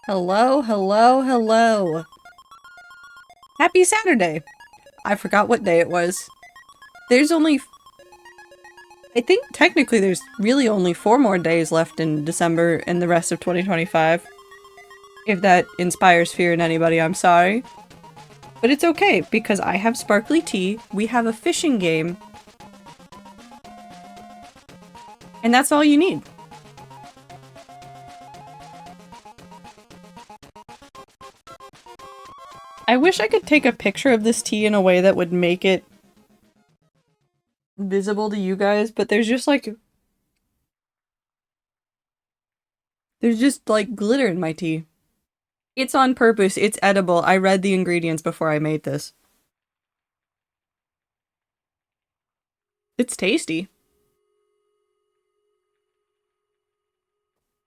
Hello, hello, hello. Happy Saturday. I forgot what day it was. There's only... I think technically there's really only 4 more days left in December and the rest of 2025. If that inspires fear in anybody, I'm sorry. But it's okay, because I have sparkly tea, we have a fishing game, and that's all you need. I wish I could take a picture of this tea in a way that would make it visible to you guys, but there's just like glitter in my tea. It's on purpose, it's edible. I read the ingredients before I made this. It's tasty.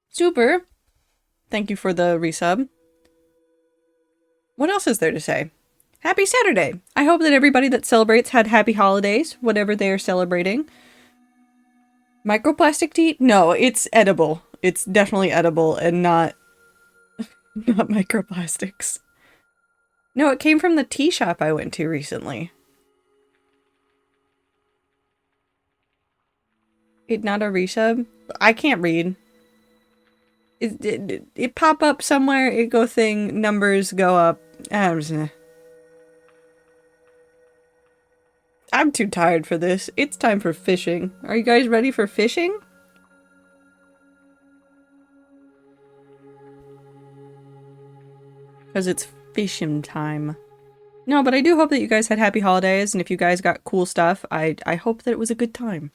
Super. Thank you for the resub. What else is there to say? Happy Saturday! I hope that everybody that celebrates had happy holidays, whatever they are celebrating. Microplastic tea? No, it's edible. It's definitely edible and not not microplastics. No, it came from the tea shop I went to recently. It not a resub? I can't read. It pop up somewhere, it go thing, numbers go up. I'm too tired for this. It's time for fishing. Are you guys ready for fishing? Because it's fishing time. No, but I do hope that you guys had happy holidays, and if you guys got cool stuff, I hope that it was a good time.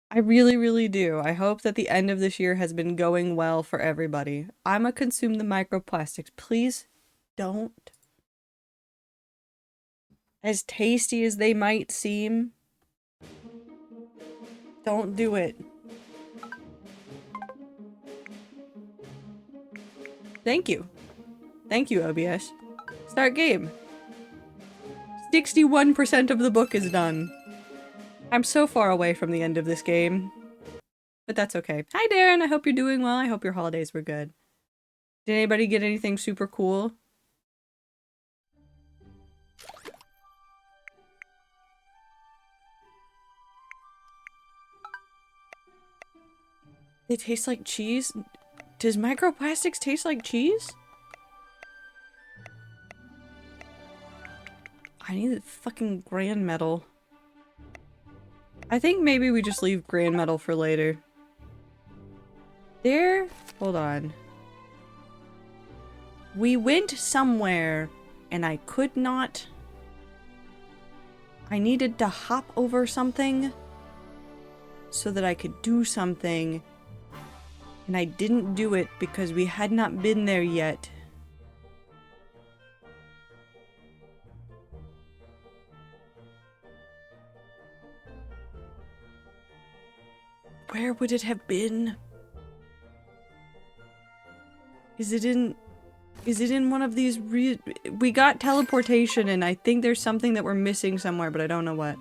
I really, really do. I hope that the end of this year has been going well for everybody. I'ma consume the microplastics. Please don't. As tasty as they might seem, don't do it. Thank you. Thank you, OBS. Start game. 61% of the book is done. I'm so far away from the end of this game. But that's okay. Hi, Darren. I hope you're doing well. I hope your holidays were good. Did anybody get anything super cool? They taste like cheese? Does microplastics taste like cheese? I need the fucking grand medal. I think maybe we just leave grand medal for later. There? Hold on. We went somewhere and I could not... I needed to hop over something so that I could do something, and I didn't do it because we had not been there yet. Where would it have been? Is it in one of these we got teleportation, and I think there's something that we're missing somewhere, but I don't know what.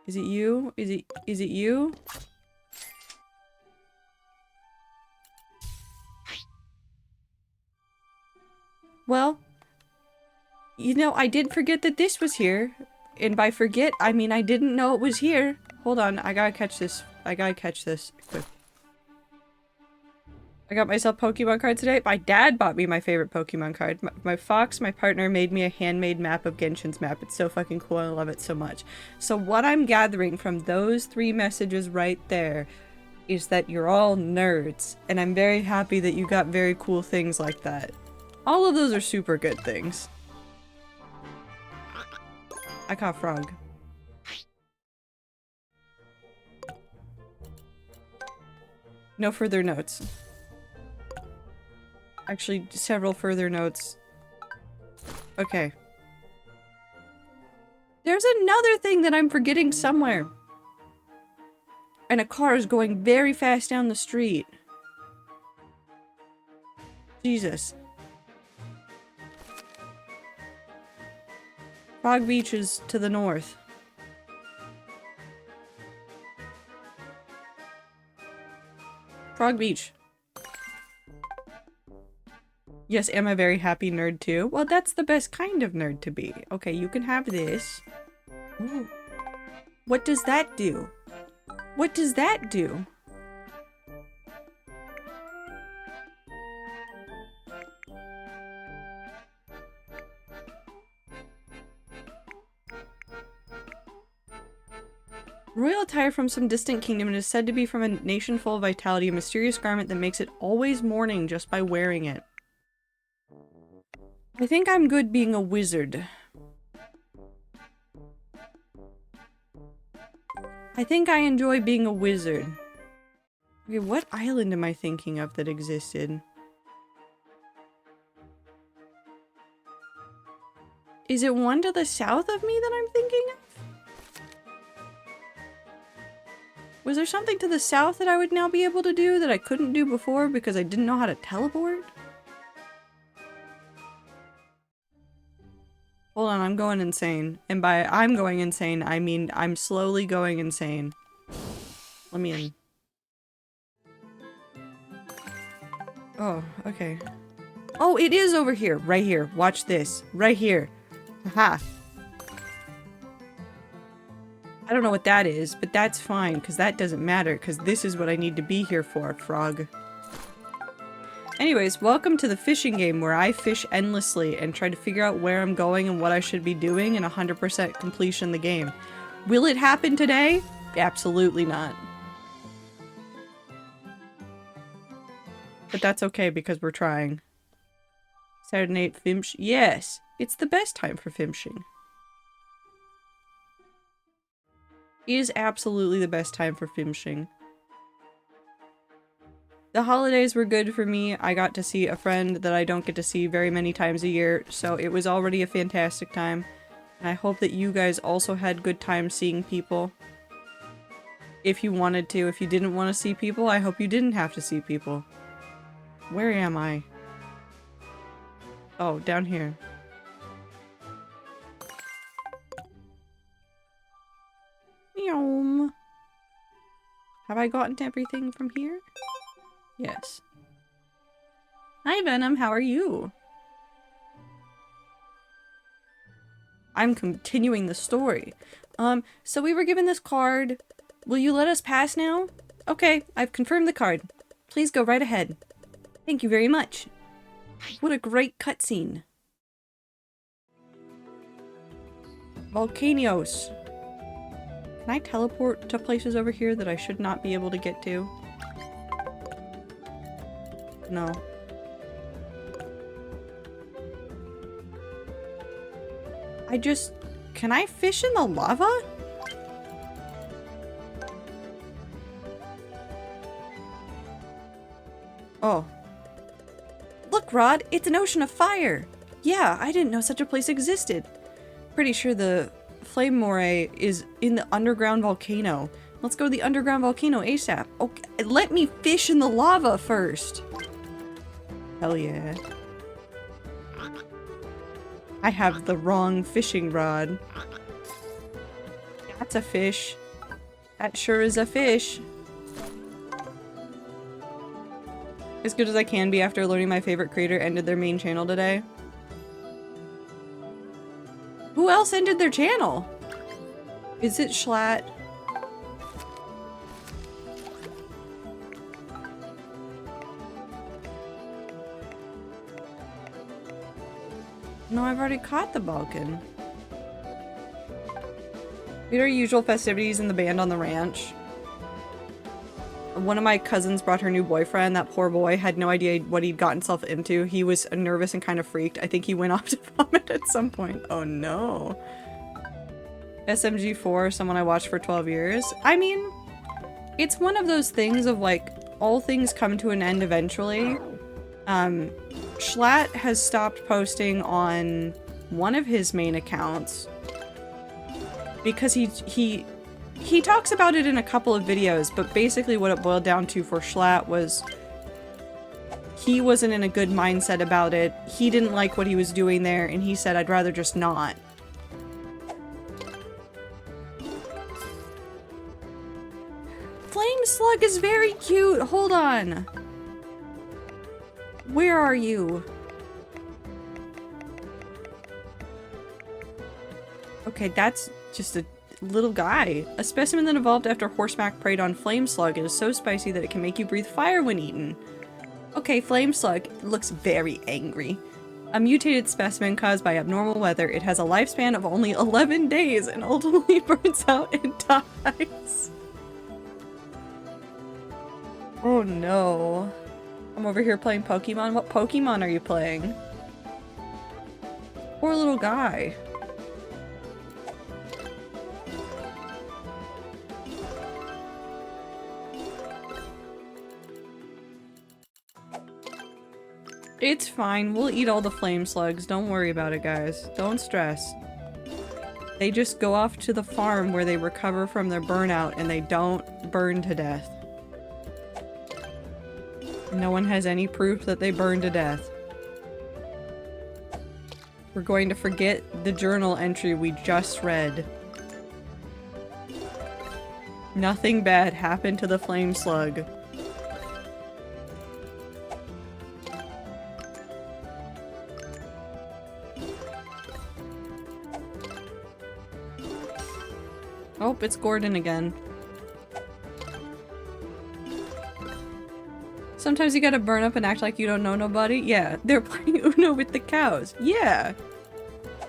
Is it you? Is it you? Well, you know, I did forget that this was here. And by forget, I mean I didn't know it was here. Hold on, I gotta catch this. I gotta catch this quick. I got myself Pokemon cards today. My dad bought me my favorite Pokemon card. My Fox, my partner, made me a handmade map of Genshin's map. It's so fucking cool. I love it so much. So what I'm gathering from those 3 messages right there is that you're all nerds. And I'm very happy that you got very cool things like that. All of those are super good things. I caught frog. No further notes. Actually, several further notes. Okay. There's another thing that I'm forgetting somewhere. And a car is going very fast down the street. Jesus. Frog Beach is to the north. Frog Beach. Yes, am I very happy nerd too? Well, that's the best kind of nerd to be. Okay, you can have this. Ooh. What does that do? What does that do? Royal attire from some distant kingdom and is said to be from a nation full of vitality, a mysterious garment that makes it always morning just by wearing it. I think I'm good being a wizard. I think I enjoy being a wizard. Okay, what island am I thinking of that existed? Is it one to the south of me that I'm thinking of? Was there something to the south that I would now be able to do that I couldn't do before because I didn't know how to teleport? Hold on, I'm going insane. And by I'm going insane, I mean I'm slowly going insane. Let me in. Oh, okay. Oh, it is over here. Right here. Watch this. Right here. Haha. I don't know what that is, but that's fine, because that doesn't matter, because this is what I need to be here for, frog. Anyways, welcome to the fishing game where I fish endlessly and try to figure out where I'm going and what I should be doing and 100% completion the game. Will it happen today? Absolutely not. But that's okay because we're trying. Saturday night Fimsh? Yes! It's the best time for fimshing. It is absolutely the best time for fimshing. The holidays were good for me. I got to see a friend that I don't get to see very many times a year, so it was already a fantastic time. And I hope that you guys also had good times seeing people. If you wanted to. If you didn't want to see people, I hope you didn't have to see people. Where am I? Oh, down here. Meow. Have I gotten to everything from here? Yes. Hi Venom, how are you? I'm continuing the story. So we were given this card. Will you let us pass now? Okay, I've confirmed the card. Please go right ahead. Thank you very much. What a great cutscene. Volcanoes. Can I teleport to places over here that I should not be able to get to? No. Can I fish in the lava? Oh. Look, Rod, it's an ocean of fire! Yeah, I didn't know such a place existed. Pretty sure the flame moray is in the underground volcano. Let's go to the underground volcano ASAP. Okay, let me fish in the lava first. Hell yeah. I have the wrong fishing rod. That's a fish. That sure is a fish. As good as I can be after learning my favorite creator ended their main channel today. Who else ended their channel? Is it Schlatt? No, I've already caught the Balkan. We had our usual festivities in the band on the ranch. One of my cousins brought her new boyfriend. That poor boy had no idea what he'd got himself into. He was nervous and kind of freaked. I think he went off to vomit at some point. Oh no. SMG4, someone I watched for 12 years. I mean, it's one of those things of like, all things come to an end eventually. Schlatt has stopped posting on one of his main accounts because he talks about it in a couple of videos, but basically what it boiled down to for Schlatt was he wasn't in a good mindset about it. He didn't like what he was doing there, and he said, I'd rather just not. Flame Slug is very cute! Hold on! Where are you? Okay, that's just a little guy. A specimen that evolved after Horseback preyed on Flame Slug. It is so spicy that it can make you breathe fire when eaten. Okay, Flame Slug looks very angry. A mutated specimen caused by abnormal weather. It has a lifespan of only 11 days and ultimately burns out and dies. Oh no. I'm over here playing Pokemon. What Pokemon are you playing? Poor little guy. It's fine. We'll eat all the flame slugs. Don't worry about it, guys. Don't stress. They just go off to the farm where they recover from their burnout and they don't burn to death. No one has any proof that they burn to death. We're going to forget the journal entry we just read. Nothing bad happened to the flame slug. Oh, it's Gordon again. Sometimes you gotta burn up and act like you don't know nobody. Yeah, they're playing Uno with the cows. Yeah,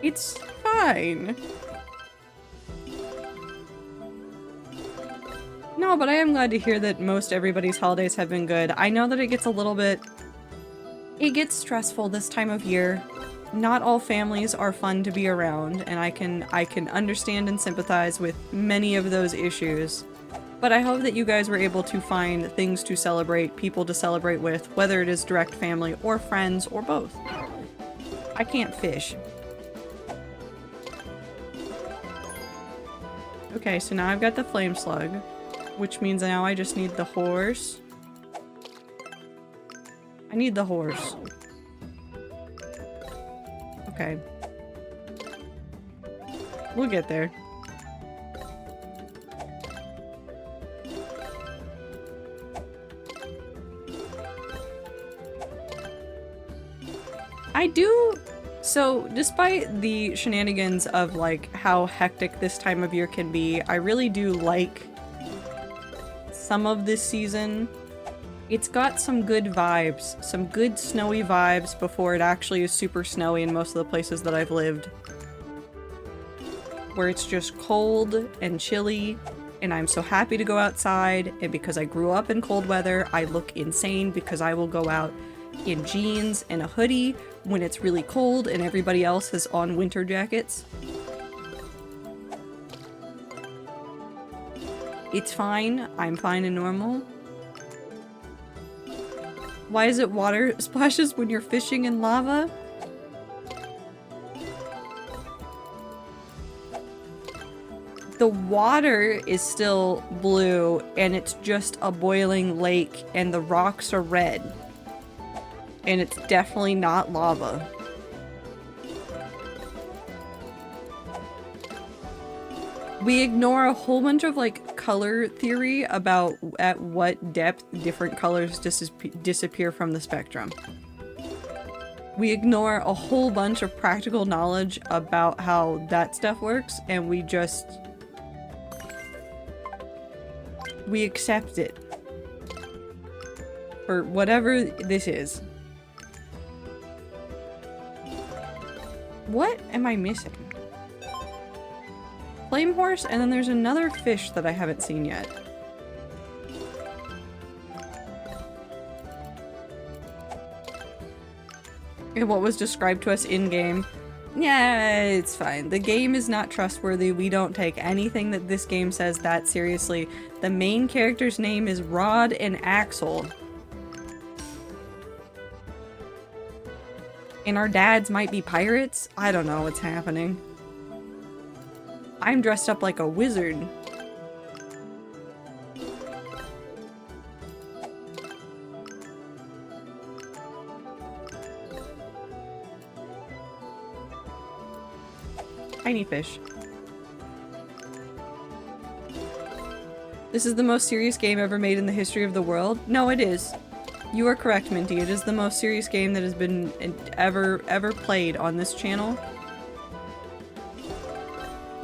it's fine. No, but I am glad to hear that most everybody's holidays have been good. I know that it gets a little bit... It gets stressful this time of year. Not all families are fun to be around, and I can understand and sympathize with many of those issues. But I hope that you guys were able to find things to celebrate, people to celebrate with, whether it is direct family or friends or both. I can't fish. Okay, so now I've got the flame slug, which means now I just need the horse. I need the horse. Okay. We'll get there. I do... So, despite the shenanigans of, like, how hectic this time of year can be, I really do like some of this season. It's got some good vibes, some good snowy vibes before it actually is super snowy in most of the places that I've lived. Where it's just cold and chilly, and I'm so happy to go outside, and because I grew up in cold weather, I look insane because I will go out in jeans and a hoodie when it's really cold and everybody else is on winter jackets. It's fine. I'm fine and normal. Why is it water splashes when you're fishing in lava? The water is still blue and it's just a boiling lake and the rocks are red. And it's definitely not lava. We ignore a whole bunch of, like, color theory about at what depth different colors disappear from the spectrum. We ignore a whole bunch of practical knowledge about how that stuff works, and we accept it. For whatever this is. What am I missing? Flame horse, and then there's another fish that I haven't seen yet. And what was described to us in-game. Yeah, it's fine. The game is not trustworthy. We don't take anything that this game says that seriously. The main character's name is Rod and Axel. And our dads might be pirates? I don't know what's happening. I'm dressed up like a wizard. Tiny fish. This is the most serious game ever made in the history of the world? No, it is. You are correct, Minty. It is the most serious game that has been ever played on this channel.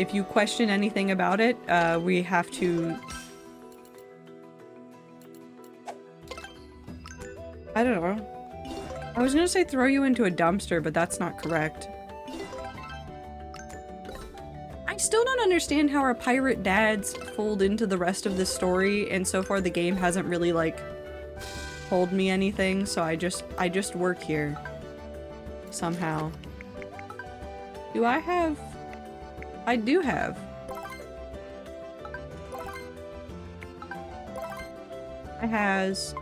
if you question anything about it, we have to... I don't know. I was gonna say throw you into a dumpster, but that's not correct. I still don't understand how our pirate dads fold into the rest of the story, and so far the game hasn't really, like, told me anything, so I just work here. Somehow. Do I have... I do have. I has...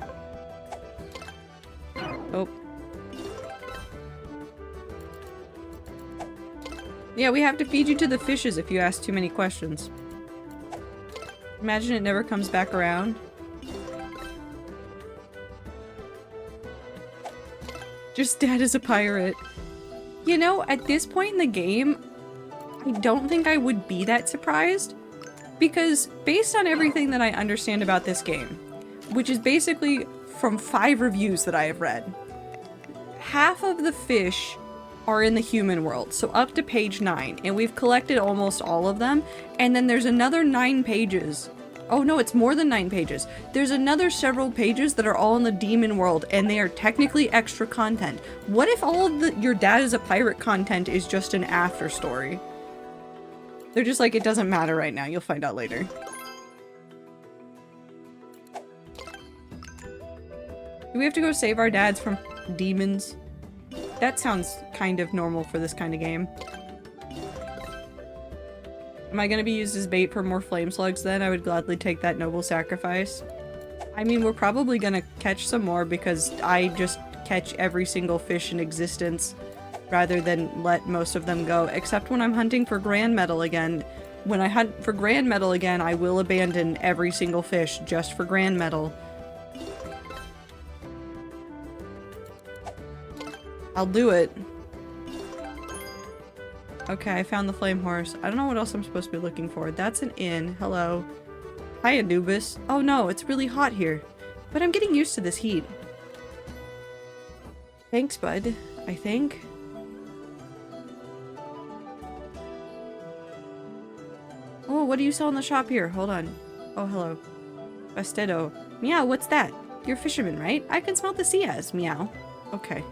Oh. Yeah, we have to feed you to the fishes if you ask too many questions. Imagine it never comes back around. Just dad is a pirate. You know, at this point in the game, I don't think I would be that surprised. Because based on everything that I understand about this game, which is basically from 5 reviews that I have read, half of the fish are in the human world, so up to page 9, and we've collected almost all of them, and then there's another 9 pages. Oh no, it's more than 9 pages. There's another several pages that are all in the demon world, and they are technically extra content. What if all of the your dad is a pirate content is just an after story? They're just like, it doesn't matter right now, you'll find out later. Do we have to go save our dads from demons? That sounds kind of normal for this kind of game. Am I gonna be used as bait for more flame slugs then? I would gladly take that noble sacrifice. I mean, we're probably gonna catch some more because I just catch every single fish in existence rather than let most of them go, except when I'm hunting for grand metal again. When I hunt for grand metal again, I will abandon every single fish just for grand metal. I'll do it. Okay, I found the flame horse. I don't know what else I'm supposed to be looking for. That's an inn. Hello. Hi, Anubis. Oh no, it's really hot here. But I'm getting used to this heat. Thanks, bud. I think. Oh, what do you sell in the shop here? Hold on. Oh, hello. Bastedo. Meow, what's that? You're a fisherman, right? I can smell the sea as. Meow. Okay.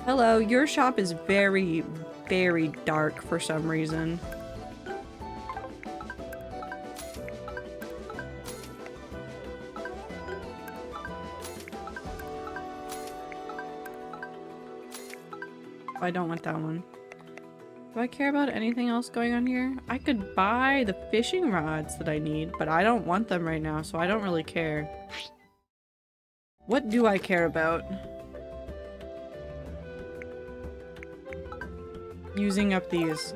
Hello, your shop is very, very dark for some reason. Oh, I don't want that one. Do I care about anything else going on here? I could buy the fishing rods that I need, but I don't want them right now, so I don't really care. What do I care about? Using up these.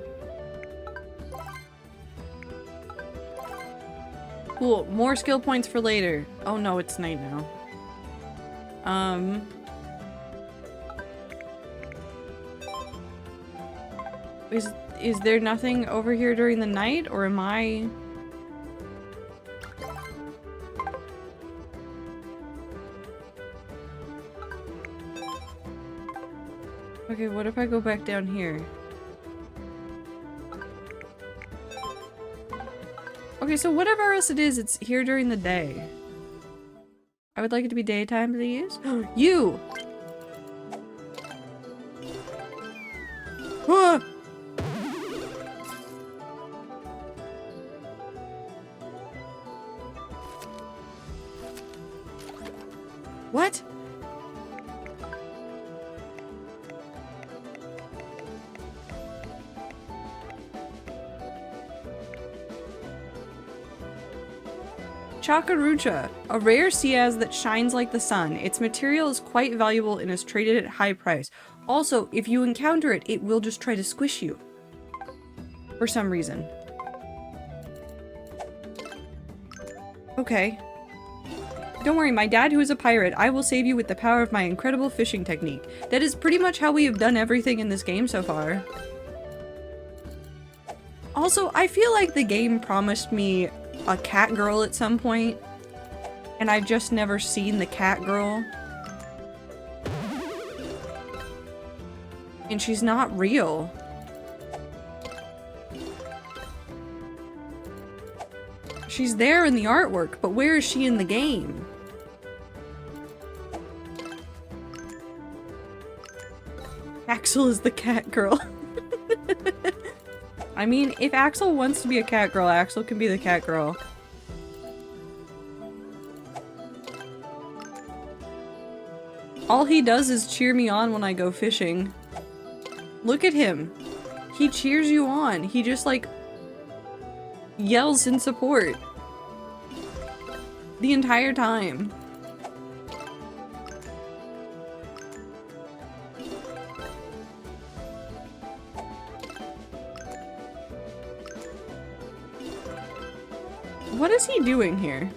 Cool, more skill points for later. Oh no, it's night now. Is there nothing over here during the night, or am I... Okay, what if I go back down here? Okay, so whatever else it is, it's here during the day. I would like it to be daytime, please. You! Ah! What? Chakarucha, a rare Ciaz that shines like the sun. Its material is quite valuable and is traded at high price. Also, if you encounter it, it will just try to squish you. For some reason. Okay. Don't worry, my dad, who is a pirate, I will save you with the power of my incredible fishing technique. That is pretty much how we have done everything in this game so far. Also, I feel like the game promised me a cat girl at some point, and I've just never seen the cat girl. And she's not real. She's there in the artwork, but where is she in the game? Axel is the cat girl. I mean, if Axel wants to be a cat girl, Axel can be the cat girl. All he does is cheer me on when I go fishing. Look at him. He cheers you on. He just, like, yells in support. The entire time. What is he doing here?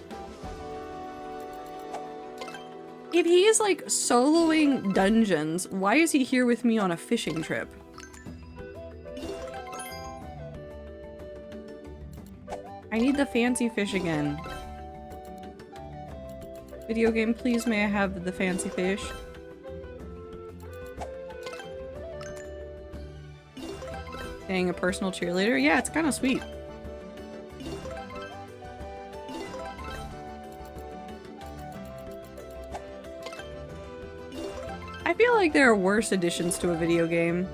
If he is like soloing dungeons, why is he here with me on a fishing trip? I need the fancy fish again. Video game, please may I have the fancy fish? Dang, a personal cheerleader? Yeah, it's kind of sweet. I feel like there are worse additions to a video game.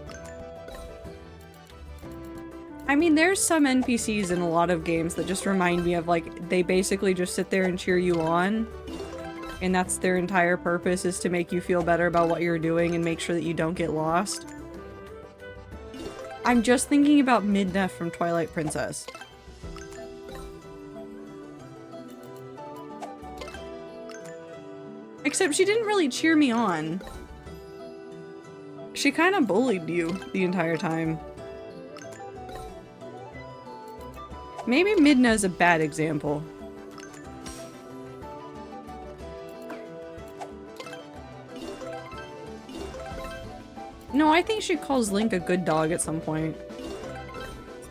I mean, there's some NPCs in a lot of games that just remind me of, like, they basically just sit there and cheer you on. And that's their entire purpose, is to make you feel better about what you're doing and make sure that you don't get lost. I'm just thinking about Midna from Twilight Princess. Except she didn't really cheer me on. She kind of bullied you the entire time. Maybe Midna is a bad example. No, I think she calls Link a good dog at some point.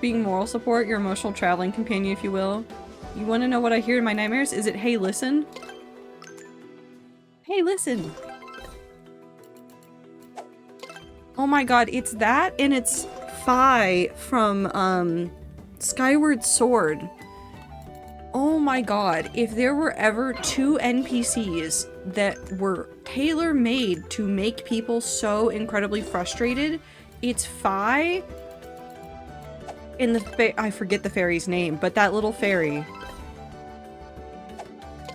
Being moral support, your emotional traveling companion, if you will. You want to know what I hear in my nightmares? Is it, hey, listen? Hey, listen! Oh my god, it's that, and it's Fi from, Skyward Sword. Oh my god, if there were ever two NPCs that were tailor-made to make people so incredibly frustrated, it's Fi and I forget the fairy's name, but that little fairy.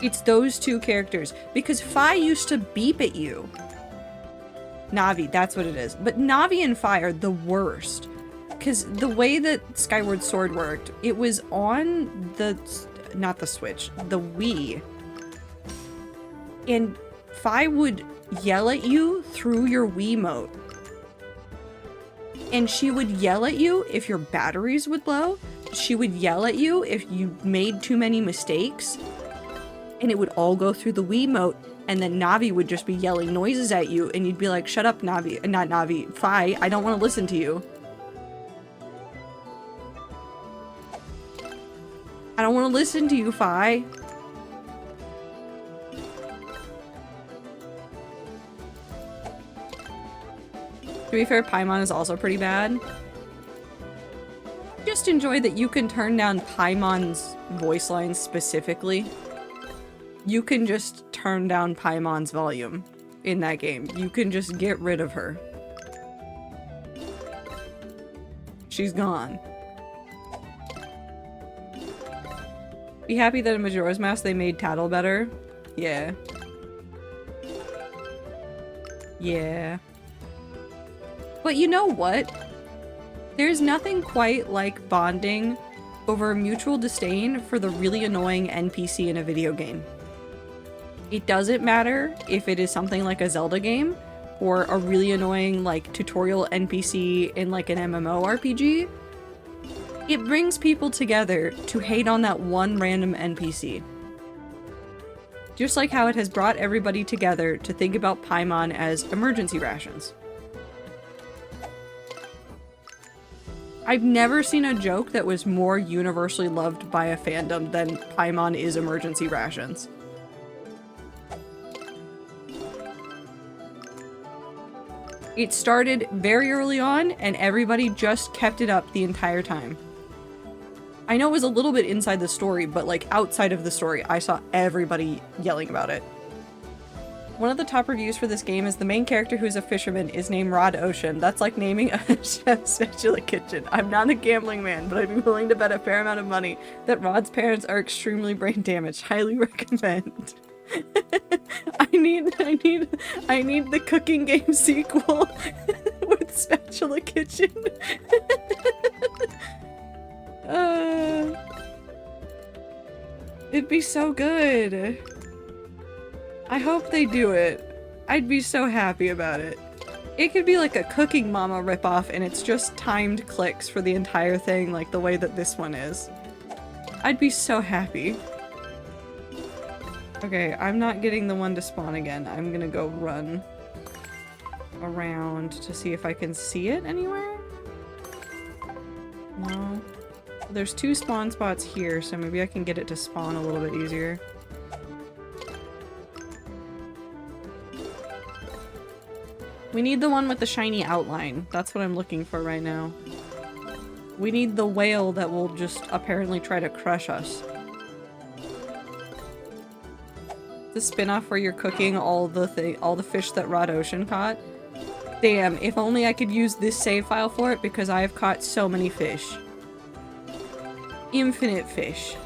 It's those two characters, because Fi used to beep at you. Navi, that's what it is. But Navi and Fi are the worst. Because the way that Skyward Sword worked, it was on the, not the Switch, the Wii. And Fi would yell at you through your Wiimote. And she would yell at you if your batteries would low. She would yell at you if you made too many mistakes. And it would all go through the Wiimote. And then Navi would just be yelling noises at you. And you'd be like, shut up, Navi. Not Navi. Fi, I don't want to listen to you. I don't want to listen to you, Fi. To be fair, Paimon is also pretty bad. Just enjoy that you can turn down Paimon's voice lines specifically. You can just turn down Paimon's volume in that game. You can just get rid of her. She's gone. Be happy that in Majora's Mask they made Tattle better. Yeah. Yeah. But you know what? There's nothing quite like bonding over a mutual disdain for the really annoying NPC in a video game. It doesn't matter if it is something like a Zelda game or a really annoying like tutorial NPC in like an MMORPG. It brings people together to hate on that one random NPC. Just like how it has brought everybody together to think about Paimon as emergency rations. I've never seen a joke that was more universally loved by a fandom than Paimon is emergency rations. It started very early on, and everybody just kept it up the entire time. I know it was a little bit inside the story, but like outside of the story, I saw everybody yelling about it. One of the top reviews for this game is the main character, who's a fisherman, is named Rod Ocean. That's like naming a chef's spatula kitchen. I'm not a gambling man, but I'd be willing to bet a fair amount of money that Rod's parents are extremely brain damaged. Highly recommend. I need the cooking game sequel with spatula kitchen. It'd be so good. I hope they do it. I'd be so happy about it. It could be like a Cooking Mama ripoff, and it's just timed clicks for the entire thing, like the way that this one is. I'd be so happy. Okay, I'm not getting the one to spawn again. I'm gonna go run around to see if I can see it anywhere. No. There's 2 spawn spots here, so maybe I can get it to spawn a little bit easier. We need the one with the shiny outline. That's what I'm looking for right now. We need the whale that will just apparently try to crush us. The spin-off where you're cooking all the fish that Rod Ocean caught. Damn, if only I could use this save file for it, because I have caught so many fish. Infinite fish.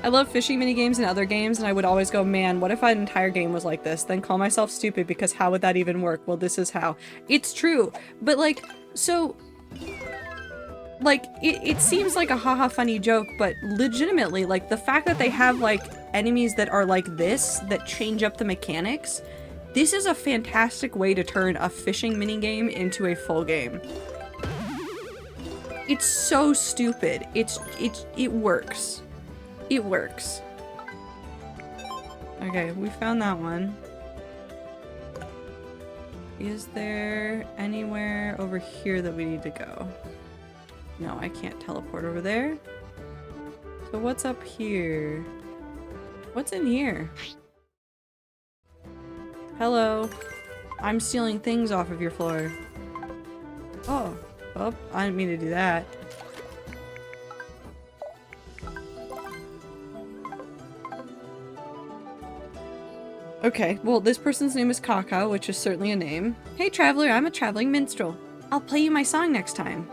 I love fishing minigames in other games, and I would always go, man, what if an entire game was like this? Then call myself stupid, because how would that even work? Well, this is how. It's true, but like, so... like, it seems like a haha funny joke, but legitimately, like, the fact that they have, like, enemies that are like this, that change up the mechanics, this is a fantastic way to turn a fishing minigame into a full game. It's so stupid. It works. It works. Okay, we found that one. Is there anywhere over here that we need to go? No, I can't teleport over there. So what's up here? What's in here? Hello. I'm stealing things off of your floor. Oh. Oh, I didn't mean to do that. Okay, well, this person's name is Kaka, which is certainly a name. Hey, traveler, I'm a traveling minstrel. I'll play you my song next time.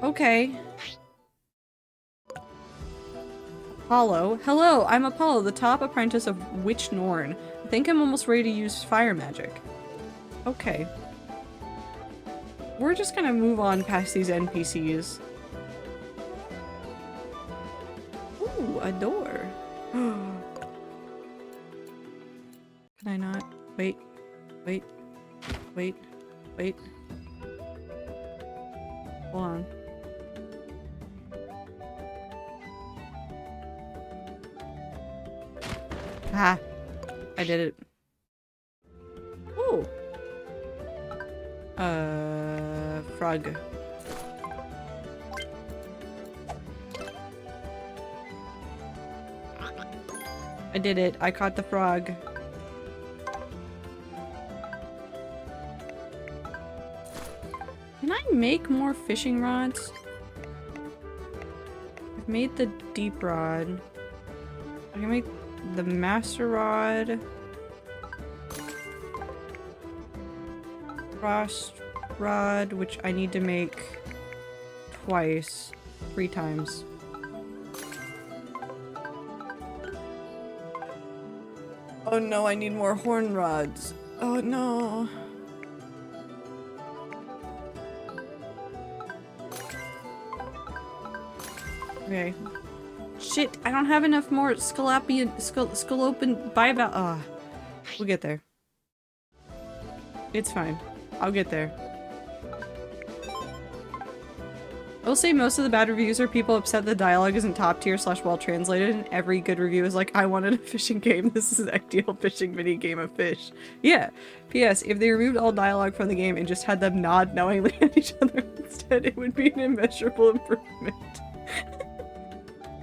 Okay. Apollo. Hello, I'm Apollo, the top apprentice of Witch Norn. I think I'm almost ready to use fire magic. Okay. We're just gonna move on past these NPCs. Ooh, a door. Can I not? Wait. Wait. Wait. Wait. Hold on. Ah! I did it. Ooh! Frog. I did it. I caught the frog. Can I make more fishing rods? I've made the deep rod. I can make the master rod. Frost rod, which I need to make twice. 3 times. Oh no, I need more horn rods. Oh no. Okay. Shit, I don't have enough more scalopian bivalve. Ah, we'll get there. It's fine. I'll get there. I will say most of the bad reviews are people upset the dialogue isn't top tier / well translated, and every good review is like, I wanted a fishing game. This is an ideal fishing mini game of fish. Yeah. P.S. If they removed all dialogue from the game and just had them nod knowingly at each other instead, it would be an immeasurable improvement.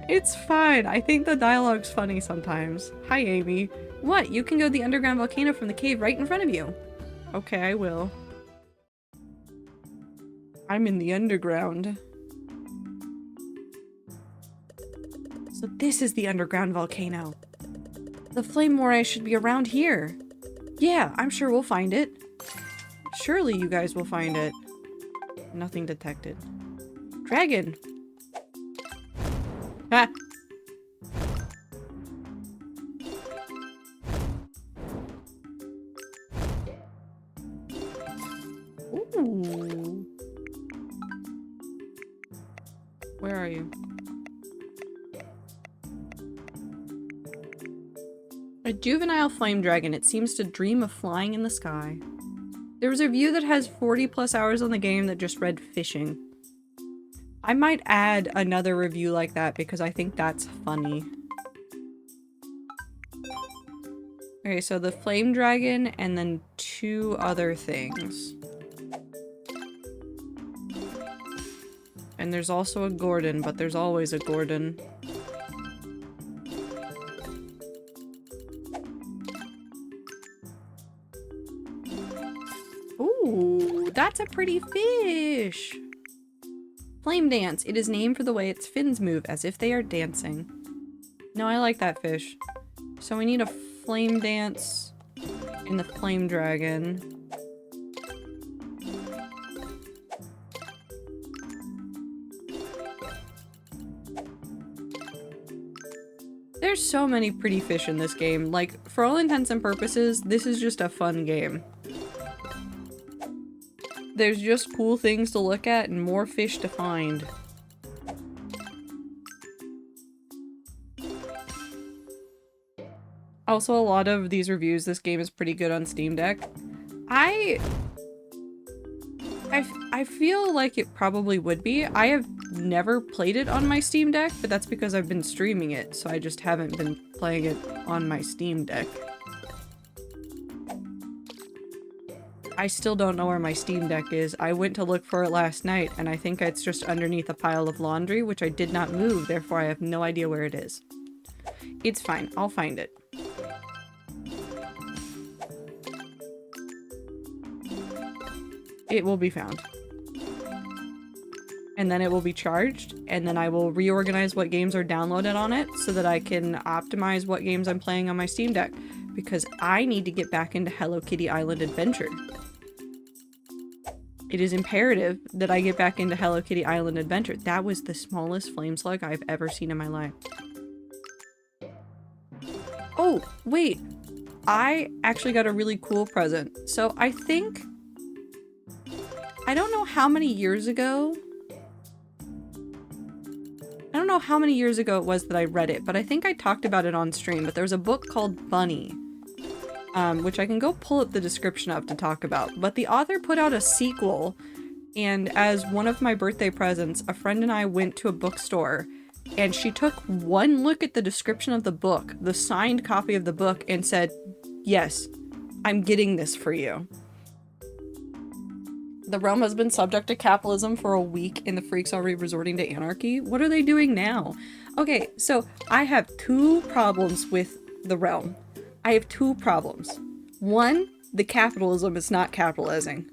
It's fine. I think the dialogue's funny sometimes. Hi, Amy. What? You can go to the underground volcano from the cave right in front of you. Okay, I will. I'm in the underground. So this is the underground volcano. The flame moray should be around here. Yeah, I'm sure we'll find it. Surely you guys will find it. Nothing detected. Dragon! Ah! Ooh. Where are you? A juvenile flame dragon. It seems to dream of flying in the sky. There was a review that has 40+ hours on the game that just read fishing. I might add another review like that because I think that's funny. Okay, so the flame dragon and then 2 other things. And there's also a Gordon, but there's always a Gordon. Ooh, that's a pretty fish! Flame dance. It is named for the way its fins move, as if they are dancing. No, I like that fish. So we need a flame dance in the flame dragon. There's so many pretty fish in this game. Like, for all intents and purposes, this is just a fun game. There's just cool things to look at and more fish to find. Also, a lot of these reviews, this game is pretty good on Steam Deck. I feel like it probably would be. I have never played it on my Steam Deck, but that's because I've been streaming it, so I just haven't been playing it on my Steam Deck. I still don't know where my Steam Deck is. I went to look for it last night, and I think it's just underneath a pile of laundry, which I did not move, therefore I have no idea where it is. It's fine. I'll find it. It will be found. And then it will be charged, and then I will reorganize what games are downloaded on it so that I can optimize what games I'm playing on my Steam Deck, because I need to get back into Hello Kitty Island Adventure. It is imperative that I get back into Hello Kitty Island Adventure. That was the smallest flame slug I've ever seen in my life. Oh, wait. I actually got a really cool present. So I think... I don't know how many years ago... I don't know how many years ago it was that I read it, but I think I talked about it on stream, but there's a book called Bunny. Which I can go pull up the description of to talk about. But the author put out a sequel, and as one of my birthday presents, a friend and I went to a bookstore, and she took one look at the description of the book, the signed copy of the book, and said, "Yes, I'm getting this for you." The realm has been subject to capitalism for a week, and the freaks are resorting to anarchy. What are they doing now? Okay, so I have 2 problems with the realm. I have 2 problems. One, the capitalism is not capitalizing.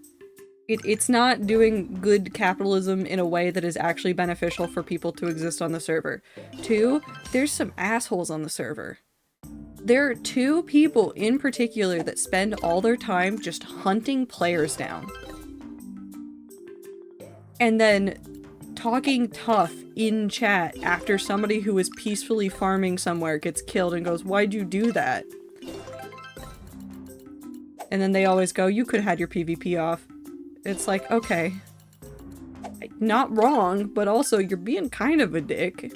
It's not doing good capitalism in a way that is actually beneficial for people to exist on the server. 2, there's some assholes on the server. There are 2 people in particular that spend all their time just hunting players down. And then talking tough in chat after somebody who is peacefully farming somewhere gets killed and goes, "Why'd you do that?" And then they always go, "You could have had your PvP off." It's like, okay. Not wrong, but also you're being kind of a dick.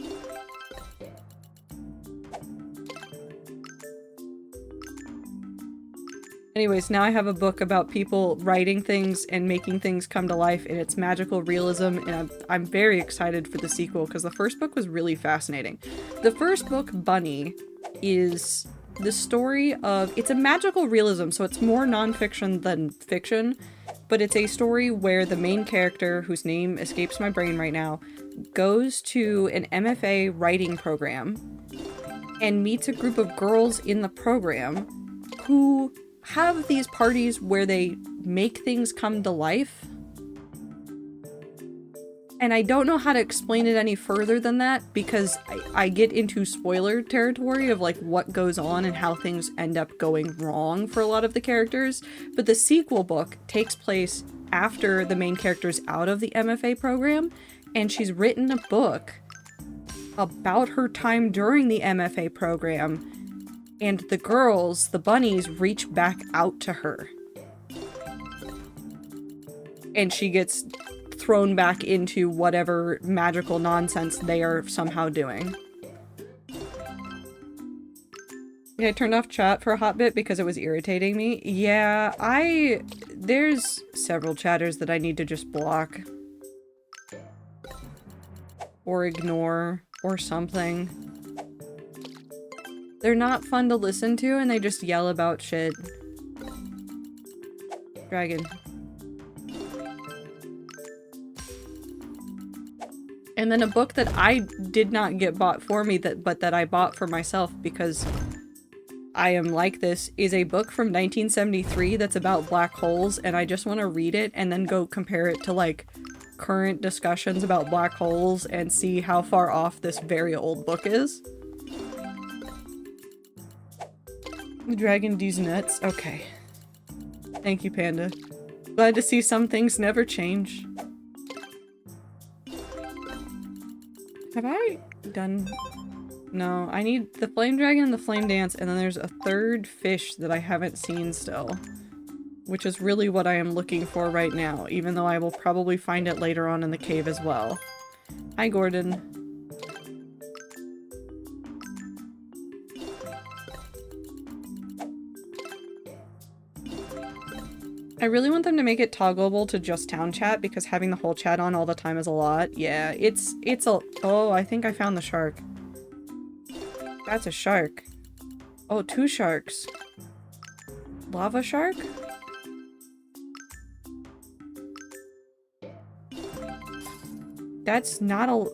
Anyways, now I have a book about people writing things and making things come to life, and it's magical realism, and I'm very excited for the sequel because the first book was really fascinating. The first book, Bunny, is the story of... It's a magical realism, so it's more nonfiction than fiction, but it's a story where the main character, whose name escapes my brain right now, goes to an MFA writing program and meets a group of girls in the program who have these parties where they make things come to life. And I don't know how to explain it any further than that because I get into spoiler territory of like what goes on and how things end up going wrong for a lot of the characters. But the sequel book takes place after the main character's out of the MFA program, and she's written a book about her time during the MFA program, and the girls, the bunnies, reach back out to her. And she gets thrown back into whatever magical nonsense they are somehow doing. I turned off chat for a hot bit because it was irritating me. Yeah, there's several chatters that I need to just block. Or ignore, or something. They're not fun to listen to and they just yell about shit. Dragon. And then a book that I did not get bought for me, but that I bought for myself because I am like this, is a book from 1973 that's about black holes, and I just want to read it and then go compare it to like current discussions about black holes and see how far off this very old book is. The dragon D's nuts. Okay. Thank you, Panda. Glad to see some things never change. Have I done... No, I need the flame dragon and the flame dance, and then there's a third fish that I haven't seen still. Which is really what I am looking for right now, even though I will probably find it later on in the cave as well. Hi, Gordon. I really want them to make it toggleable to just town chat because having the whole chat on all the time is a lot. Yeah, it's a- oh, I think I found the shark. That's a shark. Oh, 2 sharks. Lava shark? That's not a...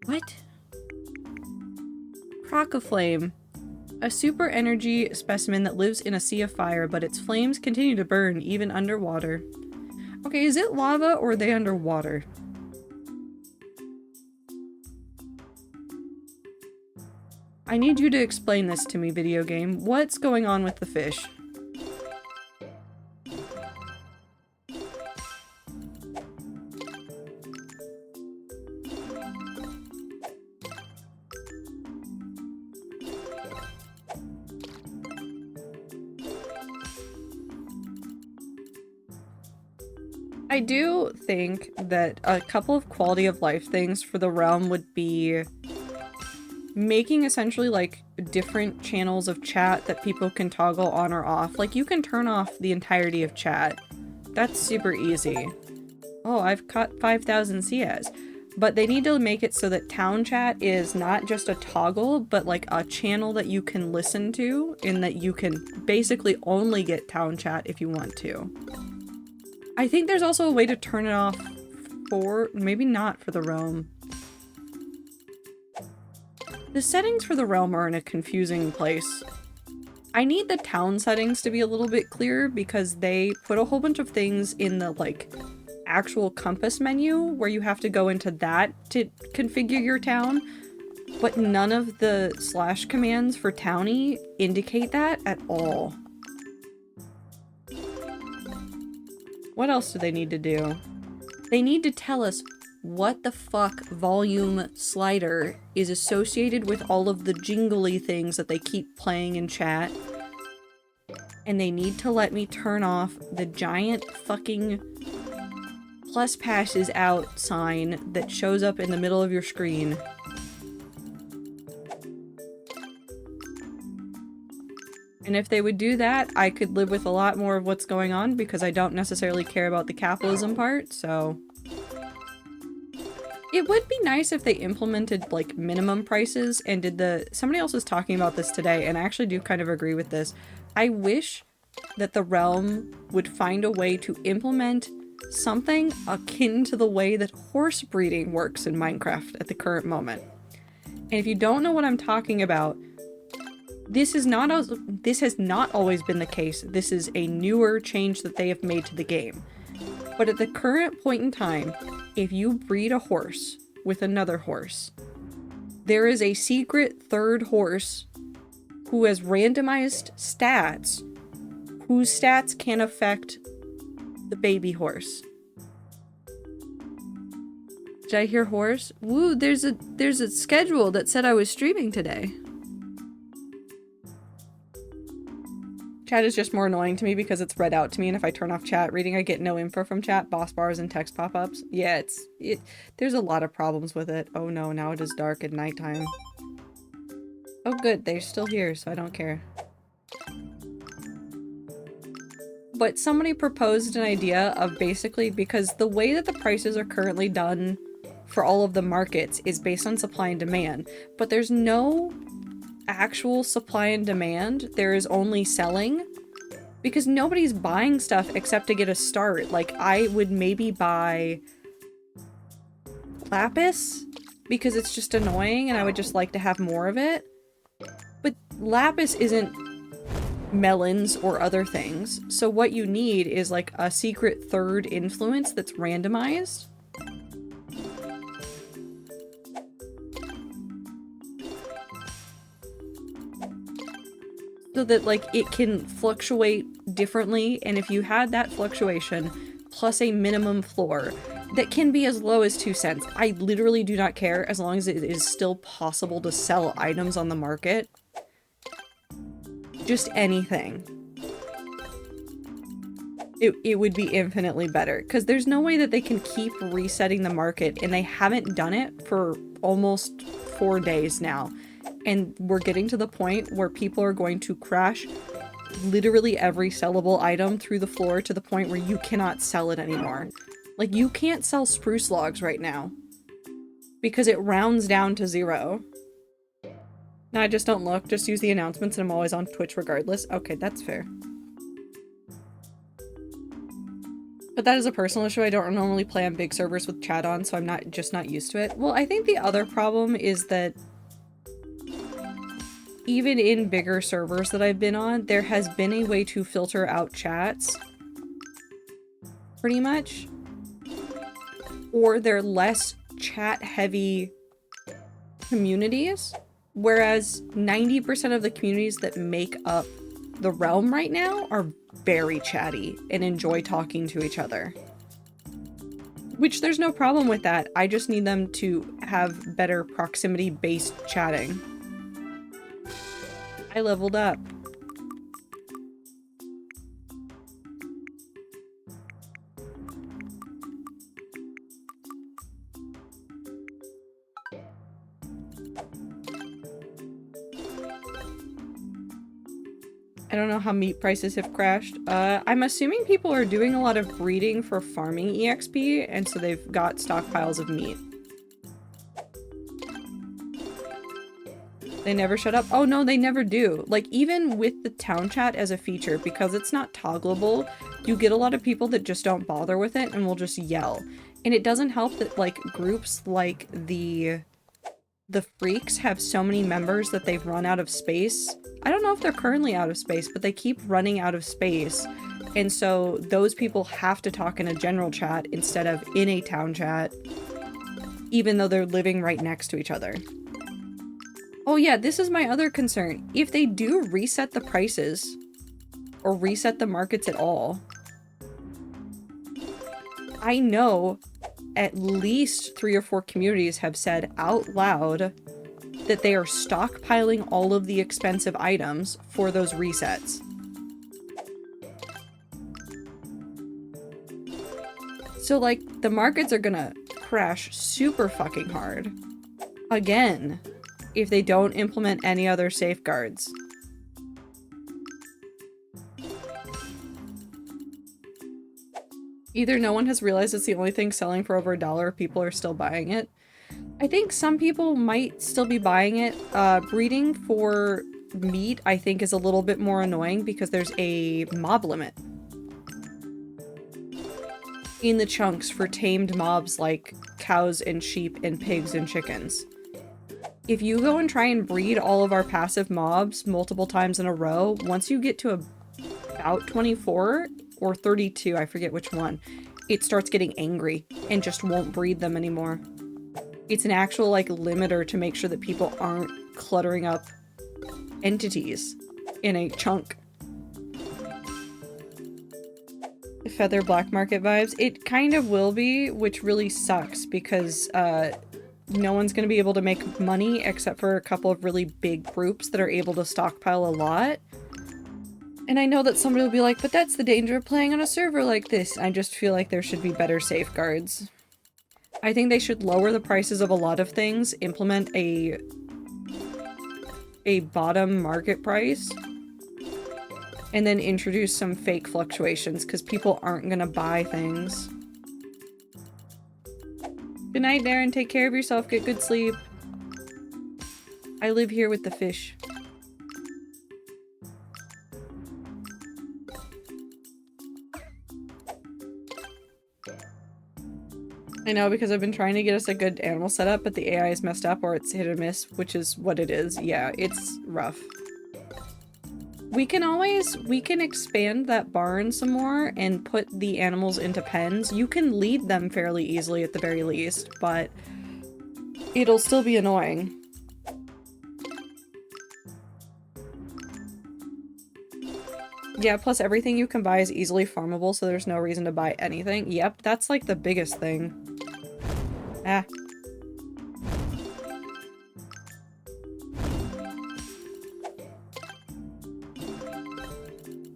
What? Crocoflame. A super energy specimen that lives in a sea of fire, but its flames continue to burn even underwater. Okay, is it lava or are they underwater? I need you to explain this to me, video game. What's going on with the fish? I do think that a couple of quality of life things for the realm would be making essentially like different channels of chat that people can toggle on or off. Like you can turn off the entirety of chat. That's super easy. Oh, I've caught 5,000 CS. But they need to make it so that town chat is not just a toggle, but like a channel that you can listen to, and that you can basically only get town chat if you want to. I think there's also a way to turn it off for, maybe not for the realm. The settings for the realm are in a confusing place. I need the town settings to be a little bit clearer because they put a whole bunch of things in the like actual compass menu where you have to go into that to configure your town, but none of the slash commands for townie indicate that at all. What else do they need to do? They need to tell us what the fuck volume slider is associated with all of the jingly things that they keep playing in chat. And they need to let me turn off the giant fucking plus passes out sign that shows up in the middle of your screen. And if they would do that, I could live with a lot more of what's going on because I don't necessarily care about the capitalism part, so... It would be nice if they implemented, like, minimum prices and did the- somebody else was talking about this today, and I actually do kind of agree with this. I wish that the realm would find a way to implement something akin to the way that horse breeding works in Minecraft at the current moment. And if you don't know what I'm talking about, this has not always been the case. This is a newer change that they have made to the game. But at the current point in time, if you breed a horse with another horse, there is a secret third horse who has randomized stats, whose stats can affect the baby horse. Did I hear horse? Woo, there's a schedule that said I was streaming today. Chat is just more annoying to me because it's read out to me, and if I turn off chat reading, I get no info from chat, boss bars, and text pop-ups. Yeah, there's a lot of problems with it. Oh no, now it is dark at nighttime. Oh good, they're still here, so I don't care. But somebody proposed an idea of basically, because the way that the prices are currently done for all of the markets is based on supply and demand, but there's no actual supply and demand. There is only selling, because nobody's buying stuff except to get a start. Like, I would maybe buy lapis because it's just annoying and I would just like to have more of it. But lapis isn't melons or other things. So what you need is like a secret third influence that's randomized. So that like it can fluctuate differently, and if you had that fluctuation plus a minimum floor that can be as low as 2 cents, I literally do not care as long as it is still possible to sell items on the market. Just anything. It would be infinitely better, because there's no way that they can keep resetting the market, and they haven't done it for almost 4 days now. And we're getting to the point where people are going to crash literally every sellable item through the floor to the point where you cannot sell it anymore. Like, you can't sell spruce logs right now because it rounds down to 0. No, I just don't look. Just use the announcements and I'm always on Twitch regardless. Okay, that's fair. But that is a personal issue. I don't normally play on big servers with chat on, so I'm not used to it. Well, I think the other problem is that even in bigger servers that I've been on, there has been a way to filter out chats. Pretty much. Or they're less chat-heavy communities. Whereas 90% of the communities that make up the realm right now are very chatty and enjoy talking to each other. Which there's no problem with that. I just need them to have better proximity-based chatting. I leveled up. I don't know how meat prices have crashed. I'm assuming people are doing a lot of breeding for farming EXP, and so they've got stockpiles of meat. They never shut up? Oh no, they never do. Like, even with the town chat as a feature, because it's not toggleable, you get a lot of people that just don't bother with it and will just yell. And it doesn't help that, like, groups like the Freaks have so many members that they've run out of space. I don't know if they're currently out of space, but they keep running out of space. And so those people have to talk in a general chat instead of in a town chat, even though they're living right next to each other. Oh yeah, this is my other concern. If they do reset the prices, or reset the markets at all, I know at least 3 or 4 communities have said out loud that they are stockpiling all of the expensive items for those resets. So, like, the markets are gonna crash super fucking hard. Again, if they don't implement any other safeguards. Either no one has realized it's the only thing selling for over $1 or people are still buying it. I think some people might still be buying it. Breeding for meat, I think, is a little bit more annoying because there's a mob limit in the chunks for tamed mobs like cows and sheep and pigs and chickens. If you go and try and breed all of our passive mobs multiple times in a row, once you get to about 24 or 32, I forget which one, it starts getting angry and just won't breed them anymore. It's an actual, like, limiter to make sure that people aren't cluttering up entities in a chunk. Feather black market vibes. It kind of will be, which really sucks because no one's going to be able to make money except for a couple of really big groups that are able to stockpile a lot. And I know that somebody will be like, but that's the danger of playing on a server like this. I just feel like there should be better safeguards. I think they should lower the prices of a lot of things, implement a bottom market price, and then introduce some fake fluctuations because people aren't gonna buy things. Good night, Darren. Take care of yourself. Get good sleep. I live here with the fish. I know, because I've been trying to get us a good animal setup, but the AI is messed up or it's hit or miss, which is what it is. Yeah, it's rough. We can expand that barn some more and put the animals into pens. You can lead them fairly easily at the very least, but it'll still be annoying. Yeah, plus everything you can buy is easily farmable, so there's no reason to buy anything. Yep, that's like the biggest thing. Ah.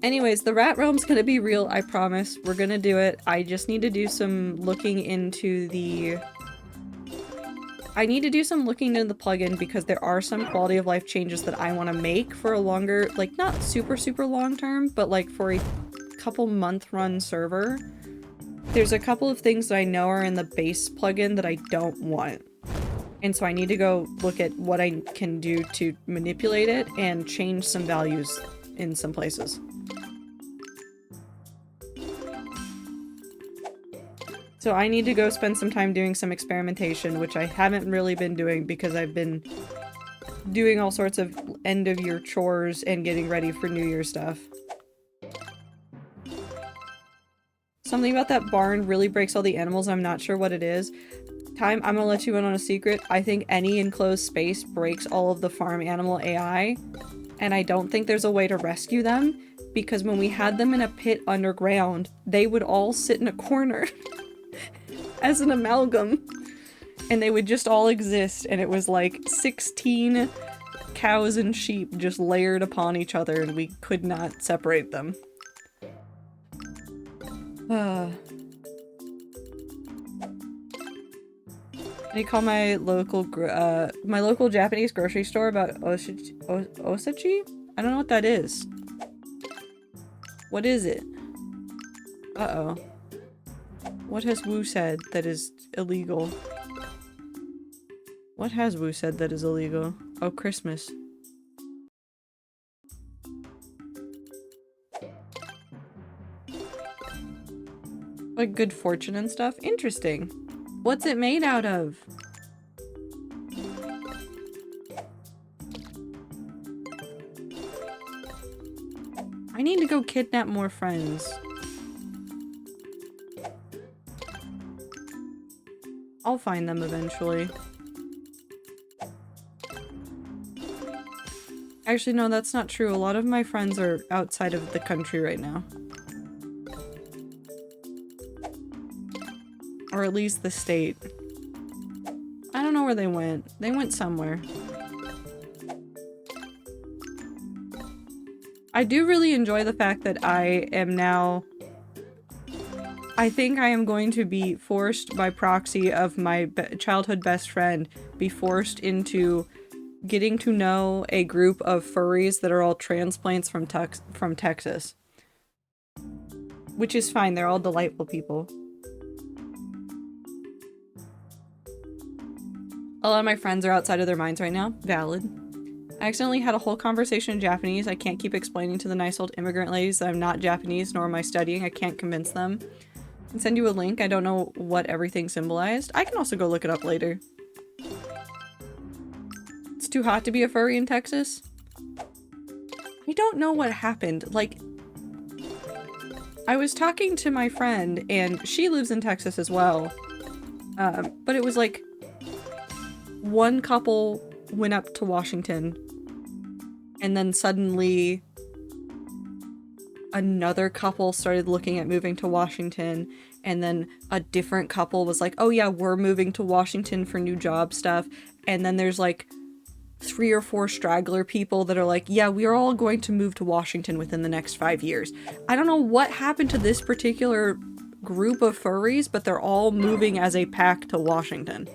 Anyways, the rat realm's gonna be real, I promise. We're gonna do it. I just need to do some looking into the... I need to do some looking into the plugin because there are some quality of life changes that I want to make for a longer, like, not super long term, but like for a couple month run server. There's a couple of things that I know are in the base plugin that I don't want. And so I need to go look at what I can do to manipulate it and change some values in some places. So I need to go spend some time doing some experimentation, which I haven't really been doing because I've been doing all sorts of end of year chores and getting ready for New Year stuff. Something about that barn really breaks all the animals. I'm not sure what it is. I'm gonna let you in on a secret. I think any enclosed space breaks all of the farm animal AI, and I don't think there's a way to rescue them, because when we had them in a pit underground, they would all sit in a corner as an amalgam, and they would just all exist, and it was like 16 cows and sheep just layered upon each other, and we could not separate them. I call my local Japanese grocery store about osachi? I don't know what that is. What is it? Uh-oh. What has Wu said that is illegal? What has Wu said that is illegal? Oh, Christmas. Like good fortune and stuff? Interesting. What's it made out of? I need to go kidnap more friends. I'll find them eventually. Actually, no, that's not true. A lot of my friends are outside of the country right now. Or at least the state. I don't know where they went. They went somewhere. I do really enjoy the fact that I am now... I think I am going to be forced by proxy of my childhood best friend, be forced into getting to know a group of furries that are all transplants from Texas. Which is fine, they're all delightful people. A lot of my friends are outside of their minds right now. Valid. I accidentally had a whole conversation in Japanese. I can't keep explaining to the nice old immigrant ladies that I'm not Japanese, nor am I studying. I can't convince them. I can send you a link. I don't know what everything symbolized. I can also go look it up later. It's too hot to be a furry in Texas. I don't know what happened. Like, I was talking to my friend, and she lives in Texas as well. But it was like, one couple went up to Washington, and then suddenly another couple started looking at moving to Washington, and then a different couple was like, oh yeah, we're moving to Washington for new job stuff, and then there's like 3 or 4 straggler people that are like, yeah, we are all going to move to Washington within the next 5 years. I don't know what happened to this particular group of furries, but they're all moving as a pack to Washington.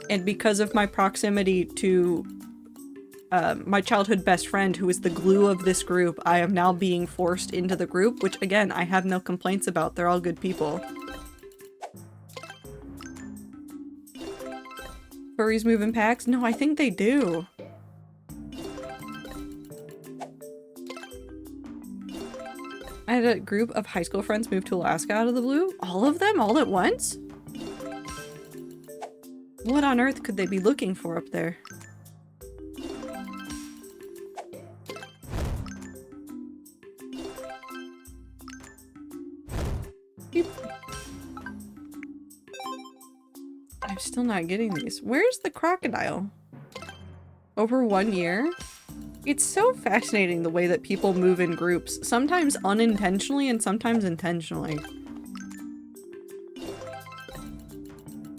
And because of my proximity to my childhood best friend, who is the glue of this group, I am now being forced into the group, which again, I have no complaints about. They're all good people. Furries move in packs? No, I think they do. I had a group of high school friends move to Alaska out of the blue. All of them? All at once? What on earth could they be looking for up there? Beep. I'm still not getting these. Where's the crocodile? Over 1 year? It's so fascinating the way that people move in groups, sometimes unintentionally and sometimes intentionally.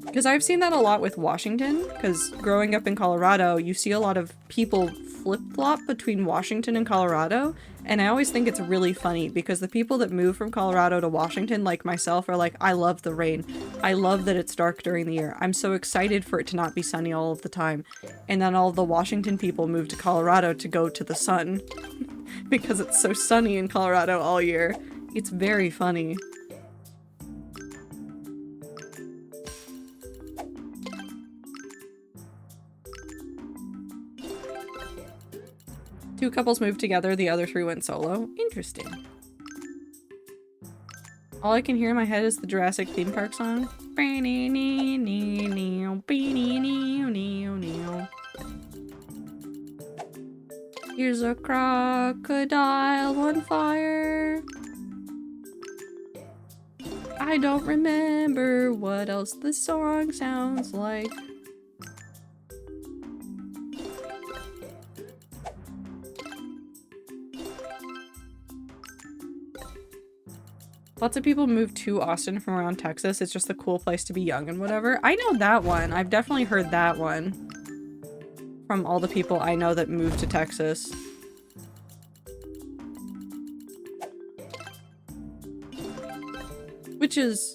Because I've seen that a lot with Washington, because growing up in Colorado, you see a lot of people flip-flop between Washington and Colorado, and I always think it's really funny because the people that move from Colorado to Washington, like myself, are like, I love the rain. I love that it's dark during the year. I'm so excited for it to not be sunny all of the time. And then all the Washington people move to Colorado to go to the sun because it's so sunny in Colorado all year. It's very funny. Two couples moved together, the other 3 went solo. Interesting. All I can hear in my head is the Jurassic theme park song. Here's a crocodile on fire. I don't remember what else the song sounds like. Lots of people move to Austin from around Texas. It's just a cool place to be young and whatever. I know that one. I've definitely heard that one from all the people I know that moved to Texas. Which is,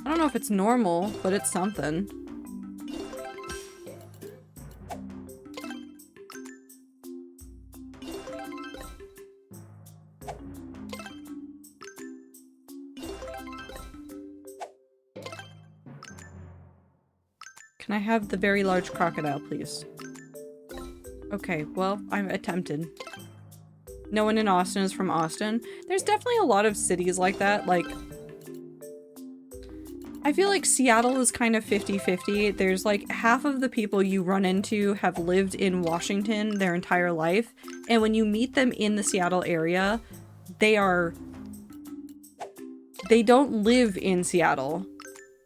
I don't know if it's normal, but it's something. Can I have the very large crocodile, please? Okay, well, I'm attempted. No one in Austin is from Austin. There's definitely a lot of cities like that, like... I feel like Seattle is kind of 50-50. There's like half of the people you run into have lived in Washington their entire life, and when you meet them in the Seattle area, they don't live in Seattle.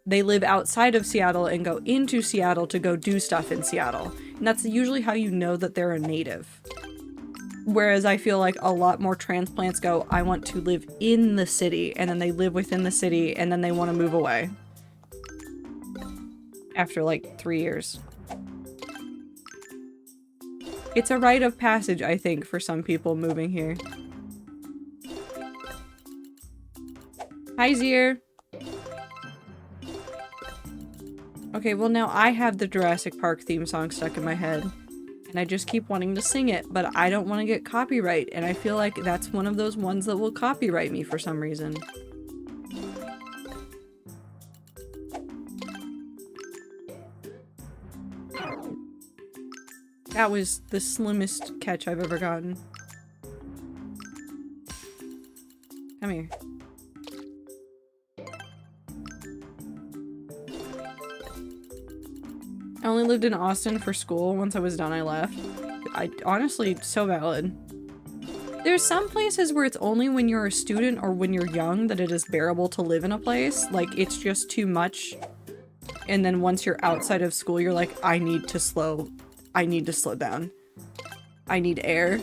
They live outside of Seattle and go into Seattle to go do stuff in Seattle. And that's usually how you know that they're a native. Whereas I feel like a lot more transplants go, I want to live in the city, and then they live within the city, and then they want to move away. After like 3 years. It's a rite of passage, I think, for some people moving here. Hi, Zier. Okay, well now I have the Jurassic Park theme song stuck in my head. And I just keep wanting to sing it, but I don't want to get copyright, and I feel like that's one of those ones that will copyright me for some reason. That was the slimmest catch I've ever gotten. Come here. I only lived in Austin for school. Once I was done, I left. Honestly, so valid. There's some places where it's only when you're a student or when you're young that it is bearable to live in a place. Like, it's just too much. And then once you're outside of school, you're like, I need to slow down. I need air.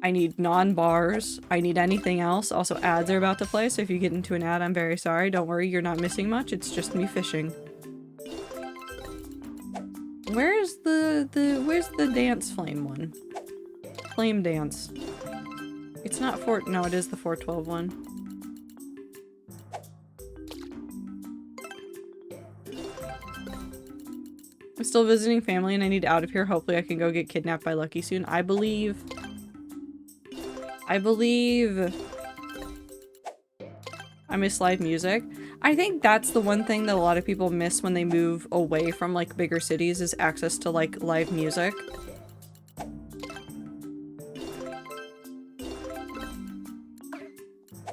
I need non-bars. I need anything else. Also, ads are about to play, so if you get into an ad, I'm very sorry. Don't worry, you're not missing much. It's just me fishing. Where's the dance flame one? Flame dance. It's not no, it is the 412 one. I'm still visiting family and I need out of here. Hopefully I can go get kidnapped by Lucky soon. I believe I miss live music. I think that's the one thing that a lot of people miss when they move away from like bigger cities is access to like live music.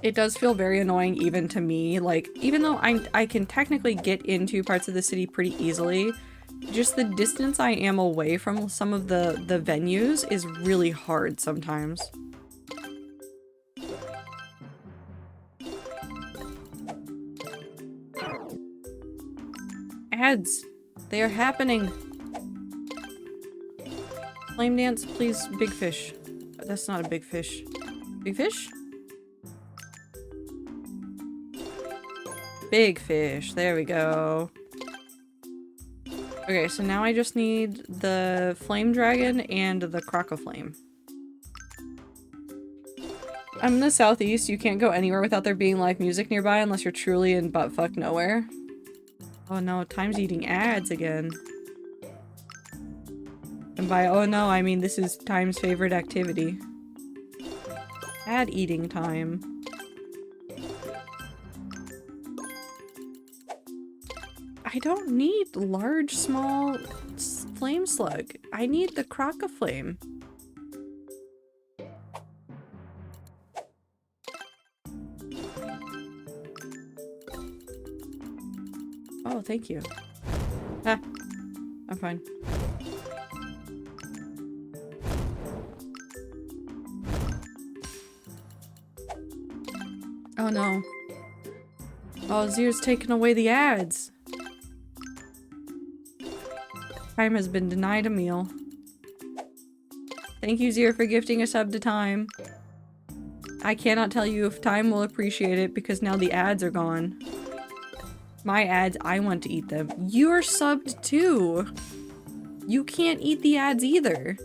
It does feel very annoying even to me, like even though I can technically get into parts of the city pretty easily, just the distance I am away from some of the venues is really hard sometimes. Ads! They are happening! Flame dance, please, big fish. That's not a big fish. Big fish? Big fish, there we go. Okay, so now I just need the flame dragon and the crocoflame. I'm in the southeast. You can't go anywhere without there being live music nearby unless you're truly in buttfuck nowhere. Oh no, Time's eating ads again. And by oh no, I mean this is Time's favorite activity. Ad eating time. I don't need large, small flame slug. I need the crocoflame. Oh, thank you. Ah, I'm fine. Oh no. Oh, Zier's taking away the ads. Time has been denied a meal. Thank you, Zier, for gifting a sub to Time. I cannot tell you if Time will appreciate it because now the ads are gone. My ads, I want to eat them. You're subbed too. You can't eat the ads either.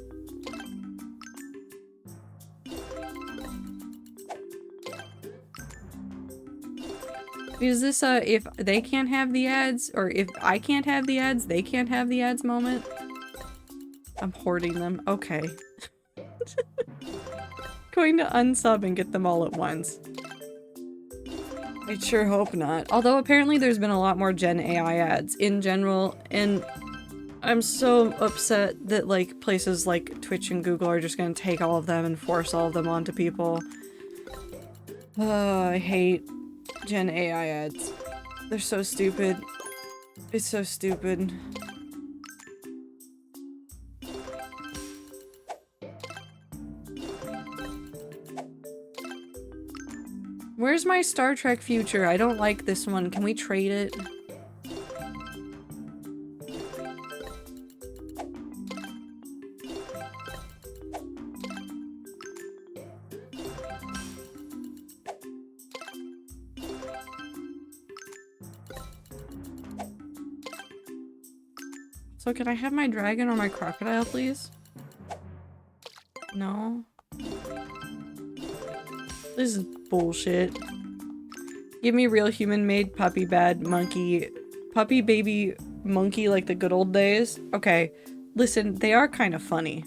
Is this if they can't have the ads, or if I can't have the ads, they can't have the ads moment? I'm hoarding them. Okay. Going to unsub and get them all at once. I sure hope not. Although apparently there's been a lot more Gen AI ads in general, and I'm so upset that like places like Twitch and Google are just gonna take all of them and force all of them onto people. I hate Gen AI ads. They're so stupid. It's so stupid. Where's my Star Trek future? I don't like this one. Can we trade it? So can I have my dragon or my crocodile, please? No? This is bullshit. Give me real human-made puppy bad monkey. Puppy baby monkey like the good old days. Okay, listen, they are kind of funny.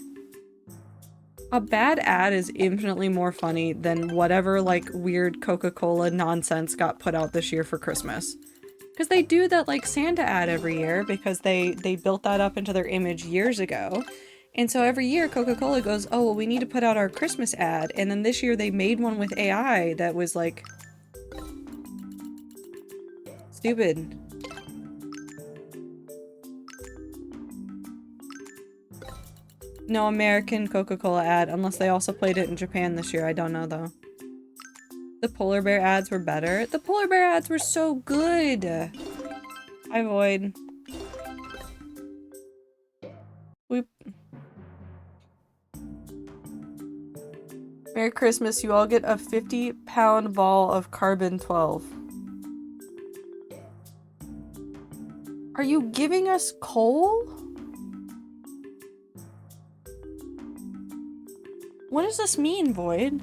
A bad ad is infinitely more funny than whatever like weird Coca-Cola nonsense got put out this year for Christmas. Because they do that like Santa ad every year because they built that up into their image years ago. And so every year Coca-Cola goes, oh, well, we need to put out our Christmas ad. And then this year they made one with AI that was like stupid. No American Coca-Cola ad, unless they also played it in Japan this year. I don't know though. The polar bear ads were better. The polar bear ads were so good. I avoid. Whoop. Merry Christmas, you all get a 50-pound ball of carbon 12. Are you giving us coal? What does this mean, Void?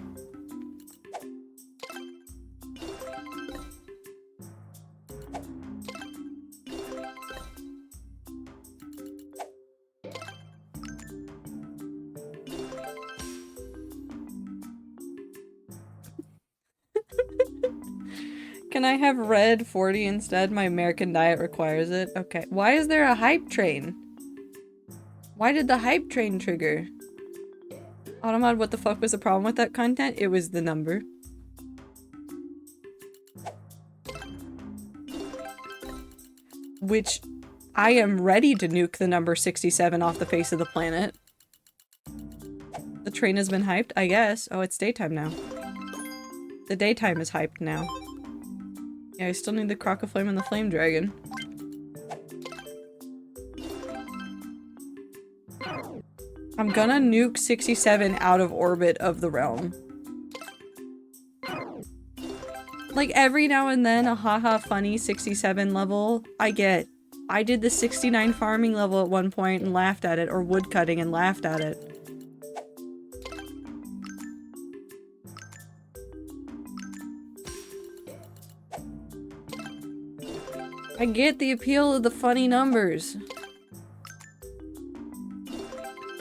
Can I have red 40 instead? My American diet requires it. Okay. Why is there a hype train? Why did the hype train trigger? Automod, what the fuck was the problem with that content? It was the number. Which I am ready to nuke the number 67 off the face of the planet. The train has been hyped, I guess. Oh, it's daytime now. The daytime is hyped now. Yeah, I still need the Crocoflame and the Flame Dragon. I'm gonna nuke 67 out of orbit of the realm. Like, every now and then, a haha funny 67 level, I get. I did the 69 farming level at one point and laughed at it, or woodcutting and laughed at it. I get the appeal of the funny numbers.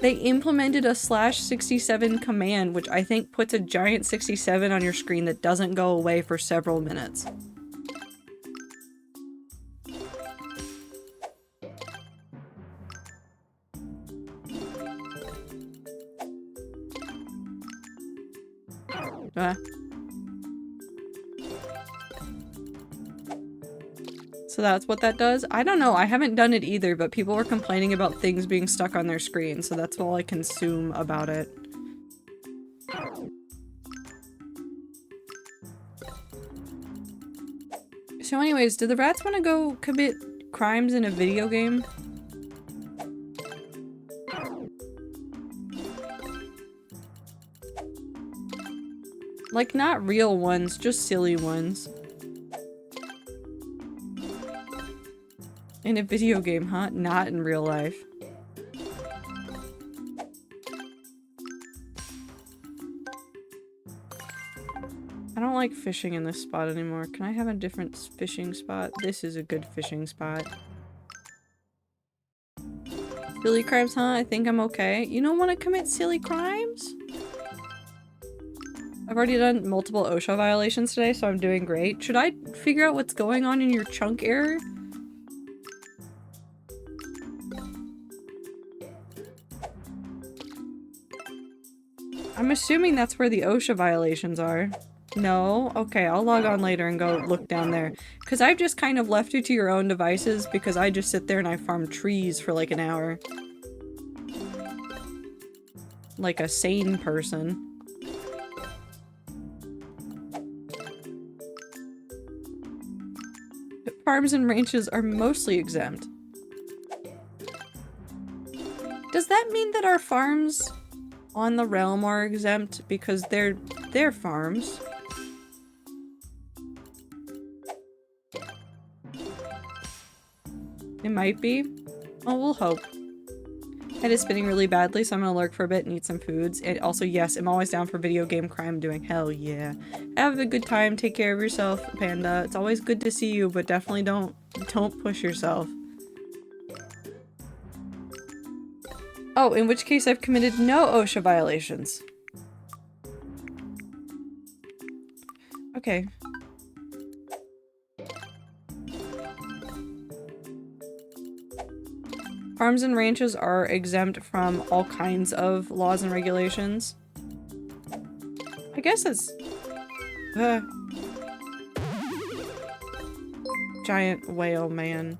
They implemented a /67 command, which I think puts a giant 67 on your screen that doesn't go away for several minutes. So that's what that does? I don't know, I haven't done it either, but people were complaining about things being stuck on their screen, so that's all I consume about it. So anyways, do the rats want to go commit crimes in a video game? Like, not real ones, just silly ones. In a video game, huh? Not in real life. I don't like fishing in this spot anymore. Can I have a different fishing spot? This is a good fishing spot. Silly crimes, huh? I think I'm okay. You don't want to commit silly crimes? I've already done multiple OSHA violations today, so I'm doing great. Should I figure out what's going on in your chunk error? I'm assuming that's where the OSHA violations are. No? Okay, I'll log on later and go look down there. Because I've just kind of left you to your own devices because I just sit there and I farm trees for like an hour. Like a sane person. Farms and ranches are mostly exempt. Does that mean that our farms on the realm are exempt because they're farms? It might be. Oh, we'll hope. Head is spinning really badly, so I'm gonna lurk for a bit and eat some foods. And also, yes, I'm always down for video game crime doing. Hell yeah. Have a good time. Take care of yourself, Panda. It's always good to see you, but definitely don't push yourself. Oh, in which case I've committed no OSHA violations. Okay. Farms and ranches are exempt from all kinds of laws and regulations. I guess it's... giant whale man.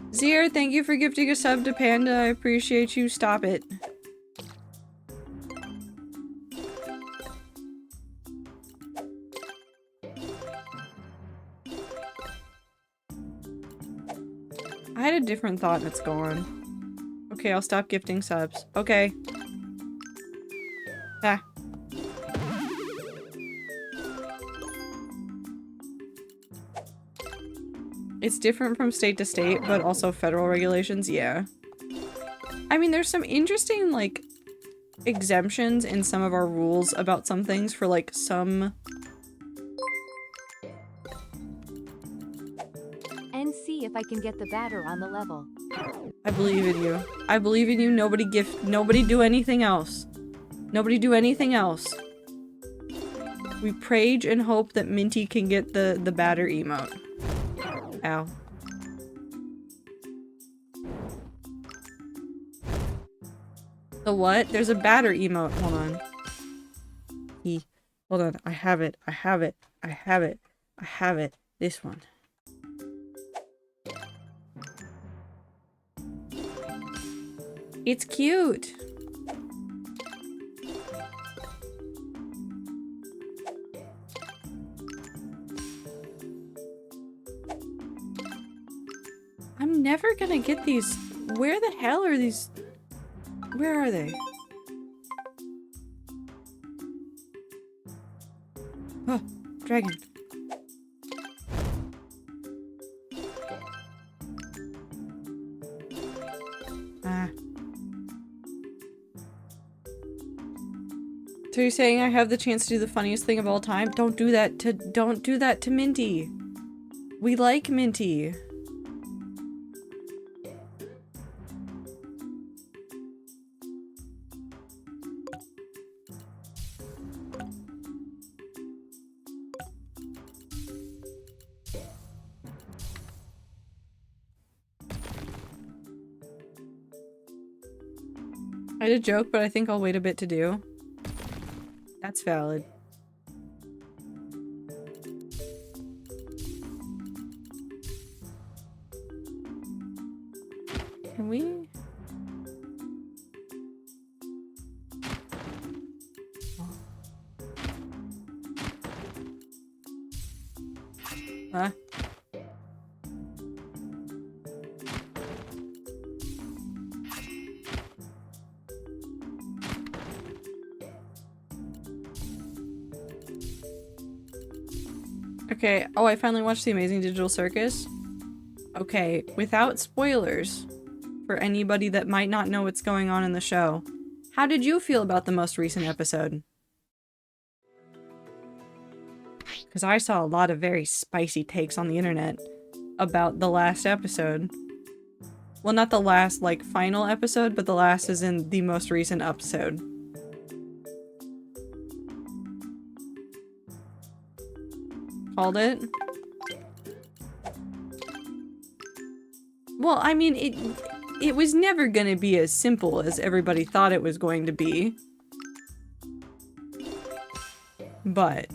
Zier, thank you for gifting a sub to Panda. I appreciate you. Stop it. I had a different thought and it's gone. Okay, I'll stop gifting subs. Okay. Ah. It's different from state to state, but also federal regulations, yeah. I mean, there's some interesting, like, exemptions in some of our rules about some things for, like, some... And see if I can get the batter on the level. I believe in you. I believe in you. Nobody do anything else. Nobody do anything else. We prage and hope that Minty can get the batter emote. Ow. The what? There's a batter emote. Hold on. Hold on. I have it. I have it. I have it. I have it. This one. It's cute. I'm never gonna get these. Where the hell are these? Where are they? Oh, dragon. Ah. So you're saying I have the chance to do the funniest thing of all time? Don't do that to Minty. We like Minty. I did joke, but I think I'll wait a bit to do. That's valid. Can we? Huh? Okay, oh, I finally watched The Amazing Digital Circus. Okay, without spoilers, for anybody that might not know what's going on in the show, how did you feel about the most recent episode? Because I saw a lot of very spicy takes on the internet about the last episode. Well, not the last, like, final episode, but the last is in the most recent episode. Called it? Well, I mean, it was never gonna be as simple as everybody thought it was going to be. But...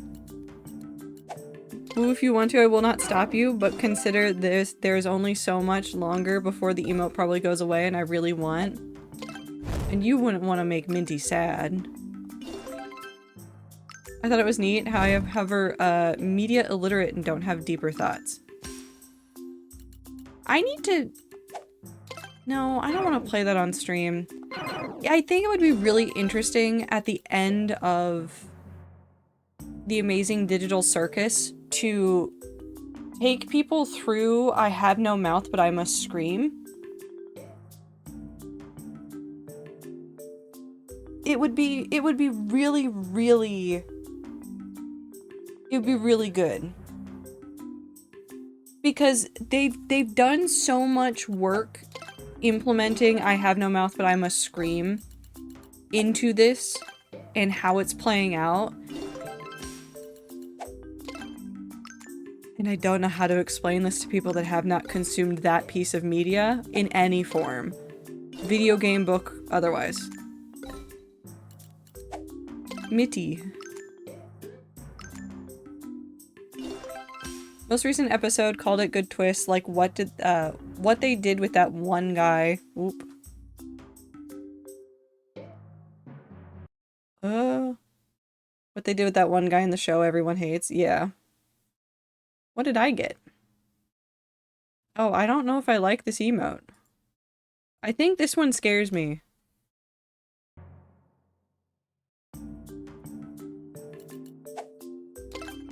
Well, if you want to, I will not stop you, but consider this, there's only so much longer before the emote probably goes away, and I really want. And you wouldn't want to make Minty sad. I thought it was neat how I have hover media illiterate and don't have deeper thoughts. I need to... No, I don't want to play that on stream. I think it would be really interesting at the end of The Amazing Digital Circus to take people through I have no mouth but I must scream. It would be really, really... It would be really good. Because they've done so much work implementing I have no mouth but I must scream into this and how it's playing out. And I don't know how to explain this to people that have not consumed that piece of media in any form. Video game, book, otherwise. Mitty. Most recent episode called it good twist, like what they did with that one guy. Oop. What they did with that one guy in the show everyone hates. Yeah. What did I get? Oh, I don't know if I like this emote. I think this one scares me.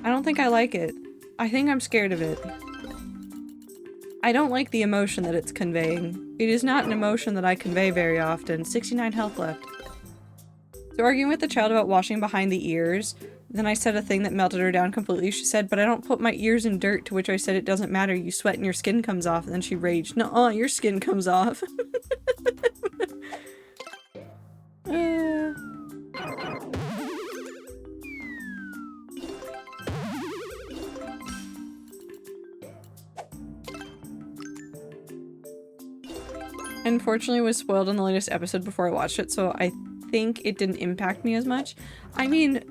I don't think I like it. I think I'm scared of it. I don't like the emotion that it's conveying. It is not an emotion that I convey very often. 69 health left. So arguing with the child about washing behind the ears, then I said a thing that melted her down completely. She said, but I don't put my ears in dirt, to which I said it doesn't matter, you sweat and your skin comes off. And then she raged, nuh-uh, your skin comes off. Unfortunately, was spoiled in the latest episode before I watched it, so I think it didn't impact me as much. I mean,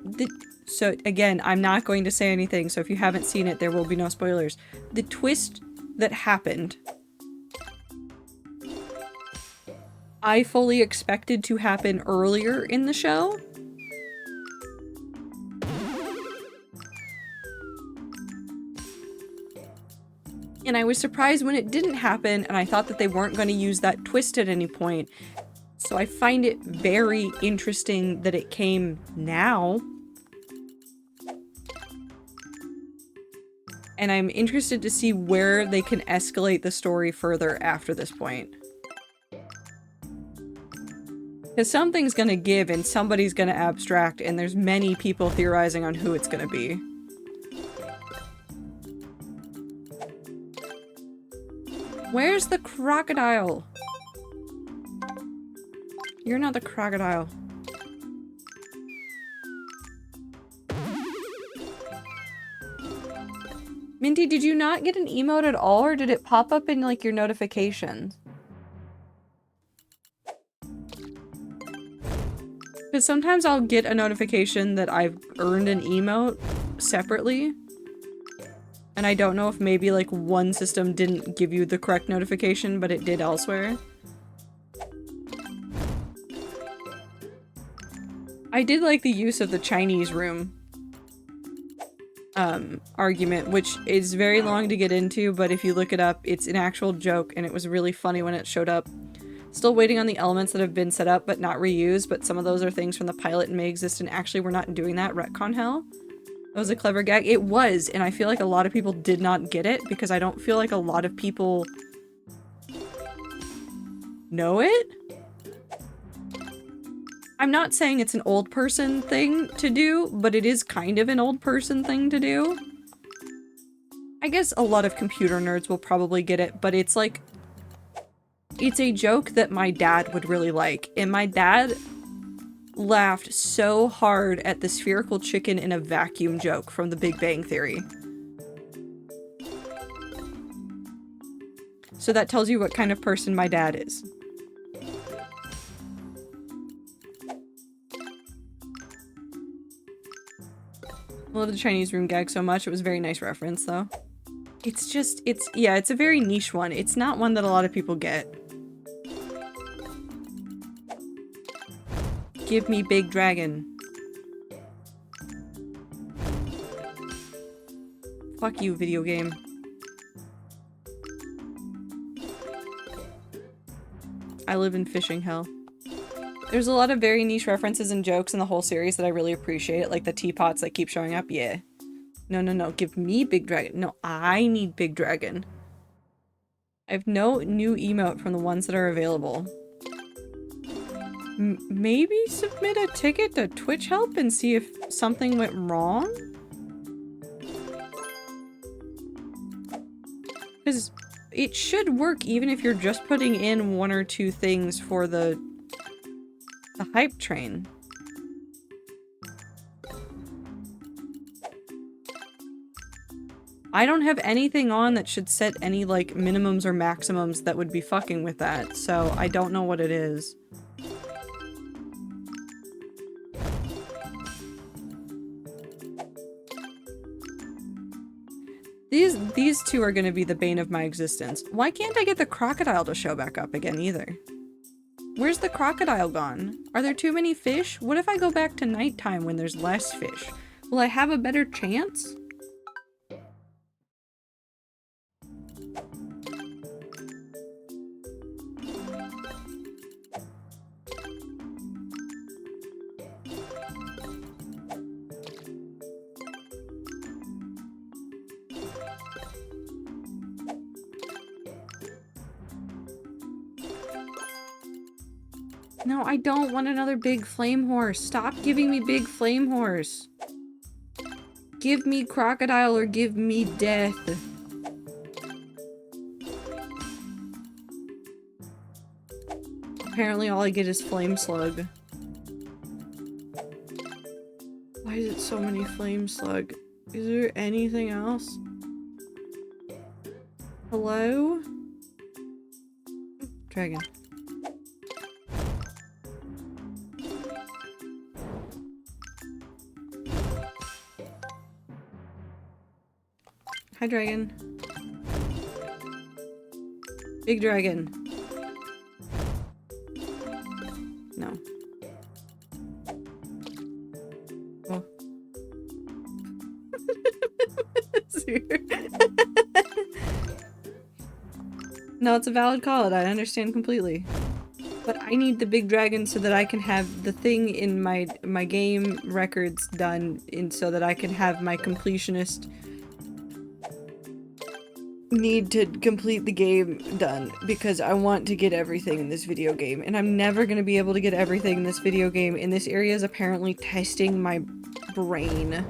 so again, I'm not going to say anything, so if you haven't seen it, there will be no spoilers. The twist that happened, I fully expected to happen earlier in the show. And I was surprised when it didn't happen, and I thought that they weren't going to use that twist at any point. So I find it very interesting that it came now. And I'm interested to see where they can escalate the story further after this point. Because something's gonna give and somebody's gonna abstract, and there's many people theorizing on who it's gonna be. Where's the crocodile? You're not the crocodile. Minty, did you not get an emote at all, or did it pop up in, like, your notifications? Because sometimes I'll get a notification that I've earned an emote separately. And I don't know if maybe, like, one system didn't give you the correct notification, but it did elsewhere. I did like the use of the Chinese room argument, which is very long to get into, but if you look it up, it's an actual joke, and it was really funny when it showed up. Still waiting on the elements that have been set up but not reused, but some of those are things from the pilot and may exist, and actually we're not doing that. Retcon hell? That was a clever gag. It was, and I feel like a lot of people did not get it, because I don't feel like a lot of people know it? I'm not saying it's an old person thing to do, but it is kind of an old person thing to do. I guess a lot of computer nerds will probably get it, but it's like, it's a joke that my dad would really like, and my dad laughed so hard at the spherical chicken in a vacuum joke from The Big Bang Theory. So that tells you what kind of person my dad is. I love the Chinese room gag so much. It was a very nice reference, though. It's just, yeah, it's a very niche one. It's not one that a lot of people get. Give me big dragon. Fuck you, video game. I live in fishing hell. There's a lot of very niche references and jokes in the whole series that I really appreciate, like the teapots that keep showing up. Yeah. No, no, no. Give me big dragon. No, I need big dragon. I have no new emote from the ones that are available. Maybe submit a ticket to Twitch help and see if something went wrong? Because it should work even if you're just putting in one or two things for the hype train. I don't have anything on that should set any, like, minimums or maximums that would be fucking with that, so I don't know what it is. These two are gonna be the bane of my existence. Why can't I get the crocodile to show back up again either? Where's the crocodile gone? Are there too many fish? What if I go back to nighttime when there's less fish? Will I have a better chance? No, I don't want another big flame horse. Stop giving me big flame horse. Give me crocodile or give me death. Apparently all I get is flame slug. Why is it so many flame slug? Is there anything else? Hello? Dragon. Hi, dragon. Big dragon. No. Oh. No, it's a valid call, and I understand completely. But I need the big dragon so that I can have the thing in my game records done, so that I can have my completionist need to complete the game done, because I want to get everything in this video game, and I'm never gonna be able to get everything in this video game, and this area is apparently testing my brain.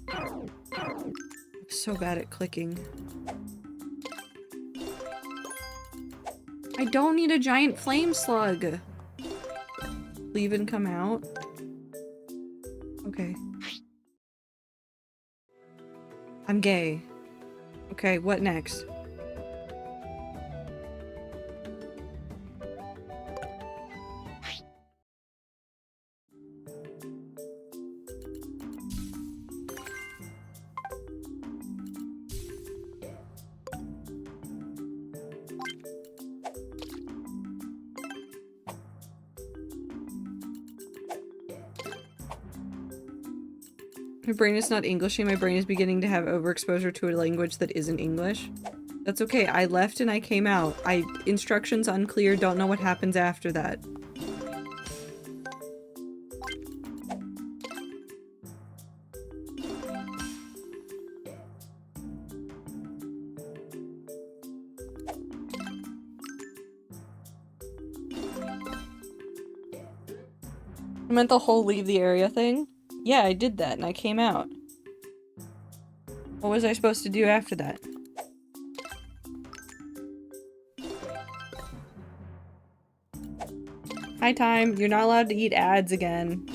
I'm so bad at clicking. I don't need a giant flame slug! Leave and come out? Okay. I'm gay. Okay, what next? My brain is not Englishing, my brain is beginning to have overexposure to a language that isn't English. That's okay, I left and I came out. Instructions unclear, don't know what happens after that. I meant the whole leave the area thing? Yeah, I did that and I came out. What was I supposed to do after that? Hi, Time. You're not allowed to eat ads again.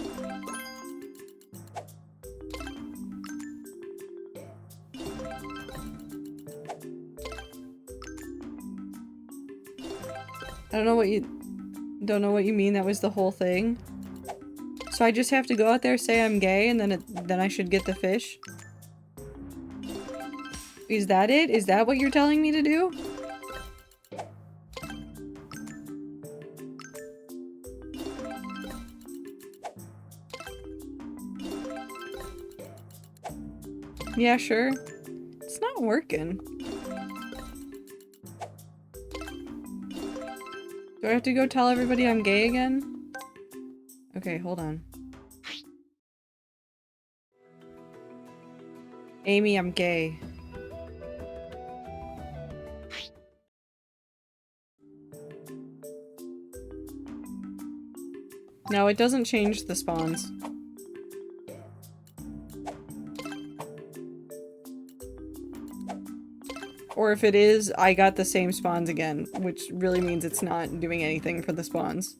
I don't know what you mean. That was the whole thing. So I just have to go out there, say I'm gay, and then I should get the fish? Is that it? Is that what you're telling me to do? Yeah, sure. It's not working. Do I have to go tell everybody I'm gay again? Okay, hold on. Amy, I'm gay. No, it doesn't change the spawns. Or if it is, I got the same spawns again, which really means it's not doing anything for the spawns.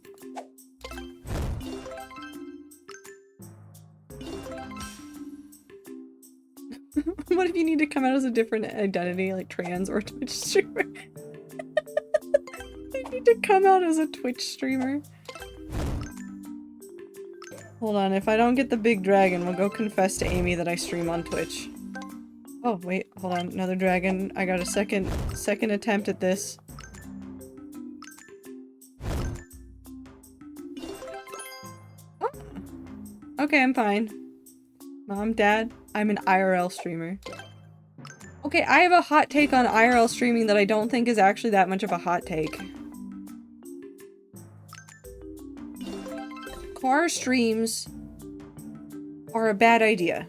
if you need to come out as a different identity, like trans or Twitch streamer. You need to come out as a Twitch streamer. Hold on, if I don't get the big dragon, we'll go confess to Amy that I stream on Twitch. Oh, wait, hold on, another dragon. I got a second attempt at this. Oh. Okay, I'm fine. Mom, Dad, I'm an IRL streamer. Okay, I have a hot take on IRL streaming that I don't think is actually that much of a hot take. Car streams are a bad idea.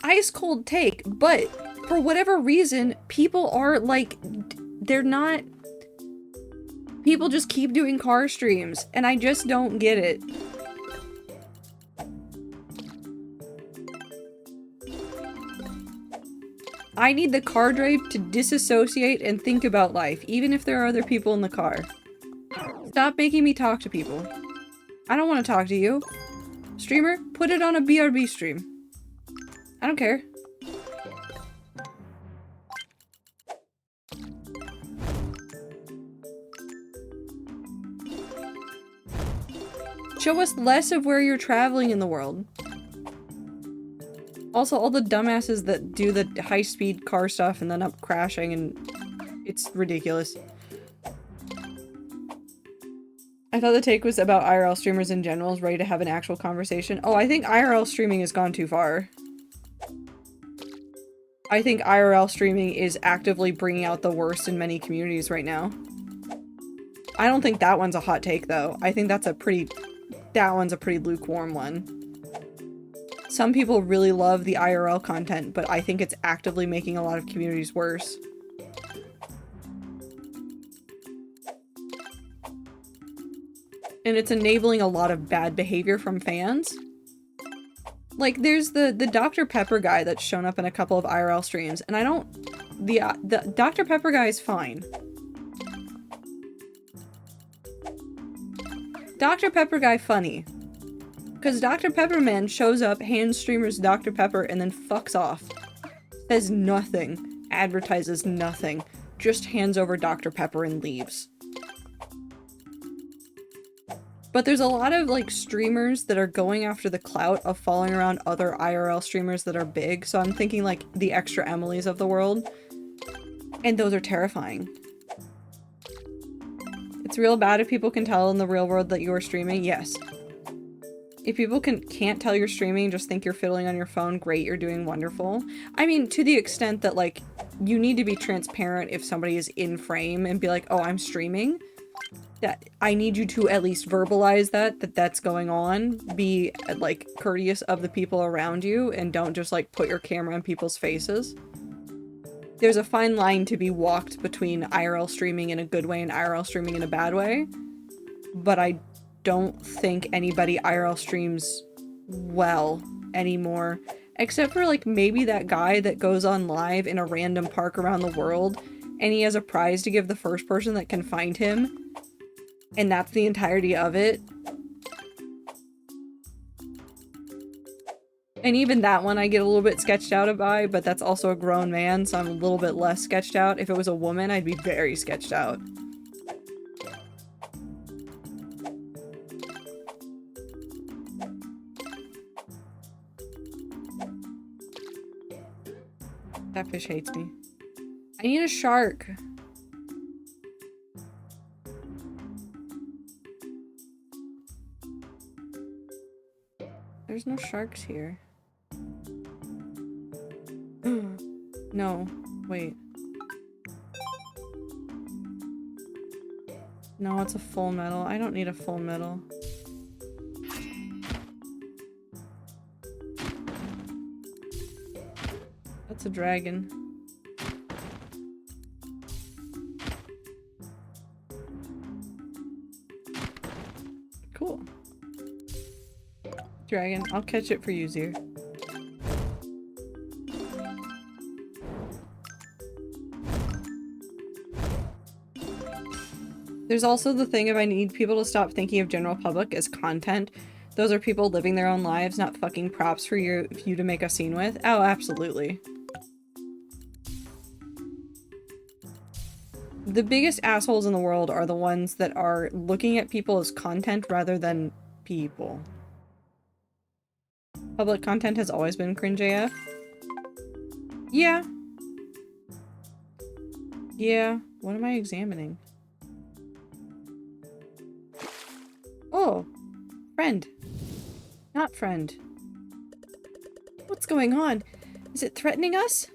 Ice cold take, but for whatever reason, people are like, they're not. People just keep doing car streams, and I just don't get it. I need the car drive to disassociate and think about life, even if there are other people in the car. Stop making me talk to people. I don't want to talk to you. Streamer, put it on a BRB stream. I don't care. Show us less of where you're traveling in the world. Also, all the dumbasses that do the high-speed car stuff and then up crashing, and it's ridiculous. I thought the take was about IRL streamers in general is ready to have an actual conversation. Oh, I think IRL streaming has gone too far. I think IRL streaming is actively bringing out the worst in many communities right now. I don't think that one's a hot take, though. I think that's that one's a pretty lukewarm one. Some people really love the IRL content, but I think it's actively making a lot of communities worse. And it's enabling a lot of bad behavior from fans. Like, there's the Dr. Pepper guy that's shown up in a couple of IRL streams, and I don't... The Dr. Pepper guy is fine. Dr. Pepper guy funny. Because Dr. Pepperman shows up, hands streamers Dr. Pepper, and then fucks off. Says nothing. Advertises nothing. Just hands over Dr. Pepper and leaves. But there's a lot of, like, streamers that are going after the clout of following around other IRL streamers that are big, so I'm thinking, like, the Extra Emilys of the world. And those are terrifying. It's real bad if people can tell in the real world that you're streaming, yes. If people can't tell you're streaming, just think you're fiddling on your phone, great, you're doing wonderful. I mean, to the extent that, like, you need to be transparent if somebody is in frame and be like, oh, I'm streaming. That I need you to at least verbalize that's going on. Be, like, courteous of the people around you and don't just, like, put your camera in people's faces. There's a fine line to be walked between IRL streaming in a good way and IRL streaming in a bad way. But I don't think anybody IRL streams well anymore. Except for, like, maybe that guy that goes on live in a random park around the world and he has a prize to give the first person that can find him. And that's the entirety of it. And even that one I get a little bit sketched out by, but that's also a grown man, so I'm a little bit less sketched out. If it was a woman, I'd be very sketched out. That fish hates me. I need a shark. There's no sharks here. No, wait. No, it's a full metal. I don't need a full metal. That's a dragon. Cool. Dragon, I'll catch it for you, Zier. There's also the thing of I need people to stop thinking of general public as content. Those are people living their own lives, not fucking props for you to make a scene with. Oh, absolutely. The biggest assholes in the world are the ones that are looking at people as content rather than people. Public content has always been cringe AF. Yeah. Yeah. What am I examining? Oh. Friend. Not friend. What's going on? Is it threatening us?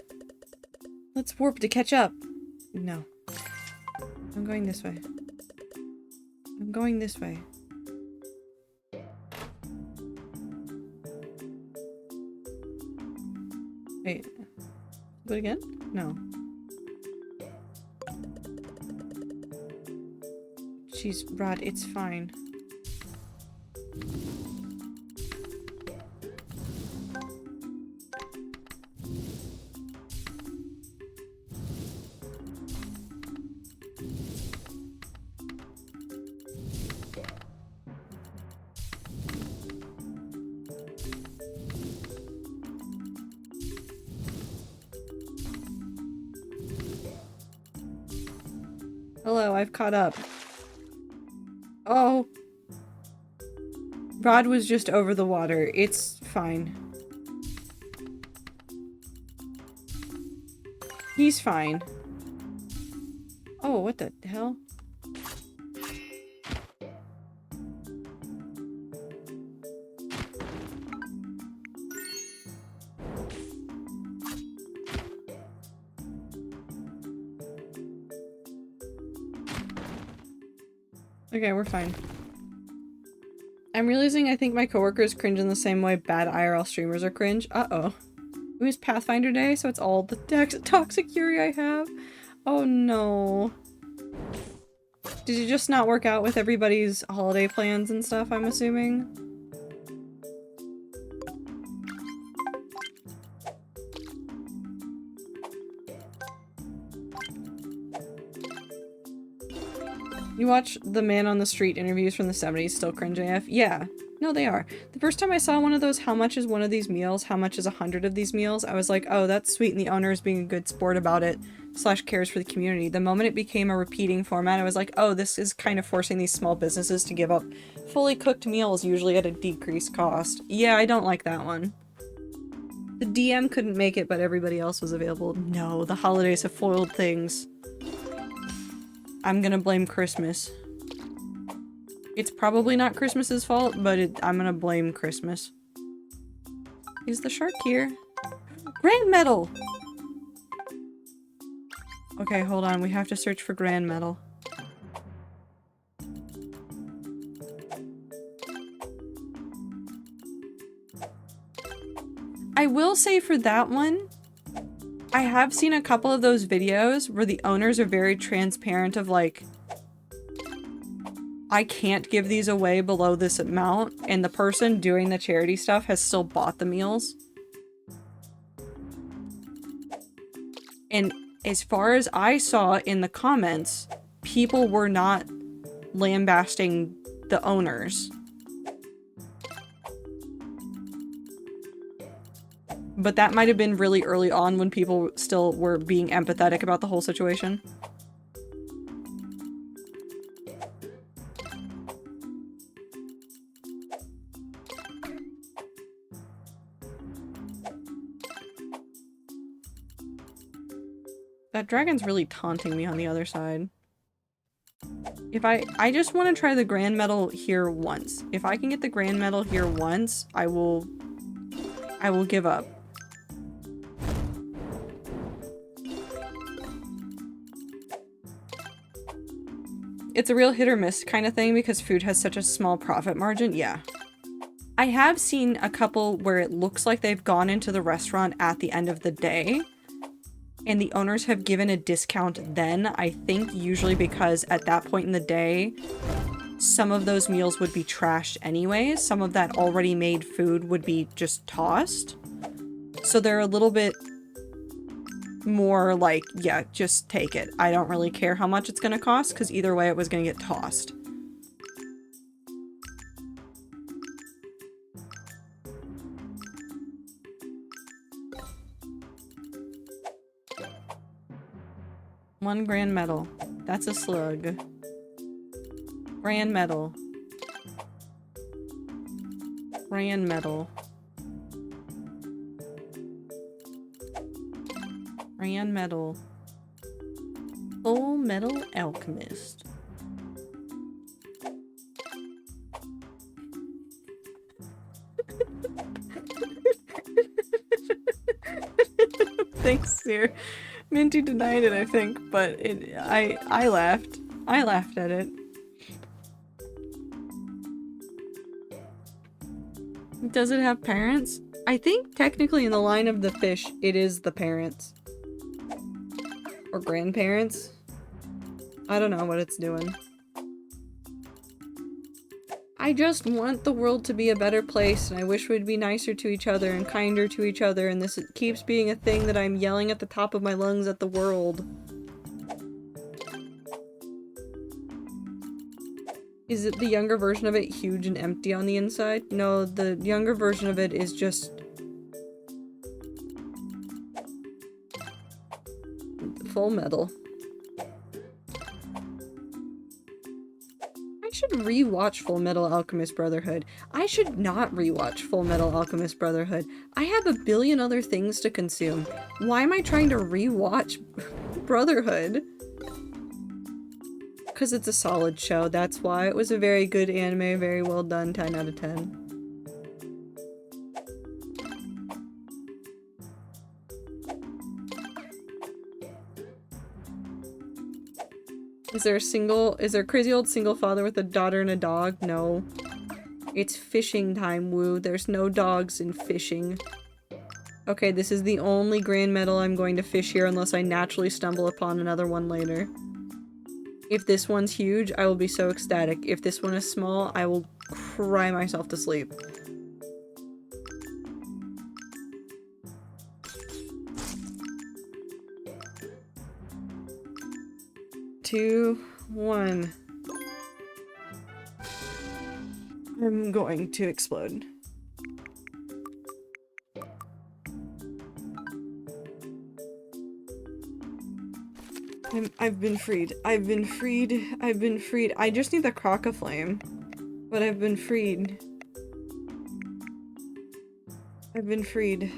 Let's warp to catch up. No. I'm going this way. I'm going this way. Wait. Do it again? No. Jeez, Rod, it's fine. Hello, I've caught up. Oh. Rod was just over the water. It's fine. He's fine. Oh, what the hell? Okay, we're fine. I'm realizing I think my coworkers cringe in the same way bad IRL streamers are cringe. Uh-oh. It was Pathfinder Day, so it's all the toxic fury I have. Oh no. Did you just not work out with everybody's holiday plans and stuff, I'm assuming? You watch the man on the street interviews from the 70s, still cringe AF? Yeah. No, they are. The first time I saw one of those, how much is one of these meals, how much is 100 of these meals, I was like, oh, that's sweet, and the owner is being a good sport about it, / cares for the community. The moment it became a repeating format, I was like, oh, this is kind of forcing these small businesses to give up fully cooked meals, usually at a decreased cost. Yeah, I don't like that one. The DM couldn't make it, but everybody else was available. No, the holidays have foiled things. I'm gonna blame Christmas. It's probably not Christmas's fault, but I'm gonna blame Christmas. Is the shark here? Grand Medal! Okay, hold on. We have to search for Grand Medal. I will say for that one, I have seen a couple of those videos where the owners are very transparent of like, I can't give these away below this amount, and the person doing the charity stuff has still bought the meals. And as far as I saw in the comments, people were not lambasting the owners. But that might have been really early on when people still were being empathetic about the whole situation. That dragon's really taunting me on the other side. If I just want to try the Grand Medal here once. If I can get the Grand Medal here once, I will give up. It's a real hit or miss kind of thing because food has such a small profit margin. Yeah. I have seen a couple where it looks like they've gone into the restaurant at the end of the day and the owners have given a discount then, I think usually because at that point in the day, some of those meals would be trashed anyways. Some of that already made food would be just tossed. So they're a little bit more like, yeah, just take it. I don't really care how much it's gonna cost, because either way it was gonna get tossed. One grand medal. That's a slug. Grand medal. Grand medal. Grand medal. Full metal alchemist. Thanks, dear. Minty denied it, I think, but I laughed. I laughed at it. Does it have parents? I think technically in the line of the fish, it is the parents. Or grandparents. I don't know what it's doing. I just want the world to be a better place, and I wish we'd be nicer to each other and kinder to each other, and this keeps being a thing that I'm yelling at the top of my lungs at the world. Is it the younger version of it huge and empty on the inside? No, the younger version of it is just full metal. I should rewatch Full Metal Alchemist Brotherhood. I should not rewatch Full Metal Alchemist Brotherhood. I have a billion other things to consume. Why am I trying to rewatch Brotherhood? Because it's a solid show, that's why. It was a very good anime, very well done, 10 out of 10. Is there a crazy old single father with a daughter and a dog? No. It's fishing time, woo. There's no dogs in fishing. Okay, this is the only grand medal I'm going to fish here unless I naturally stumble upon another one later. If this one's huge, I will be so ecstatic. If this one is small, I will cry myself to sleep. Two, one. I'm going to explode. I've been freed. I've been freed. I've been freed. I just need the Crocaflame. But I've been freed. I've been freed.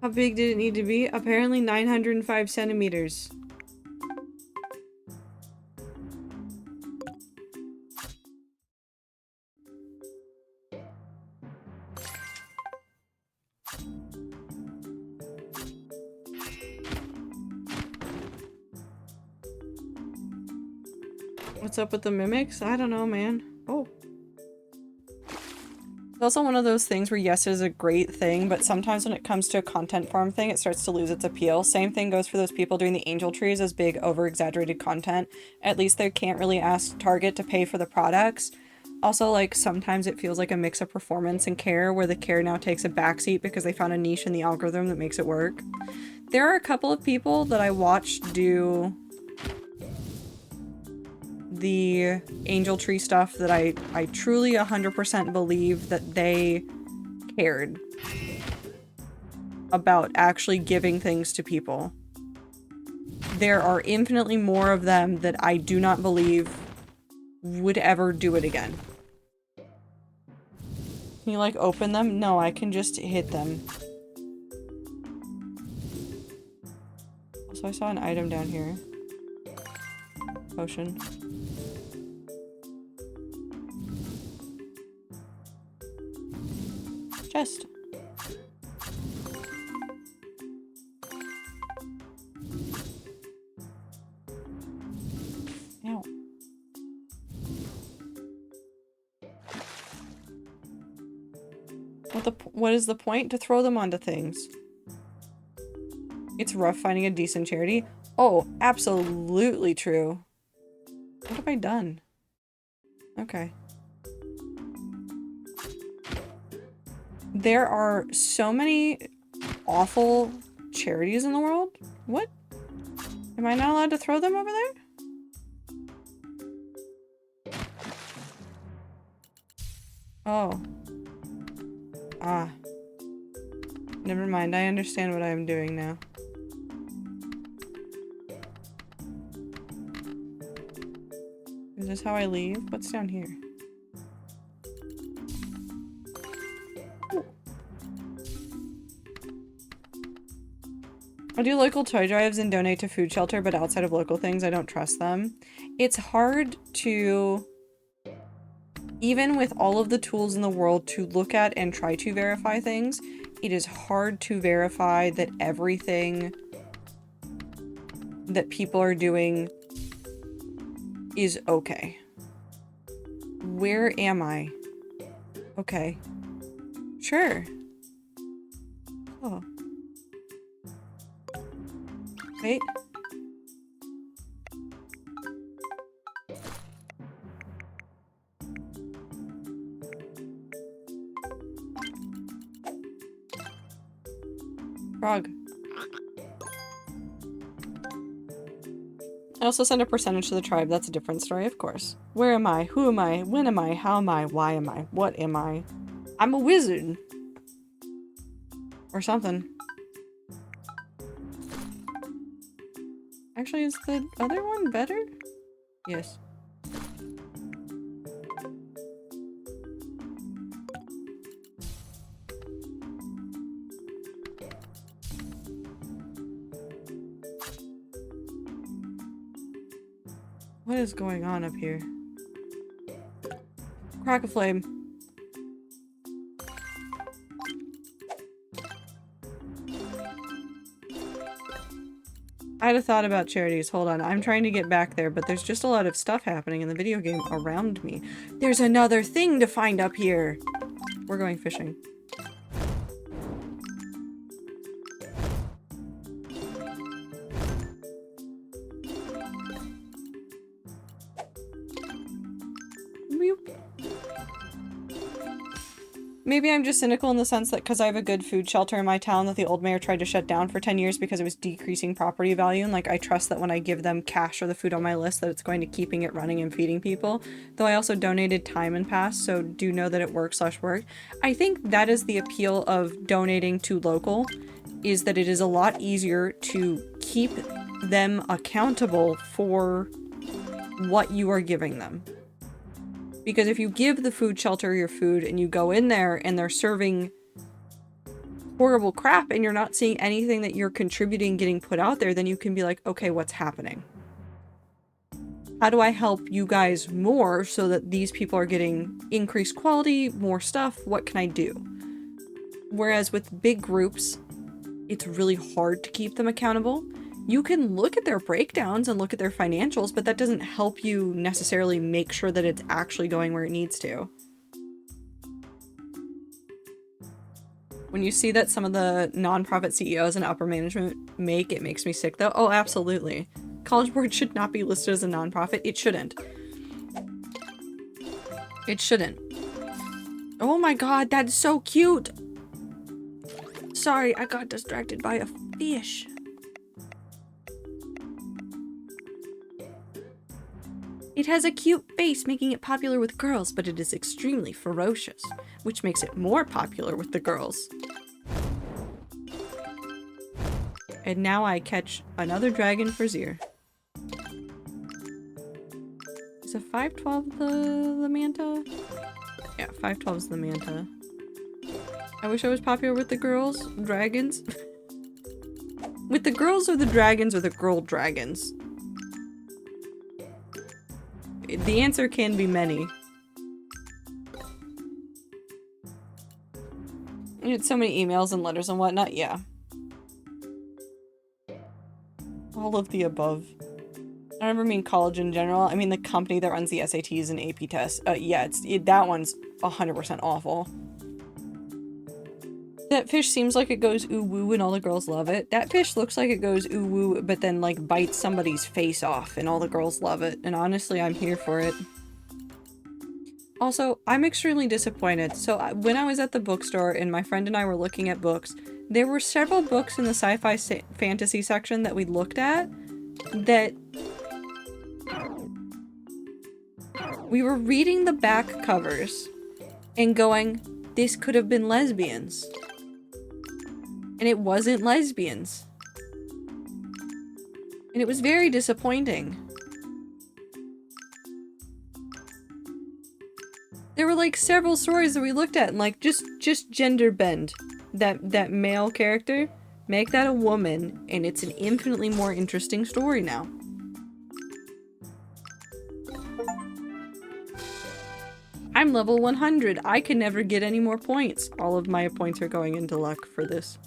How big did it need to be? Apparently 905 centimeters. What's up with the mimics? I don't know, man. Oh. It's also one of those things where yes, it is a great thing, but sometimes when it comes to a content farm thing, it starts to lose its appeal. Same thing goes for those people doing the angel trees as big, over-exaggerated content. At least they can't really ask Target to pay for the products. Also, like, sometimes it feels like a mix of performance and care, where the care now takes a backseat because they found a niche in the algorithm that makes it work. There are a couple of people that I watched do the angel tree stuff that I truly 100% believe that they cared about actually giving things to people. There are infinitely more of them that I do not believe would ever do it again. Can you like open them? No, I can just hit them. Also, I saw an item down here. Potion. Chest. Ow. What is the point? To throw them onto things. It's rough finding a decent charity. Oh, absolutely true. What have I done? Okay. There are so many awful charities in the world? What? Am I not allowed to throw them over there? Oh. Ah. Never mind, I understand what I am doing now. Is this how I leave? What's down here? I do local toy drives and donate to food shelter, but outside of local things, I don't trust them. It's hard to, even with all of the tools in the world to look at and try to verify things, it is hard to verify that everything that people are doing is okay. Where am I? Okay. Sure. Oh. Wait. Frog. I also send a percentage to the tribe. That's a different story, of course. Where am I? Who am I? When am I? How am I? Why am I? What am I? I'm a wizard. Or something. Actually, is the other one better? Yes. What is going on up here? Crack a flame. I had a thought about charities. Hold on. I'm trying to get back there, but there's just a lot of stuff happening in the video game around me. There's another thing to find up here. We're going fishing. Maybe I'm just cynical in the sense that because I have a good food shelter in my town that the old mayor tried to shut down for 10 years because it was decreasing property value, and like I trust that when I give them cash or the food on my list that it's going to keeping it running and feeding people. Though I also donated time in past, so do know that it works/worked. I think that is the appeal of donating to local, is that it is a lot easier to keep them accountable for what you are giving them. Because if you give the food shelter your food and you go in there and they're serving horrible crap and you're not seeing anything that you're contributing getting put out there, then you can be like, okay, what's happening? How do I help you guys more so that these people are getting increased quality, more stuff? What can I do? Whereas with big groups, it's really hard to keep them accountable. You can look at their breakdowns and look at their financials, but that doesn't help you necessarily make sure that it's actually going where it needs to. When you see that some of the nonprofit CEOs and upper management make, it makes me sick though. Oh, absolutely. College Board should not be listed as a nonprofit. It shouldn't. It shouldn't. Oh my god, that's so cute! Sorry, I got distracted by a fish. It has a cute face, making it popular with girls, but it is extremely ferocious, which makes it more popular with the girls. And now I catch another dragon for Zier. Is a 512 the manta? Yeah, 512 is the manta. I wish I was popular with the girls. Dragons? With the girls or the dragons or the girl dragons? The answer can be many. I get so many emails and letters and whatnot, yeah. All of the above. I don't ever mean college in general. I mean the company that runs the SATs and AP tests. Yeah, that one's 100% awful. That fish seems like it goes ooh woo and all the girls love it. That fish looks like it goes ooh woo but then like bites somebody's face off and all the girls love it. And honestly, I'm here for it. Also, I'm extremely disappointed. So when I was at the bookstore and my friend and I were looking at books, There were several books in the sci-fi fantasy section that we looked at that we were reading the back covers and going, this could have been lesbians. And it wasn't lesbians. And it was very disappointing. There were like several stories that we looked at and like just gender bend that male character, make that a woman, and it's an infinitely more interesting story now. I'm level 100. I can never get any more points. All of my points are going into luck for this.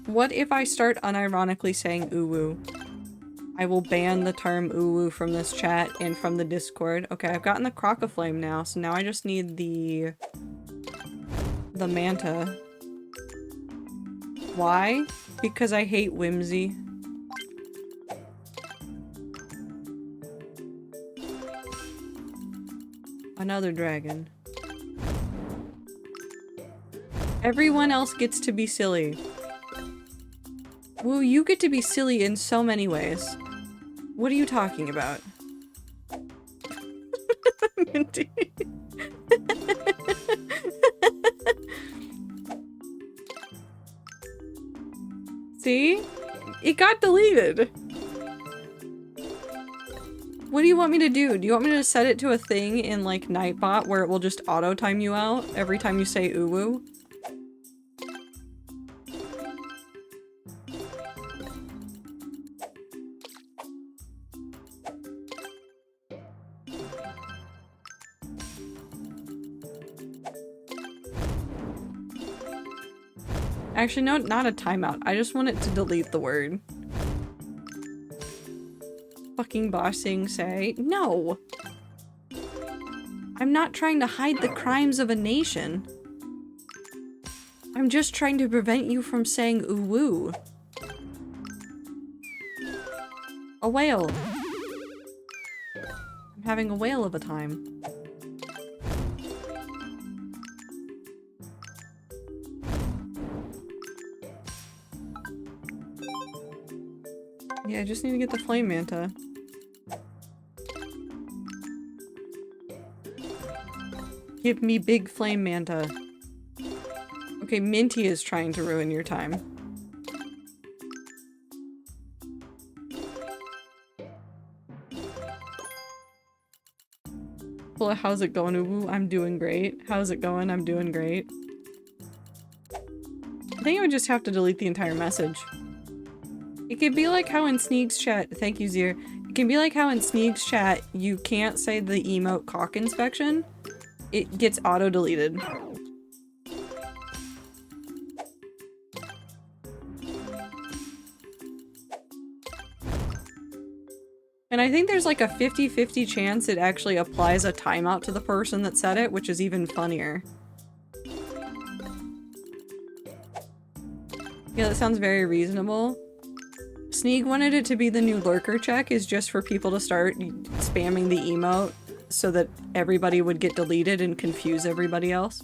What if I start unironically saying ooh-woo? I will ban the term ooh-woo from this chat and from the Discord. Okay, I've gotten the Crocaflame now, so now I just need the Manta. Why? Because I hate whimsy. Another dragon. Everyone else gets to be silly. Woo, you get to be silly in so many ways. What are you talking about? Minty. See? It got deleted. What do you want me to do? Do you want me to set it to a thing in like Nightbot where it will just auto time you out every time you say ooh-woo? Actually, no, not a timeout. I just want it to delete the word. Fucking bossing say, no! I'm not trying to hide the crimes of a nation. I'm just trying to prevent you from saying ooh-woo. A whale. I'm having a whale of a time. Yeah, I just need to get the flame manta. Give me big flame manta. Okay, Minty is trying to ruin your time. Well, how's it going, Uwu? I'm doing great. How's it going? I'm doing great. I think I would just have to delete the entire message. It could be like how in Sneak's chat, thank you, Zier. It can be like how in Sneak's chat, you can't say the emote cock inspection. It gets auto-deleted. And I think there's like a 50-50 chance it actually applies a timeout to the person that said it, which is even funnier. Yeah, that sounds very reasonable. Sneak wanted it to be the new lurker check is just for people to start spamming the emote so that everybody would get deleted and confuse everybody else.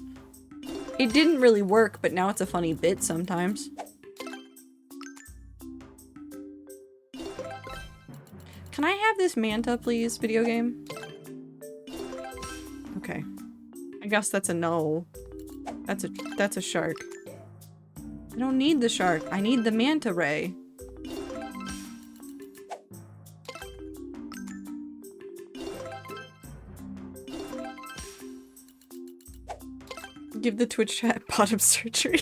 It didn't really work, but now it's a funny bit sometimes. Can I have this manta, please, video game? Okay. I guess that's a no. That's a shark. I don't need the shark. I need the manta ray. Give the Twitch chat bottom surgery.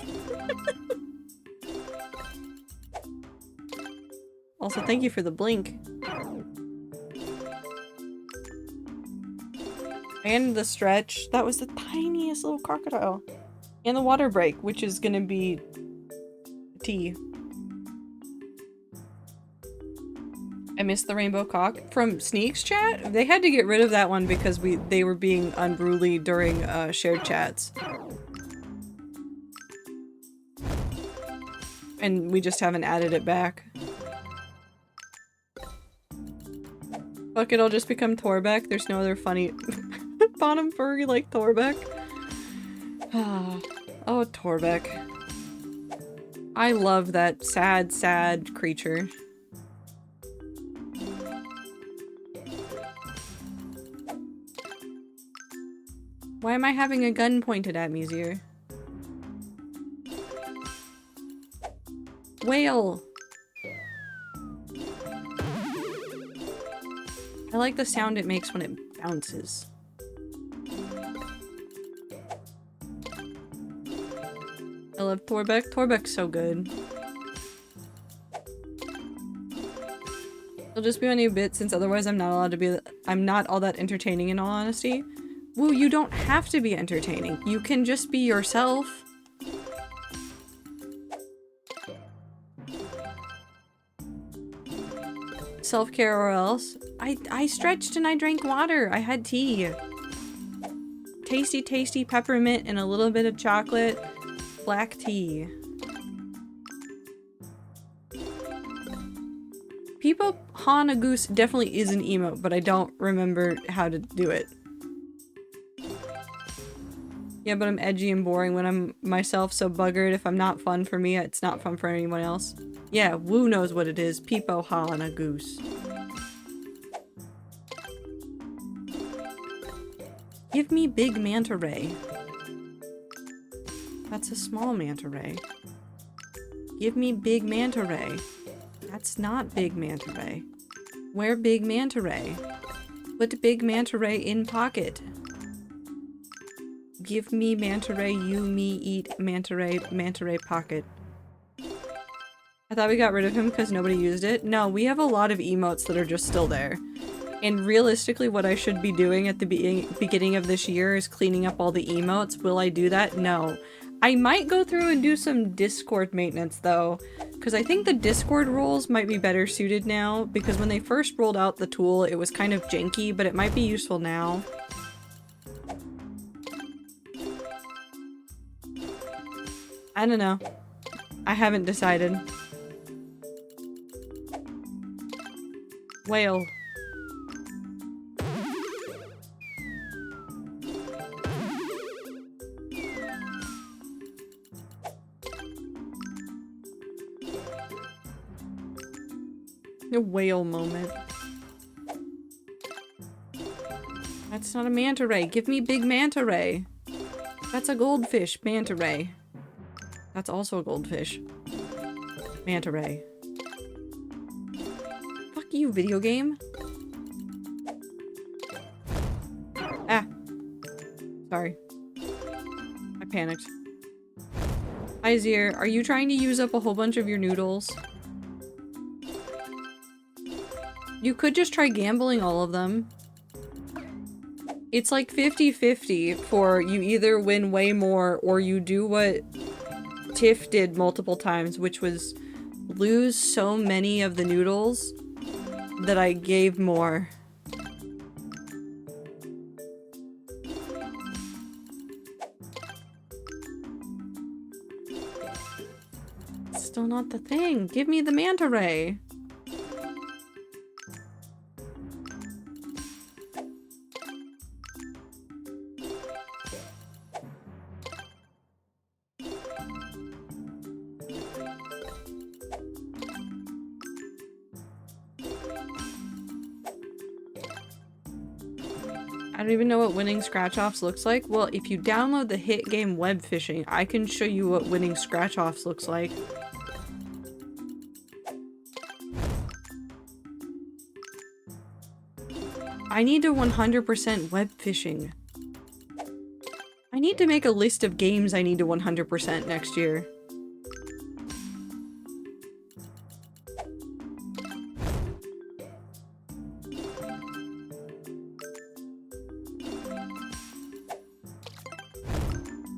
Also, thank you for the blink. And the stretch. That was the tiniest little crocodile. And the water break, which is gonna be tea. I missed the rainbow cock from Sneak's chat. They had to get rid of that one because they were being unruly during shared chats. And we just haven't added it back. Fuck it, I'll just become Torbeck. There's no other funny- bottom furry like Torbeck. Oh, Torbeck. I love that sad, sad creature. Why am I having a gun pointed at me, Zier? Whale! I like the sound it makes when it bounces. I love Torbeck. Torbeck's so good. It'll just be my new bit since otherwise I'm not allowed to be- I'm not all that entertaining in all honesty. Woo, you don't have to be entertaining. You can just be yourself. Self-care or else. I stretched and I drank water. I had tea. Tasty, tasty peppermint and a little bit of chocolate. Black tea. Peepo Hana Goose definitely is an emote, but I don't remember how to do it. Yeah, but I'm edgy and boring when I'm myself, so buggered. If I'm not fun for me, it's not fun for anyone else. Yeah, Woo knows what it is. Peepo Hana Goose. Give me big manta ray. That's a small manta ray. Give me big manta ray. That's not big manta ray. Where big manta ray? Put big manta ray in pocket. Give me manta ray, you me eat manta ray pocket. I thought we got rid of him because nobody used it. No, we have a lot of emotes that are just still there. And realistically, what I should be doing at the beginning of this year is cleaning up all the emotes. Will I do that? No. I might go through and do some Discord maintenance though, because I think the Discord rules might be better suited now, because when they first rolled out the tool, it was kind of janky, but it might be useful now. I don't know. I haven't decided. Whale. A whale moment. That's not a manta ray. Give me big manta ray. That's a goldfish. Manta ray. That's also a goldfish. Manta ray. Fuck you, video game. Ah. Sorry. I panicked. Hi, Zier. Are you trying to use up a whole bunch of your noodles? You could just try gambling all of them. It's like 50-50 for you either win way more or you do what Tiff did multiple times, which was lose so many of the noodles that I gave more. Still not the thing. Give me the manta ray. I don't even know what winning scratch-offs looks like. Well, if you download the hit game Web Fishing, I can show you what winning scratch-offs looks like. I need to 100% web fishing. I need to make a list of games I need to 100% next year.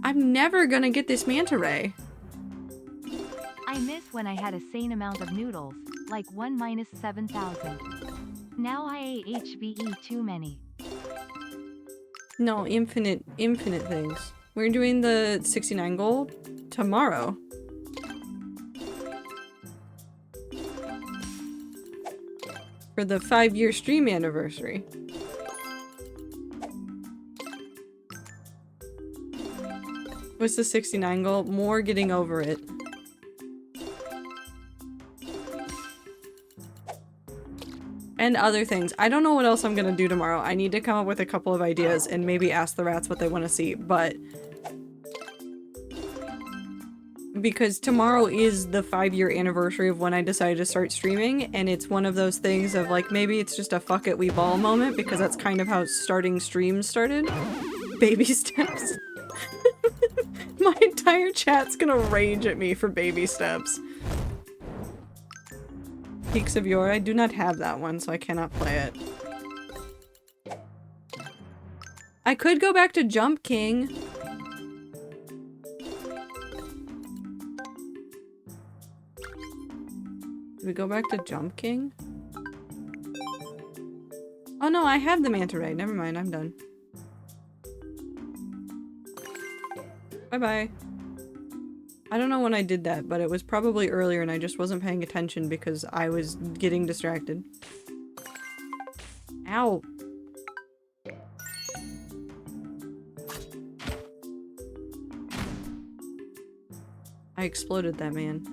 I'm never gonna get this manta ray. I miss when I had a sane amount of noodles, like 1 minus 7,000. Now I ate HBE too many. No, infinite things. We're doing the 69 goal tomorrow. For the 5-year stream anniversary. What's the 69 goal? More getting over it. And other things. I don't know what else I'm gonna do tomorrow. I need to come up with a couple of ideas and maybe ask the rats what they want to see, but... because tomorrow is the 5-year anniversary of when I decided to start streaming, and it's one of those things of like, maybe it's just a fuck it we ball moment, because that's kind of how starting streams started. Baby steps. My entire chat's gonna rage at me for baby steps. Peaks of Yore. I do not have that one, so I cannot play it. I could go back to Jump King. Do we go back to Jump King? Oh no, I have the manta ray. Never mind, I'm done. Bye-bye. I don't know when I did that, but it was probably earlier and I just wasn't paying attention because I was getting distracted. Ow. I exploded that man.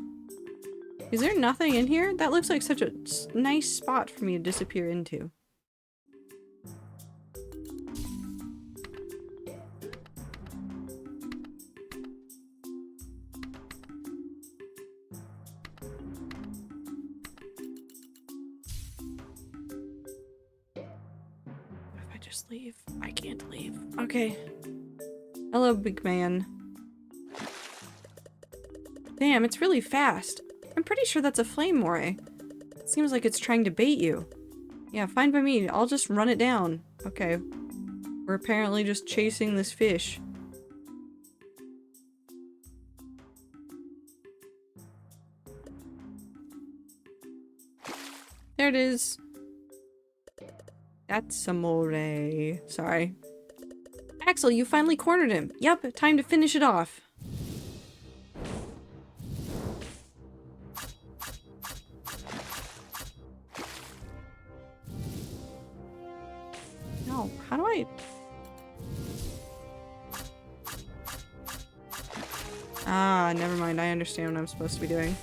Is there nothing in here? That looks like such a nice spot for me to disappear into. If I just leave? I can't leave. Okay. Hello, big man. Damn, it's really fast. I'm pretty sure that's a flame moray. It seems like it's trying to bait you. Yeah, fine by me. I'll just run it down. Okay. We're apparently just chasing this fish. There it is. That's a moray. Sorry. Axel, you finally cornered him. Yep, time to finish it off. No, how do I... Ah, never mind. I understand what I'm supposed to be doing.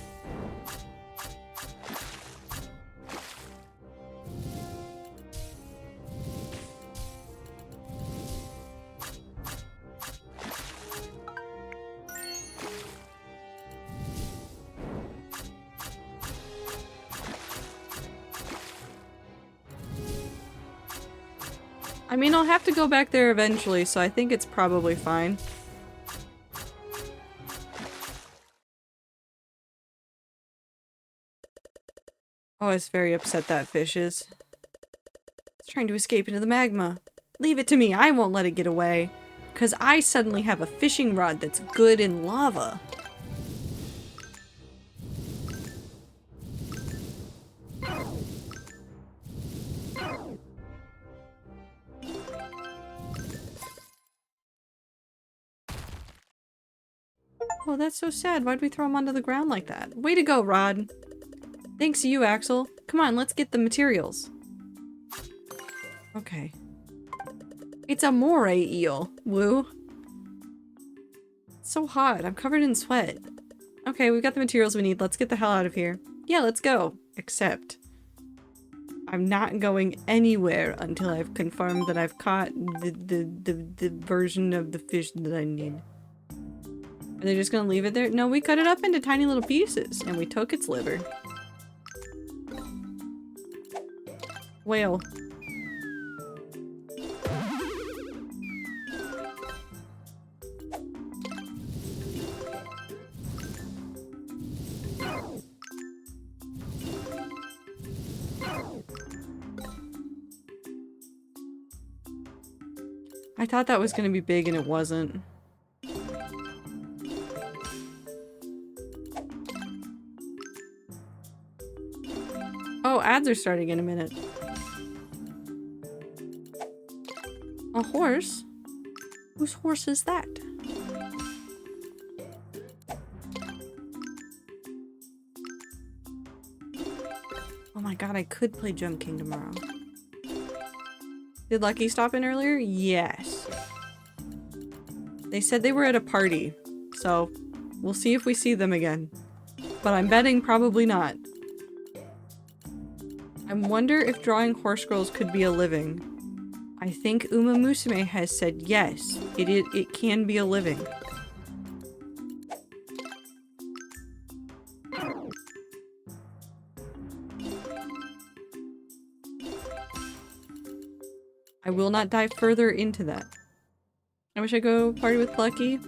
I mean, I'll have to go back there eventually, so I think it's probably fine. Oh, it's very upset that fish is. It's trying to escape into the magma. Leave it to me, I won't let it get away. 'Cause I suddenly have a fishing rod that's good in lava. Oh, that's so sad. Why'd we throw him onto the ground like that? Way to go, Rod. Thanks to you, Axel. Come on, let's get the materials. Okay. It's a moray eel. Woo. It's so hot. I'm covered in sweat. Okay, we've got the materials we need. Let's get the hell out of here. Yeah, let's go. Except... I'm not going anywhere until I've confirmed that I've caught the version of the fish that I need. Are they just gonna leave it there? No, we cut it up into tiny little pieces, and we took its liver. Whale. I thought that was gonna be big, and it wasn't. Oh, ads are starting in a minute. A horse? Whose horse is that? Oh my god, I could play Jump King tomorrow. Did Lucky stop in earlier? Yes. They said they were at a party. So we'll see if we see them again. But I'm betting probably not. I wonder if drawing horse girls could be a living. I think Uma Musume has said yes, it can be a living. I will not dive further into that. I wish I go party with Lucky.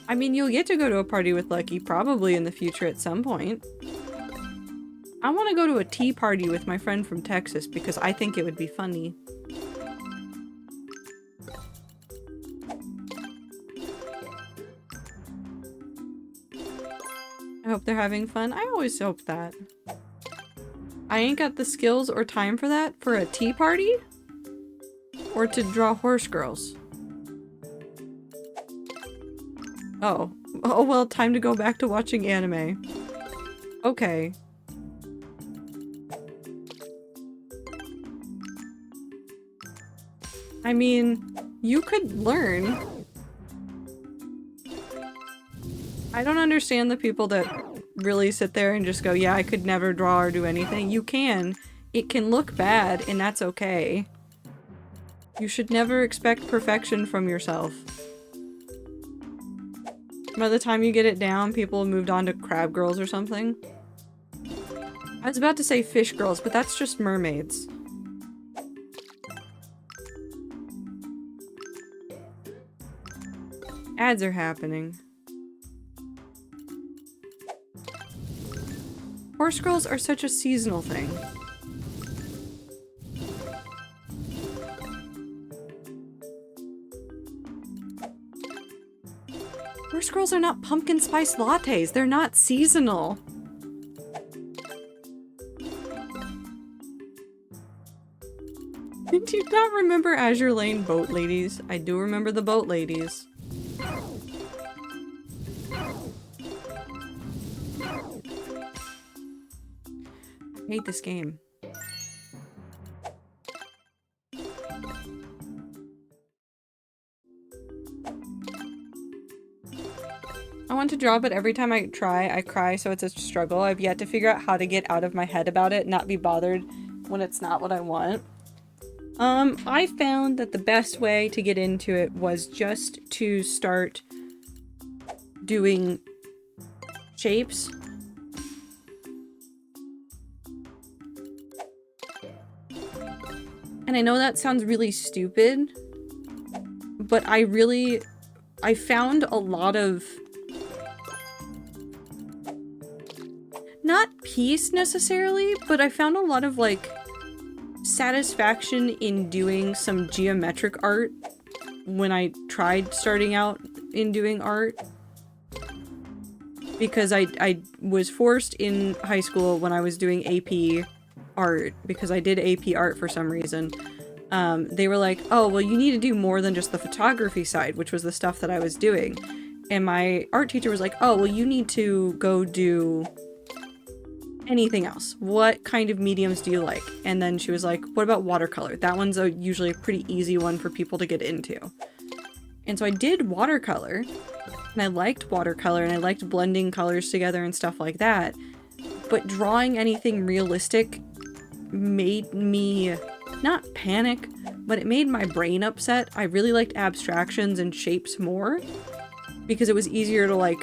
I mean, you'll get to go to a party with Lucky probably in the future at some point. I want to go to a tea party with my friend from Texas because I think it would be funny. I hope they're having fun. I always hope that. I ain't got the skills or time for that for a tea party? Or to draw horse girls. Oh. Oh well, time to go back to watching anime. Okay. I mean, you could learn. I don't understand the people that really sit there and just go, yeah, I could never draw or do anything. You can. It can look bad, and that's okay. You should never expect perfection from yourself. By the time you get it down, people have moved on to crab girls or something. I was about to say fish girls, but that's just mermaids. Ads are happening. Horse girls are such a seasonal thing. Horse girls are not pumpkin spice lattes. They're not seasonal. Do you not remember Azure Lane boat ladies? I do remember the boat ladies. I hate this game. I want to draw, but every time I try, I cry, so it's a struggle. I've yet to figure out how to get out of my head about it, not be bothered when it's not what I want. I found that the best way to get into it was just to start doing shapes. And I know that sounds really stupid, but I found a lot of, not peace necessarily, but I found a lot of like satisfaction in doing some geometric art when I tried starting out in doing art. Because I was forced in high school when I was doing AP art, because I did AP art for some reason. They were like, oh, well, you need to do more than just the photography side, which was the stuff that I was doing. And my art teacher was like, oh, well, you need to go do anything else. What kind of mediums do you like? And then she was like, what about watercolor? That one's usually a pretty easy one for people to get into. And so I did watercolor, and I liked watercolor, and I liked blending colors together and stuff like that. But drawing anything realistic made me not panic, but it made my brain upset. I really liked abstractions and shapes more because it was easier to like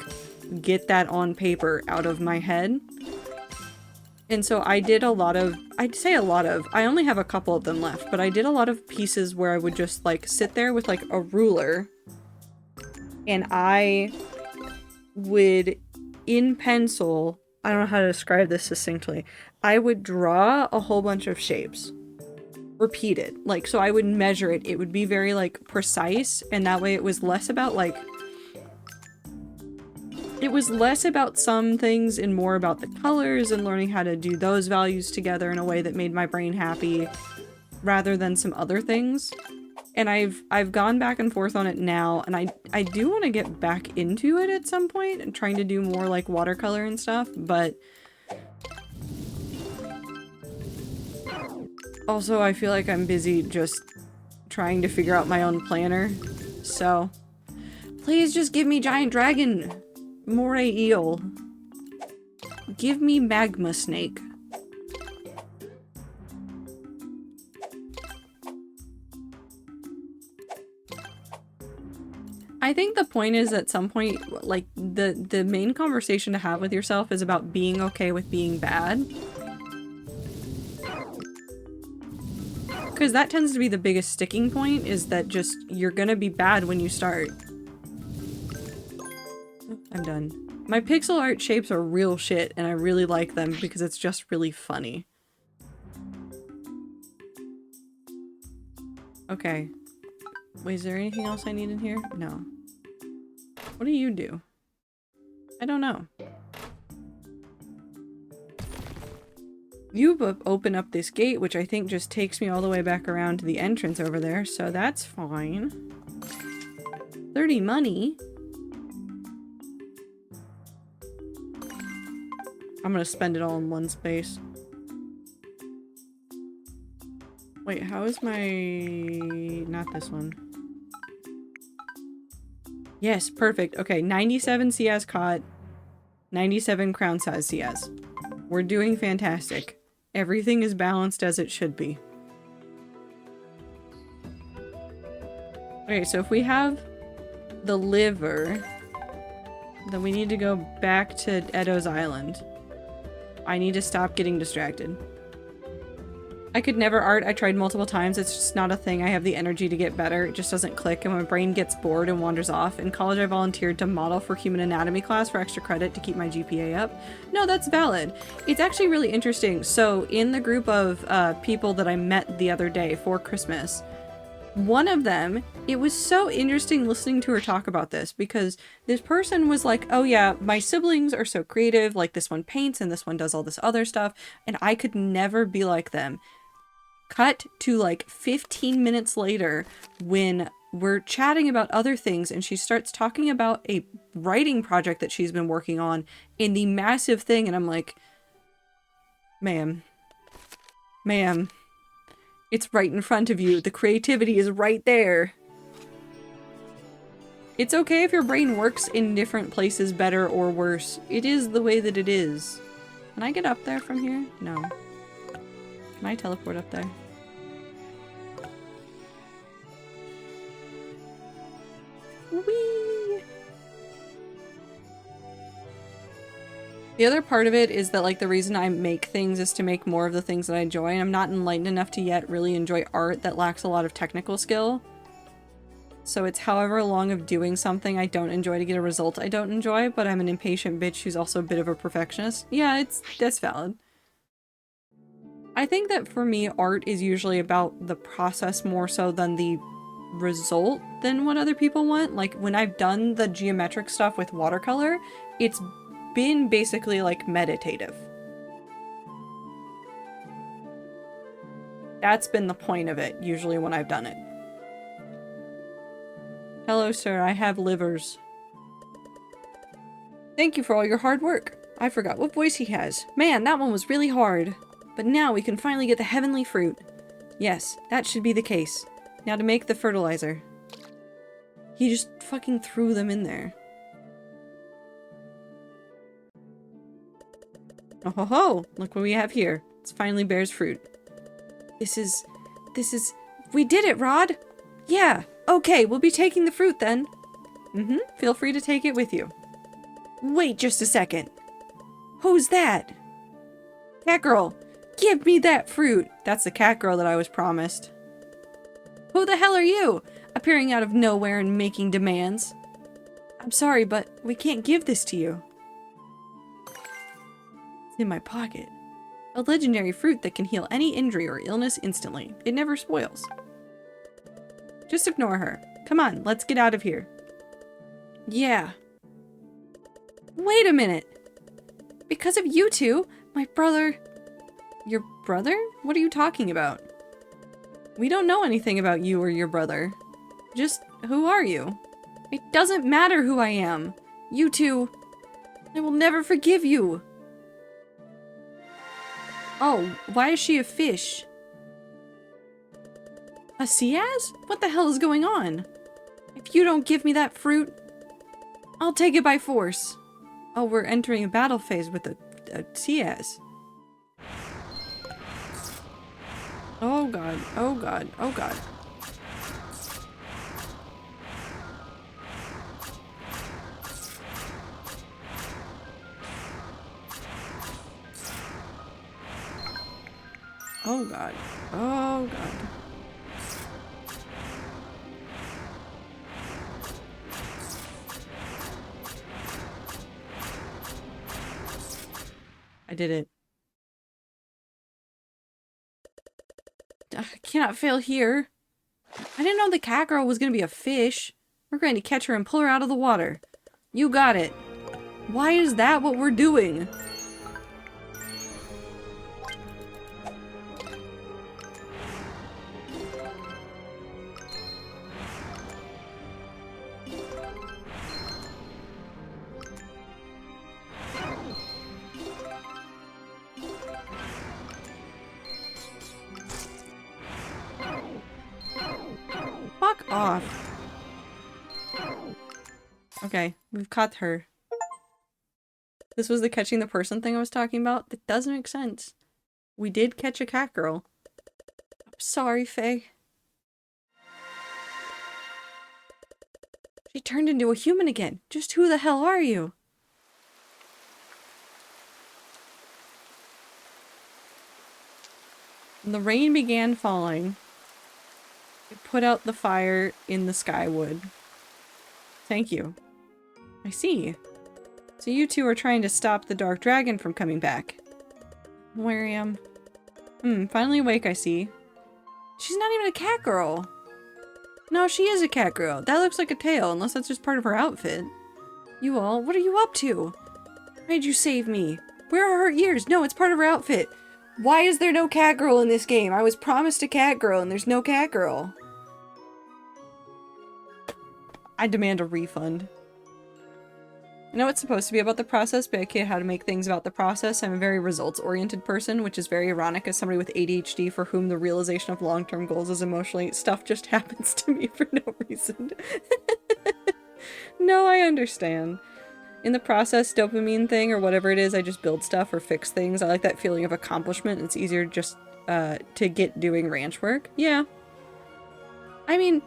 get that on paper out of my head. And so I did a lot of, I'd say a lot of, I only have a couple of them left, but I did a lot of pieces where I would just like sit there with like a ruler and I would, in pencil, I don't know how to describe this succinctly, I would draw a whole bunch of shapes. Repeated. Like, so I would measure it. It would be very like precise, and that way it was less about like, it was less about some things and more about the colors and learning how to do those values together in a way that made my brain happy rather than some other things. And I've gone back and forth on it now, and I do want to get back into it at some point and trying to do more like watercolor and stuff, but also I feel like I'm busy just trying to figure out my own planner. So Please just give me giant dragon. Moray eel. Give me magma snake. I think the point is at some point, like, the main conversation to have with yourself is about being okay with being bad. Because that tends to be the biggest sticking point, is that just, you're gonna be bad when you start. I'm done. My pixel art shapes are real shit, and I really like them because it's just really funny. Okay. Wait, is there anything else I need in here? No. What do you do? I don't know. You open up this gate, which I think just takes me all the way back around to the entrance over there, so that's fine. 30 money? I'm gonna spend it all in one space. Wait, how is my... not this one. Yes, perfect. Okay, 97 CS caught, 97 crown size CS. We're doing fantastic. Everything is balanced as it should be. Okay, so if we have the liver, then we need to go back to Edo's Island. I need to stop getting distracted. I could never art. I tried multiple times. It's just not a thing. I have the energy to get better. It just doesn't click, and my brain gets bored and wanders off. In college, I volunteered to model for human anatomy class for extra credit to keep my GPA up. No, that's valid. It's actually really interesting. So in the group of people that I met the other day for Christmas, one of them, it was so interesting listening to her talk about this, because this person was like, oh yeah, my siblings are so creative, like this one paints and this one does all this other stuff, and I could never be like them. Cut to like 15 minutes later when we're chatting about other things and she starts talking about a writing project that she's been working on in the massive thing, and I'm like, ma'am, it's right in front of you. The creativity is right there. It's okay if your brain works in different places better or worse. It is the way that it is. Can I get up there from here? No. Can I teleport up there? Whee! The other part of it is that, like, the reason I make things is to make more of the things that I enjoy, and I'm not enlightened enough to yet really enjoy art that lacks a lot of technical skill. So it's however long of doing something I don't enjoy to get a result I don't enjoy, but I'm an impatient bitch who's also a bit of a perfectionist. Yeah, that's valid. I think that for me, art is usually about the process more so than the result than what other people want. Like, when I've done the geometric stuff with watercolor, it's been basically like meditative. That's been the point of it, usually when I've done it. Hello, sir, I have livers. Thank you for all your hard work. I forgot what voice he has. Man, that one was really hard. But now we can finally get the heavenly fruit. Yes, that should be the case. Now to make the fertilizer. He just fucking threw them in there. Oh ho ho! Look what we have here. It finally bears fruit. This is... We did it, Rod! Yeah! Okay, we'll be taking the fruit then. Feel free to take it with you. Wait just a second. Who's that? Cat girl! Give me that fruit! That's the cat girl that I was promised. Who the hell are you? Appearing out of nowhere and making demands. I'm sorry, but we can't give this to you. It's in my pocket. A legendary fruit that can heal any injury or illness instantly. It never spoils. Just ignore her. Come on, let's get out of here. Yeah. Wait a minute. Because of you two, my brother... Your brother? What are you talking about? We don't know anything about you or your brother. Just, who are you? It doesn't matter who I am. You two... I will never forgive you. Oh, why is she a fish? A Ciaz? What the hell is going on? If you don't give me that fruit, I'll take it by force. Oh, we're entering a battle phase with a CS. Oh god, oh god, oh god. Oh god, oh god. I did it. I cannot fail here. I didn't know the cat girl was gonna be a fish. We're going to catch her and pull her out of the water. You got it. Why is that what we're doing? Fuck off. Okay, we've caught her. This was the catching the person thing I was talking about? That doesn't make sense. We did catch a cat girl. I'm sorry, Faye. She turned into a human again. Just who the hell are you? When the rain began falling, it put out the fire in the skywood. Thank you. I see. So you two are trying to stop the dark dragon from coming back. Where I am. Finally awake, I see. She's not even a cat girl. No, she is a cat girl. That looks like a tail, unless that's just part of her outfit. You all, what are you up to? Why did you save me? Where are her ears? No, it's part of her outfit. Why is there no cat girl in this game? I was promised a cat girl and there's no cat girl. I demand a refund. I know it's supposed to be about the process, but I can't how to make things about the process. I'm a very results-oriented person, which is very ironic as somebody with ADHD for whom the realization of long-term goals is emotionally- stuff just happens to me for no reason. No, I understand. In the process dopamine thing, or whatever it is, I just build stuff or fix things. I like that feeling of accomplishment. It's easier just to get doing ranch work. Yeah. I mean,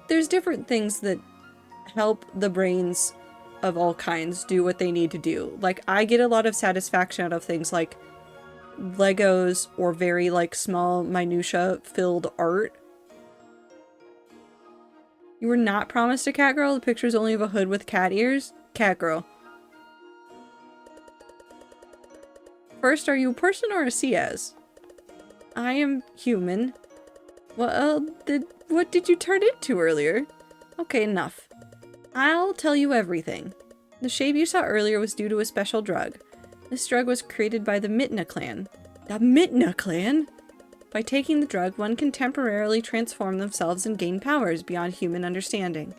there's different things that help the brains of all kinds do what they need to do. Like, I get a lot of satisfaction out of things like Legos or very, like, small minutia-filled art. You were not promised a cat girl? The picture's only of a hood with cat ears? Cat girl. First, are you a person or a CS? I am human. Well, what did you turn into earlier? Okay, enough. I'll tell you everything. The shape you saw earlier was due to a special drug. This drug was created by the Mitna clan. The Mitna clan? By taking the drug, one can temporarily transform themselves and gain powers beyond human understanding.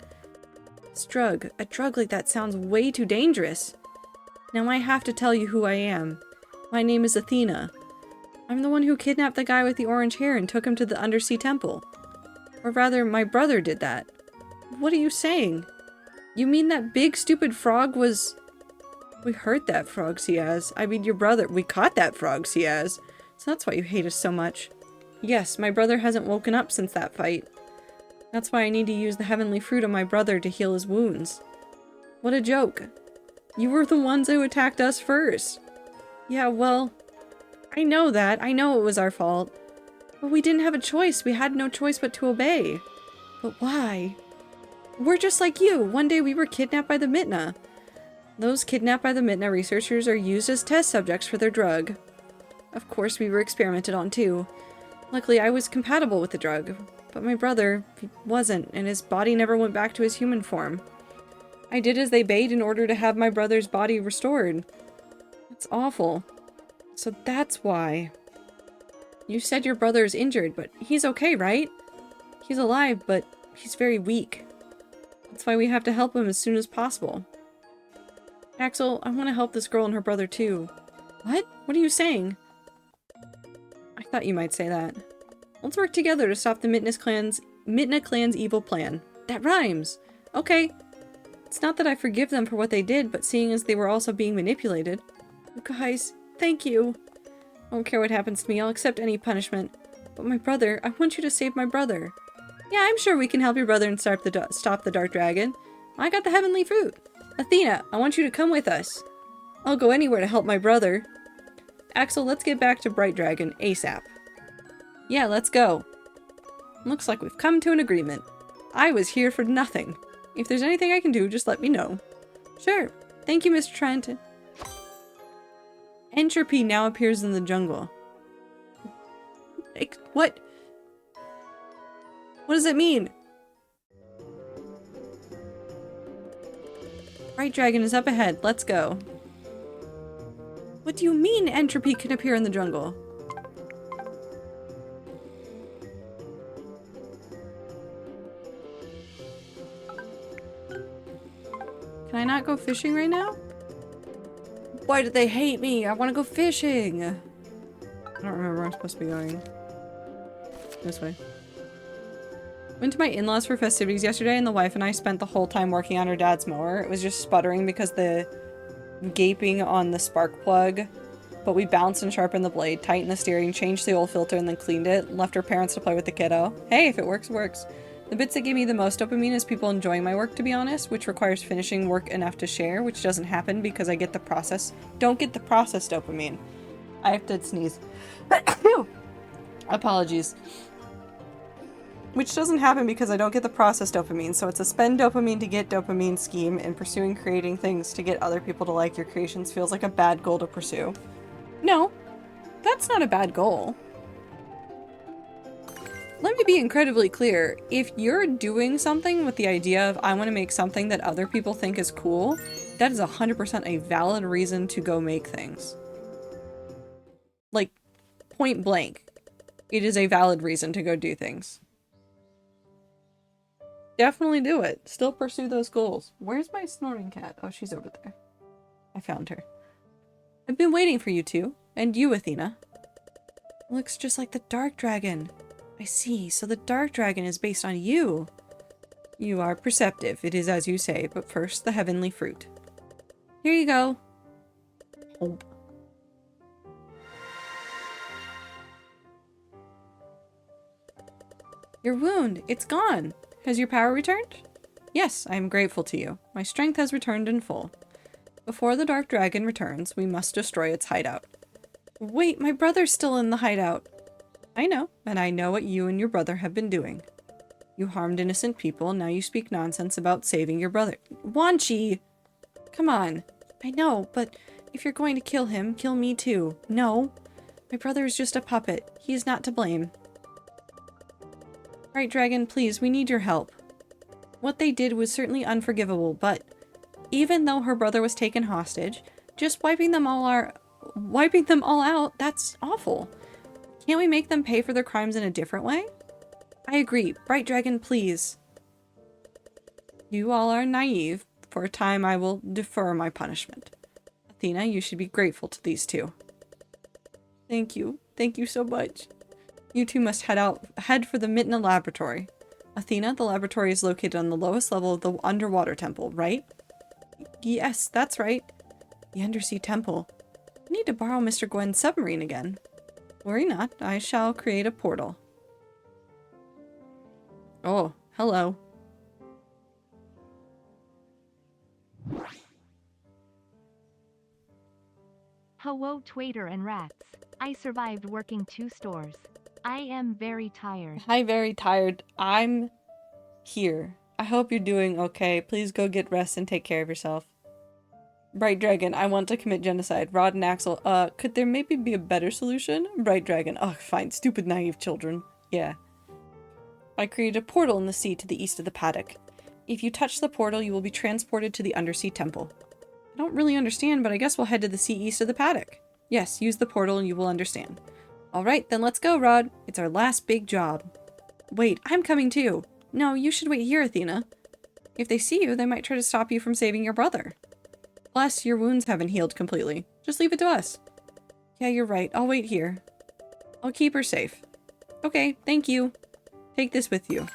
This drug, a drug like that sounds way too dangerous. Now I have to tell you who I am. My name is Athena. I'm the one who kidnapped the guy with the orange hair and took him to the undersea temple. Or rather, my brother did that. What are you saying? You mean that big stupid frog was... We heard that frog, Ciaz. I mean, your brother. We caught that frog, Ciaz. So that's why you hate us so much. Yes, my brother hasn't woken up since that fight. That's why I need to use the heavenly fruit of my brother to heal his wounds. What a joke. You were the ones who attacked us first. Yeah, well, I know that. I know it was our fault. But we didn't have a choice. We had no choice but to obey. But why? We're just like you. One day we were kidnapped by the Mitna. Those kidnapped by the Mitna researchers are used as test subjects for their drug. Of course, we were experimented on too. Luckily, I was compatible with the drug. But my brother, he wasn't, and his body never went back to his human form. I did as they bade in order to have my brother's body restored. It's awful. So that's why. You said your brother is injured, but he's okay, right? He's alive, but he's very weak. That's why we have to help him as soon as possible. Axel, I want to help this girl and her brother too. What? What are you saying? I thought you might say that. Let's work together to stop the Mitna clan's evil plan. That rhymes! Okay. It's not that I forgive them for what they did, but seeing as they were also being manipulated. You guys, thank you. I don't care what happens to me, I'll accept any punishment. But my brother, I want you to save my brother. Yeah, I'm sure we can help your brother and stop the Dark Dragon. I got the heavenly fruit. Athena, I want you to come with us. I'll go anywhere to help my brother. Axel, let's get back to Bright Dragon ASAP. Yeah, let's go. Looks like we've come to an agreement. I was here for nothing. If there's anything I can do, just let me know. Sure. Thank you, Mr. Trent. Entropy now appears in the jungle. Like, what? What does it mean? Bright Dragon is up ahead. Let's go. What do you mean entropy can appear in the jungle? Can I not go fishing right now? Why do they hate me? I want to go fishing. I don't remember where I'm supposed to be going. This way. Went to my in-laws for festivities yesterday and the wife and I spent the whole time working on her dad's mower. It was just sputtering because the gaping on the spark plug. But we bounced and sharpened the blade, tightened the steering, changed the oil filter, and then cleaned it. Left her parents to play with the kiddo. Hey, if it works, it works. The bits that give me the most dopamine is people enjoying my work, to be honest, which requires finishing work enough to share, which doesn't happen because I get the process. Don't get the process dopamine. I have to sneeze. Apologies. Which doesn't happen because I don't get the process dopamine, so it's a spend dopamine to get dopamine scheme, and pursuing creating things to get other people to like your creations feels like a bad goal to pursue. No, that's not a bad goal. Let me be incredibly clear. If you're doing something with the idea of I want to make something that other people think is cool, that is 100% a valid reason to go make things. Like, point blank. It is a valid reason to go do things. Definitely do it. Still pursue those goals. Where's my snoring cat? Oh, she's over there. I found her. I've been waiting for you two. And you, Athena. Looks just like the Dark Dragon. I see. So the Dark Dragon is based on you. You are perceptive. It is as you say. But first, the heavenly fruit. Here you go. Oh. Your wound. It's gone. Has your power returned? Yes, I am grateful to you. My strength has returned in full. Before the Dark Dragon returns, we must destroy its hideout. Wait, my brother's still in the hideout. I know, and I know what you and your brother have been doing. You harmed innocent people, now you speak nonsense about saving your brother. Wanchi! Come on. I know, but if you're going to kill him, kill me too. No. My brother is just a puppet. He is not to blame. Right, Dragon, please, we need your help. What they did was certainly unforgivable, but even though her brother was taken hostage, just wiping them all out, that's awful. Can't we make them pay for their crimes in a different way? I agree. Bright Dragon, please. You all are naive. For a time, I will defer my punishment. Athena, you should be grateful to these two. Thank you. Thank you so much. You two must head for the Mitna laboratory. Athena, the laboratory is located on the lowest level of the underwater temple, right? Yes, that's right. The undersea temple. I need to borrow Mr. Gwen's submarine again. Worry not, I shall create a portal. Oh, hello. Hello, Twaiter and Rats. I survived working 2 stores. I am very tired. Hi, very tired. I'm here. I hope you're doing okay. Please go get rest and take care of yourself. Bright Dragon, I want to commit genocide. Rod and Axel, could there maybe be a better solution? Bright Dragon, oh, fine. Stupid, naive children. Yeah. I created a portal in the sea to the east of the paddock. If you touch the portal, you will be transported to the undersea temple. I don't really understand, but I guess we'll head to the sea east of the paddock. Yes, use the portal and you will understand. Alright, then let's go, Rod. It's our last big job. Wait, I'm coming too. No, you should wait here, Athena. If they see you, they might try to stop you from saving your brother. Plus, your wounds haven't healed completely. Just leave it to us. Yeah, you're right. I'll wait here. I'll keep her safe. Okay, thank you. Take this with you.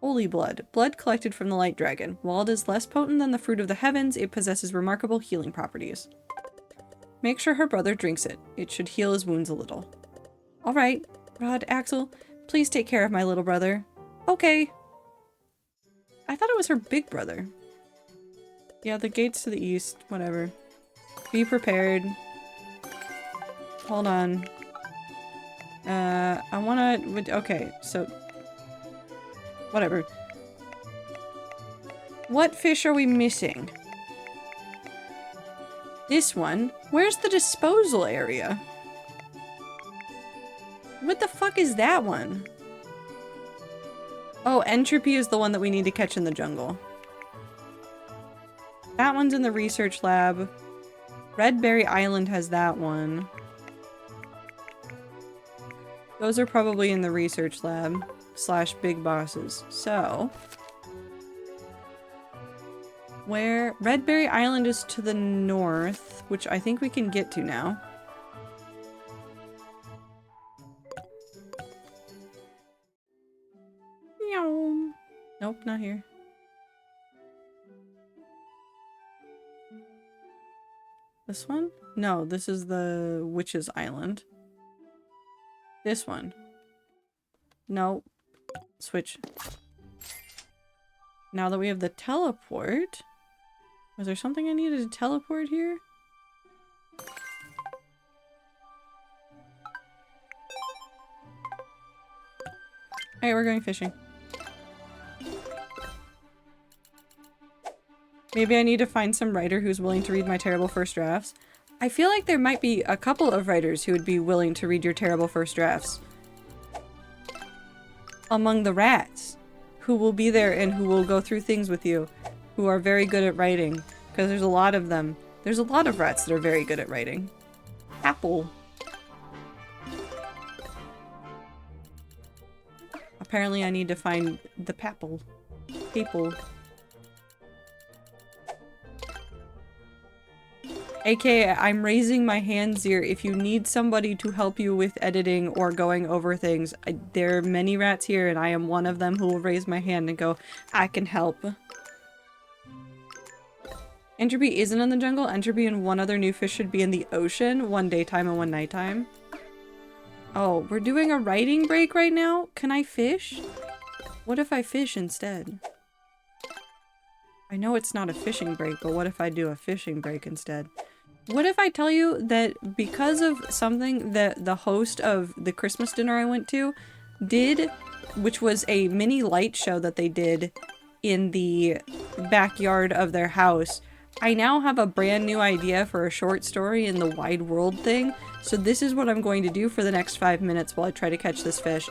Holy blood. Blood collected from the light dragon. While it is less potent than the fruit of the heavens, it possesses remarkable healing properties. Make sure her brother drinks it. It should heal his wounds a little. Alright, Rod, Axel, please take care of my little brother. Okay. I thought it was her big brother. Yeah, the gates to the east, whatever. Be prepared. Hold on. I wanna... Okay, so... Whatever. What fish are we missing? This one? Where's the disposal area? What the fuck is that one? Oh, Entropy is the one that we need to catch in the jungle. That one's in the research lab. Redberry Island has that one. Those are probably in the research lab / big bosses. So, where Redberry Island is to the north, which I think we can get to now. Meow. Nope, not here. This one? No, this is the Witch's Island. This one. No. Switch. Now that we have the teleport... Was there something I needed to teleport here? Alright, we're going fishing. Maybe I need to find some writer who's willing to read my terrible first drafts. I feel like there might be a couple of writers who would be willing to read your terrible first drafts. Among the rats, who will be there and who will go through things with you, who are very good at writing. Because there's a lot of them. There's a lot of rats that are very good at writing. Apple. Apparently I need to find the papple. People. AKA, I'm raising my hands here. If you need somebody to help you with editing or going over things, there are many rats here and I am one of them who will raise my hand and go, I can help. Entropy isn't in the jungle. Entropy and one other new fish should be in the ocean. One daytime and one nighttime. Oh, we're doing a writing break right now? Can I fish? What if I fish instead? I know it's not a fishing break, but what if I do a fishing break instead? What if I tell you that because of something that the host of the Christmas dinner I went to did, which was a mini light show that they did in the backyard of their house, I now have a brand new idea for a short story in the wide world thing. So this is what I'm going to do for the next 5 minutes while I try to catch this fish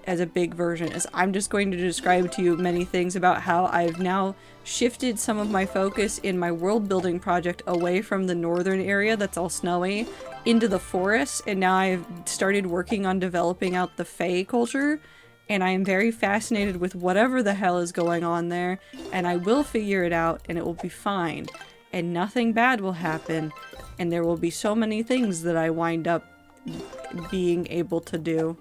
as a big version, is I'm just going to describe to you many things about how I've now shifted some of my focus in my world building project away from the northern area that's all snowy into the forest, and now I've started working on developing out the Fae culture, and I am very fascinated with whatever the hell is going on there, and I will figure it out and it will be fine, and nothing bad will happen, and there will be so many things that I wind up being able to do.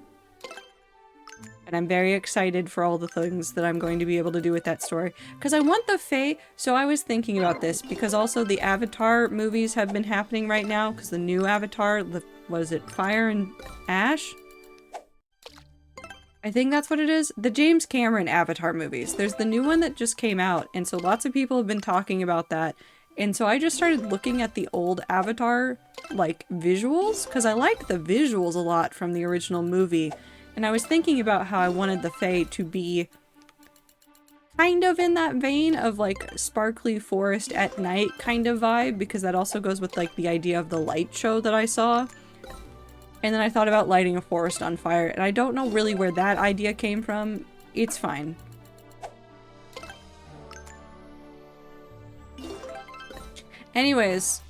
And I'm very excited for all the things that I'm going to be able to do with that story. Because I want the Fae, so I was thinking about this, because also the Avatar movies have been happening right now, because the new Avatar, what is it, Fire and Ash? I think that's what it is. The James Cameron Avatar movies. There's the new one that just came out, and so lots of people have been talking about that. And so I just started looking at the old Avatar, like, visuals, because I like the visuals a lot from the original movie. And I was thinking about how I wanted the Fae to be kind of in that vein of like sparkly forest at night kind of vibe, because that also goes with like the idea of the light show that I saw. And then I thought about lighting a forest on fire, and I don't know really where that idea came from. It's fine. Anyways,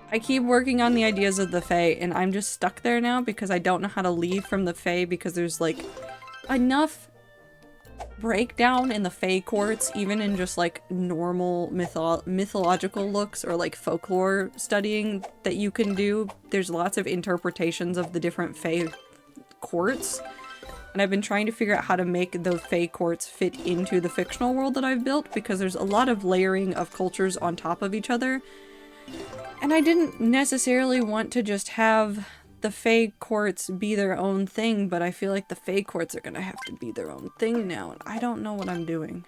I keep working on the ideas of the Fae, and I'm just stuck there now because I don't know how to leave from the Fae, because there's like enough breakdown in the Fae courts, even in just like normal mythological looks or like folklore studying that you can do. There's lots of interpretations of the different Fae courts, And I've been trying to figure out how to make the Fae courts fit into the fictional world that I've built, because there's a lot of layering of cultures on top of each other. And I didn't necessarily want to just have the Fae courts be their own thing, but I feel like the Fae courts are gonna have to be their own thing now, and I don't know what I'm doing.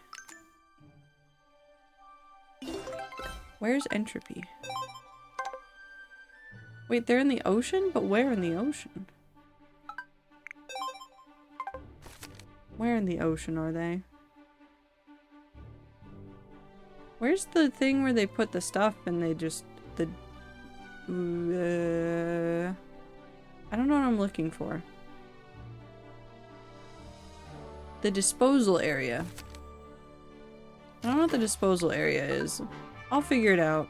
Where's entropy? Wait, they're in the ocean? But where in the ocean? Where in the ocean are they? Where's the thing where they put the stuff and they just... I don't know what I'm looking for. The disposal area. I don't know what the disposal area is. I'll figure it out.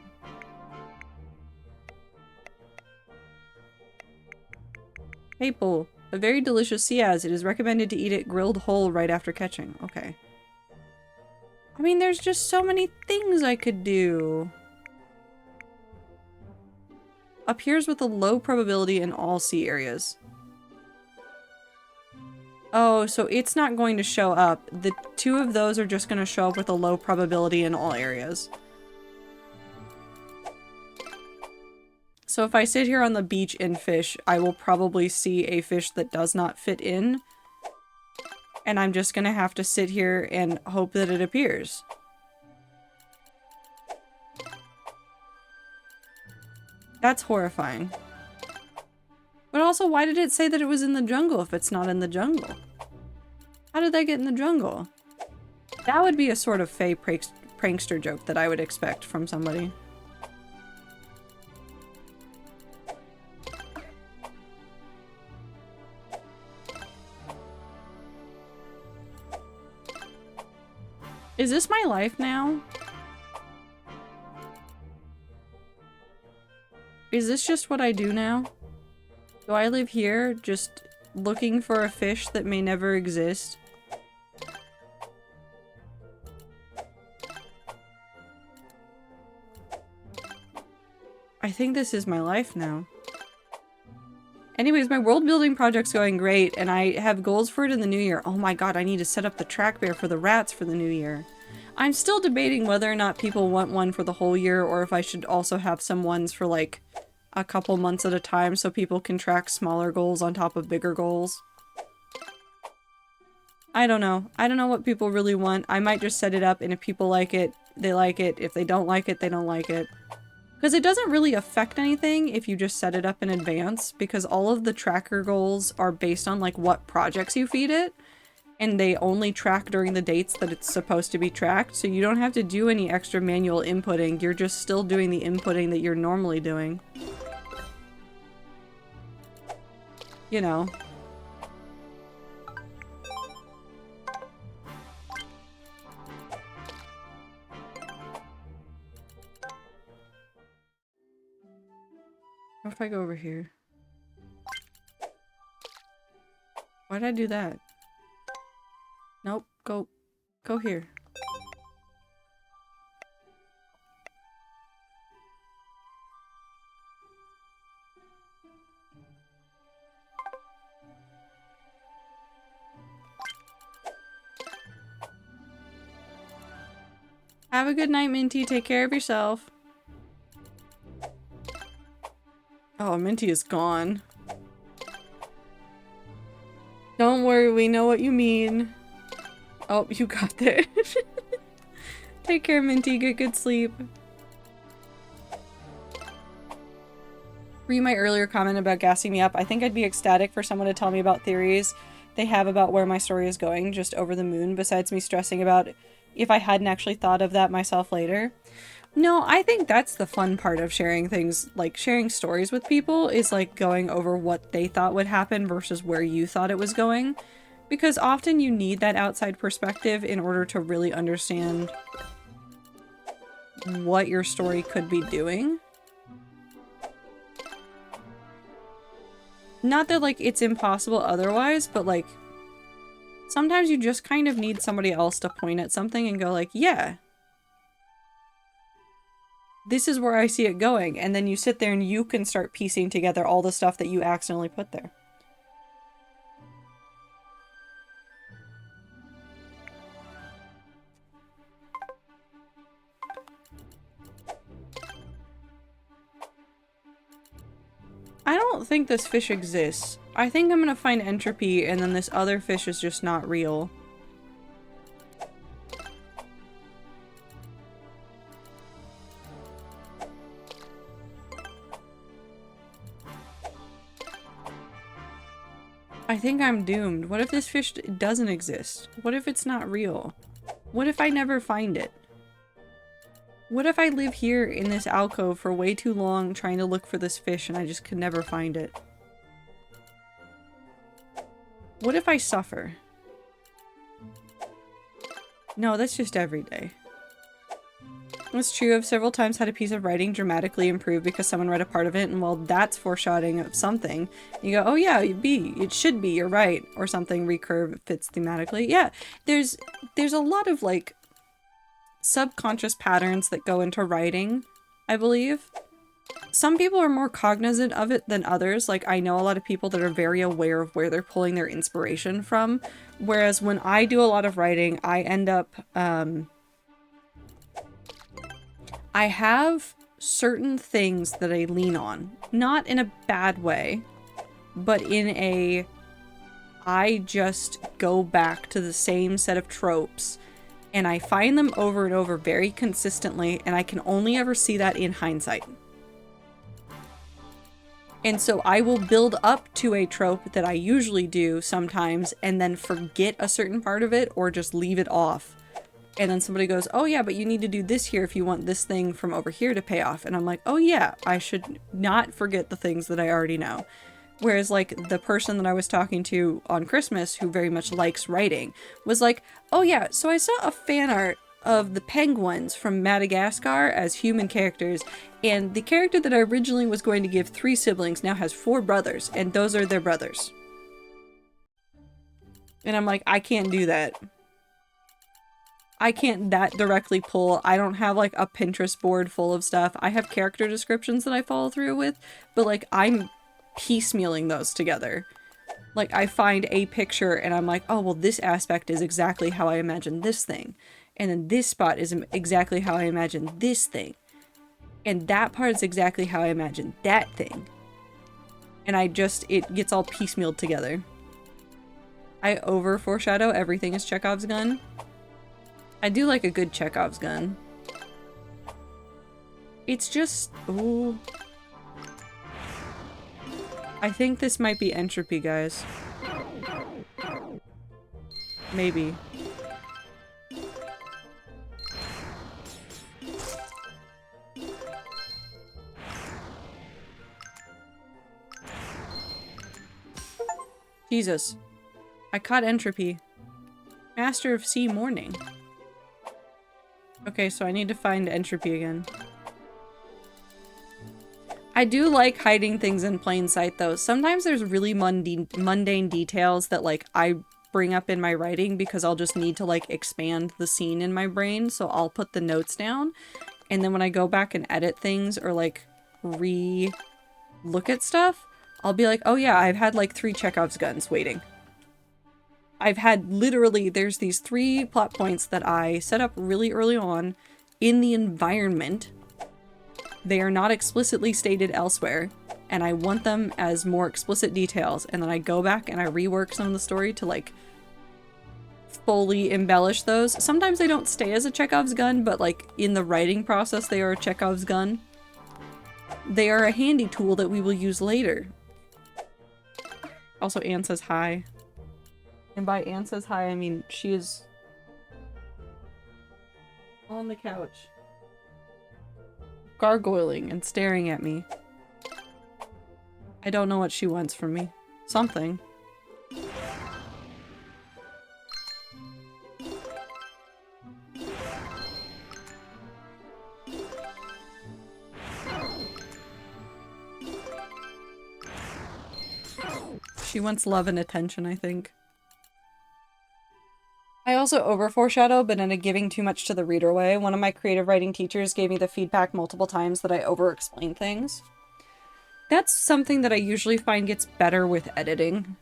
Maple. A very delicious sea as it is recommended to eat it grilled whole right after catching. Okay. I mean, there's just so many things I could do. Appears with a low probability in all sea areas. Oh, so it's not going to show up. The two of those are just going to show up with a low probability in all areas. So if I sit here on the beach and fish, I will probably see a fish that does not fit in. And I'm just gonna have to sit here and hope that it appears. That's horrifying. But also, why did it say that it was in the jungle if it's not in the jungle? How did that get in the jungle? That would be a sort of Fae prankster joke that I would expect from somebody. Is this my life now? Is this just what I do now? Do I live here just looking for a fish that may never exist? I think this is my life now. Anyways, my world building project's going great, and I have goals for it in the new year. Oh my god, I need to set up the track bear for the rats for the new year. I'm still debating whether or not people want one for the whole year, or if I should also have some ones for like a couple months at a time so people can track smaller goals on top of bigger goals. I don't know. I don't know what people really want. I might just set it up, and if people like it, they like it. If they don't like it, they don't like it. Because it doesn't really affect anything if you just set it up in advance, because all of the tracker goals are based on like what projects you feed it, and they only track during the dates that it's supposed to be tracked, so you don't have to do any extra manual inputting. You're just still doing the inputting that you're normally doing. You know. What if I go over here? Why'd I do that? Nope, go here. Have a good night, Minty. Take care of yourself. Oh, Minty is gone. Don't worry, we know what you mean. Oh, you got there. Take care, Minty. Get good sleep. Read my earlier comment about gassing me up. I think I'd be ecstatic for someone to tell me about theories they have about where my story is going, just over the moon, besides me stressing about if I hadn't actually thought of that myself later. No, I think that's the fun part of sharing things, like sharing stories with people, is like going over what they thought would happen versus where you thought it was going. Because often you need that outside perspective in order to really understand what your story could be doing. Not that, like, it's impossible otherwise, but, like, sometimes you just kind of need somebody else to point at something and go, like, yeah, this is where I see it going. And then you sit there and you can start piecing together all the stuff that you accidentally put there. I don't think this fish exists. I think I'm gonna find entropy and then this other fish is just not real. I think I'm doomed. What if this fish doesn't exist? What if it's not real? What if I never find it? What if I live here in this alcove for way too long trying to look for this fish and I just could never find it? What if I suffer? No, that's just every day. It's true, I've several times had a piece of writing dramatically improve because someone read a part of it and well, that's foreshadowing of something. You go, oh yeah, it should be, you're right. Or something, recurve, fits thematically. Yeah, there's a lot of like subconscious patterns that go into writing, I believe. Some people are more cognizant of it than others. Like, I know a lot of people that are very aware of where they're pulling their inspiration from. Whereas when I do a lot of writing, I end up, I have certain things that I lean on. Not in a bad way, but in a, I just go back to the same set of tropes and I find them over and over very consistently, and I can only ever see that in hindsight. And so I will build up to a trope that I usually do sometimes and then forget a certain part of it or just leave it off. And then somebody goes, oh yeah, but you need to do this here if you want this thing from over here to pay off. And I'm like, oh yeah, I should not forget the things that I already know. Whereas like the person that I was talking to on Christmas who very much likes writing was like, oh yeah, so I saw a fan art of the penguins from Madagascar as human characters, and the character that I originally was going to give 3 siblings now has 4 brothers, and those are their brothers. And I'm like, I can't do that. I can't that directly pull. I don't have like a Pinterest board full of stuff. I have character descriptions that I follow through with, but like I'm piecemealing those together. Like I find a picture and I'm like, oh well, this aspect is exactly how I imagine this thing. And then this spot is exactly how I imagine this thing. And that part is exactly how I imagine that thing. And it gets all piecemealed together. I over foreshadow everything is Chekhov's gun. I do like a good Chekhov's gun. It's just, ooh. I think this might be entropy, guys. Maybe. Jesus. I caught entropy. Master of Sea Morning. Okay, so I need to find entropy again. I do like hiding things in plain sight though. Sometimes there's really mundane details that like I bring up in my writing because I'll just need to like expand the scene in my brain. So I'll put the notes down and then when I go back and edit things or like look at stuff, I'll be like, oh yeah, I've had like 3 Chekhov's guns waiting. I've had literally, there's these 3 plot points that I set up really early on in the environment. They are not explicitly stated elsewhere, and I want them as more explicit details, and then I go back and I rework some of the story to like fully embellish those. Sometimes they don't stay as a Chekhov's gun, but like in the writing process they are a Chekhov's gun. They are a handy tool that we will use later. Also, Anne says hi. And by Anne says hi, I mean she is on the couch, gargoyling and staring at me. I don't know what she wants from me. Something. She wants love and attention, I think. I also over-foreshadow, but in a giving too much to the reader way. One of my creative writing teachers gave me the feedback multiple times that I over-explain things. That's something that I usually find gets better with editing,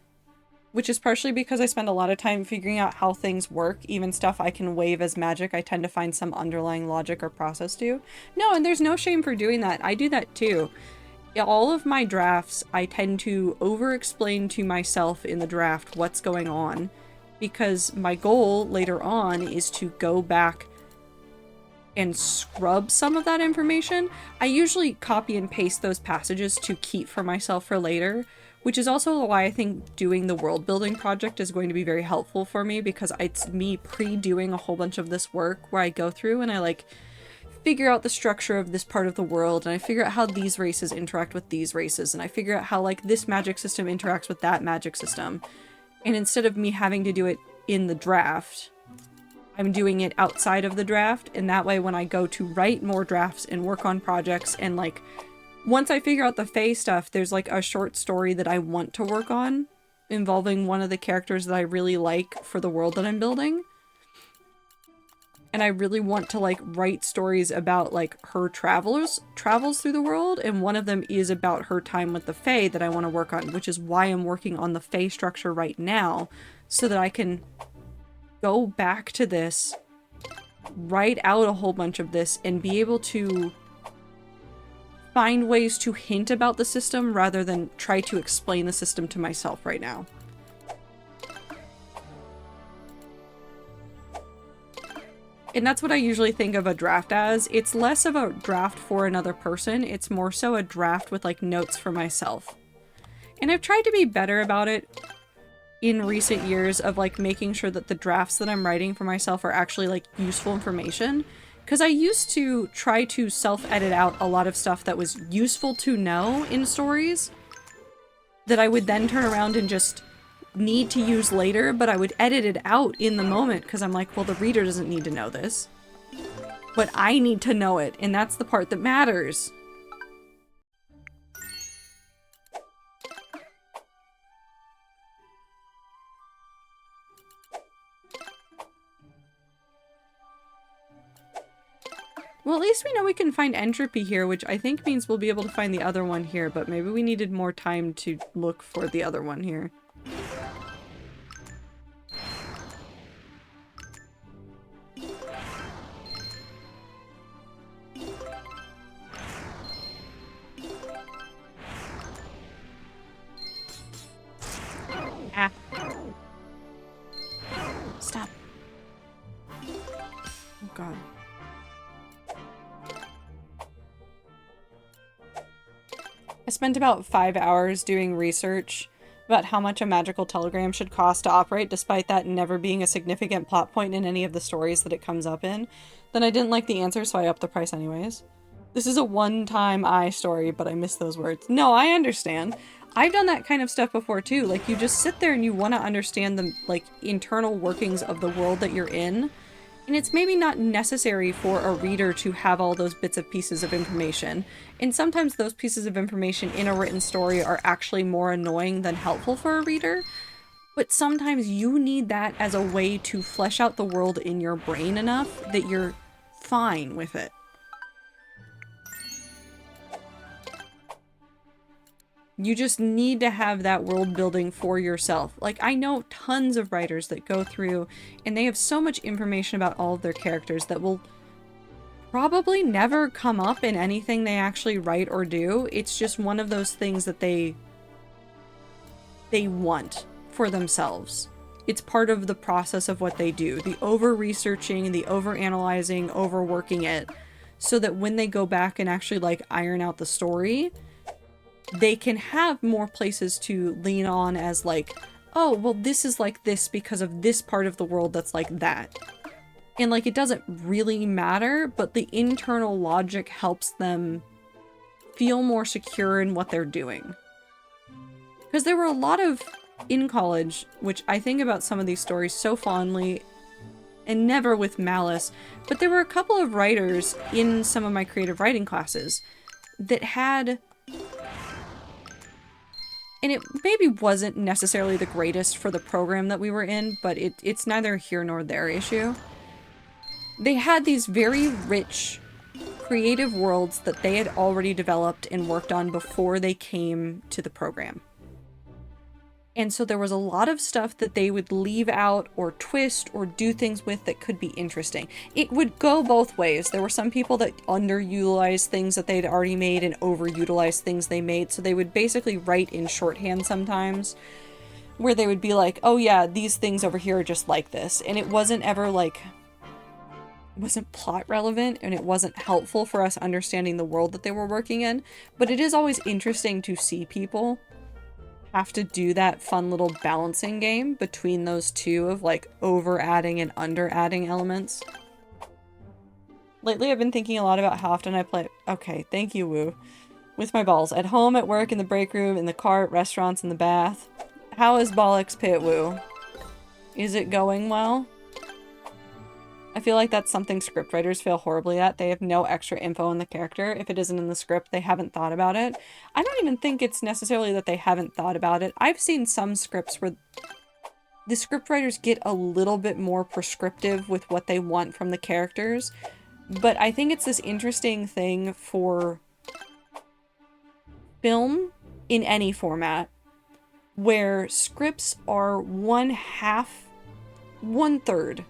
which is partially because I spend a lot of time figuring out how things work. Even stuff I can wave as magic, I tend to find some underlying logic or process to. No, and there's no shame for doing that. I do that too. all of my drafts, I tend to over-explain to myself in the draft what's going on, because my goal later on is to go back and scrub some of that information. I usually copy and paste those passages to keep for myself for later, which is also why I think doing the world building project is going to be very helpful for me, because it's me pre-doing a whole bunch of this work where I go through and I like figure out the structure of this part of the world, and I figure out how these races interact with these races, and I figure out how like this magic system interacts with that magic system. And instead of me having to do it in the draft, I'm doing it outside of the draft, and that way when I go to write more drafts and work on projects, and like once I figure out the Fae stuff, there's like a short story that I want to work on involving one of the characters that I really like for the world that I'm building. And I really want to like write stories about like her travels through the world, and one of them is about her time with the Fae that I want to work on, which is why I'm working on the Fae structure right now, so that I can go back to this, write out a whole bunch of this, and be able to find ways to hint about the system rather than try to explain the system to myself right now. And that's what I usually think of a draft as. It's less of a draft for another person, it's more so a draft with like notes for myself. And I've tried to be better about it in recent years of like making sure that the drafts that I'm writing for myself are actually like useful information. Because I used to try to self-edit out a lot of stuff that was useful to know in stories that I would then turn around and just need to use later, but I would edit it out in the moment because I'm like, well, the reader doesn't need to know this. But I need to know it, and that's the part that matters. Well, at least we know we can find entropy here, which I think means we'll be able to find the other one here, but maybe we needed more time to look for the other one here. Ah. Stop. Oh god. I spent about 5 hours doing research about how much a magical telegram should cost to operate, despite that never being a significant plot point in any of the stories that it comes up in. Then I didn't like the answer, so I upped the price anyways. This is a one-time I story, but I missed those words. No, I understand. I've done that kind of stuff before too. Like, you just sit there and you want to understand the, like, internal workings of the world that you're in. And it's maybe not necessary for a reader to have all those bits of pieces of information. And sometimes those pieces of information in a written story are actually more annoying than helpful for a reader. But sometimes you need that as a way to flesh out the world in your brain enough that you're fine with it. You just need to have that world building for yourself. Like, I know tons of writers that go through and they have so much information about all of their characters that will probably never come up in anything they actually write or do. It's just one of those things that they want for themselves. It's part of the process of what they do. The over-researching, the over-analyzing, overworking it, so that when they go back and actually, like, iron out the story, they can have more places to lean on as like, oh, well, this is like this because of this part of the world that's like that. And like, it doesn't really matter, but the internal logic helps them feel more secure in what they're doing. Because there were a lot of, in college, which I think about some of these stories so fondly, and never with malice, but there were a couple of writers in some of my creative writing classes that had... And it maybe wasn't necessarily the greatest for the program that we were in, but it's neither here nor there issue. They had these very rich, creative worlds that they had already developed and worked on before they came to the program. And so there was a lot of stuff that they would leave out or twist or do things with that could be interesting. It would go both ways. There were some people that underutilized things that they'd already made and overutilized things they made. So they would basically write in shorthand sometimes, where they would be like, oh yeah, these things over here are just like this. And it wasn't ever like, it wasn't plot relevant and it wasn't helpful for us understanding the world that they were working in. But it is always interesting to see people have to do that fun little balancing game between those two of like over adding and under adding elements. Lately I've been thinking a lot about how often I play— okay, thank you, Woo. With my balls. At home, at work, in the break room, in the car, at restaurants, in the bath. How is Bollocks Pit, Woo? Is it going well? I feel like that's something scriptwriters fail horribly at. They have no extra info on the character. If it isn't in the script, they haven't thought about it. I don't even think it's necessarily that they haven't thought about it. I've seen some scripts where the scriptwriters get a little bit more prescriptive with what they want from the characters. But I think it's this interesting thing for film in any format where scripts are one third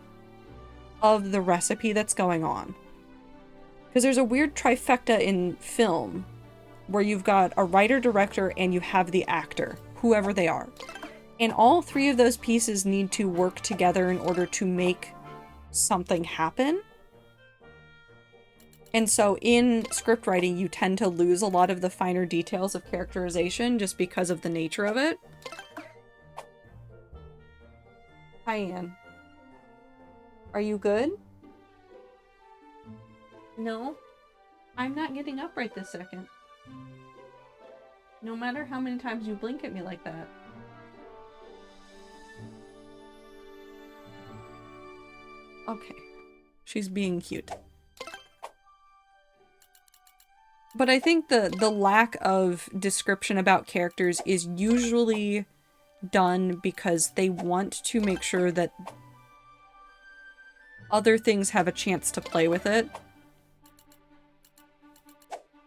of the recipe that's going on. Because there's a weird trifecta in film where you've got a writer, director, and you have the actor, whoever they are. And all three of those pieces need to work together in order to make something happen. And so in script writing, you tend to lose a lot of the finer details of characterization just because of the nature of it. Hi, Anne. Are you good? No? I'm not getting up right this second. No matter how many times you blink at me like that. Okay. She's being cute. But I think the lack of description about characters is usually done because they want to make sure that other things have a chance to play with it.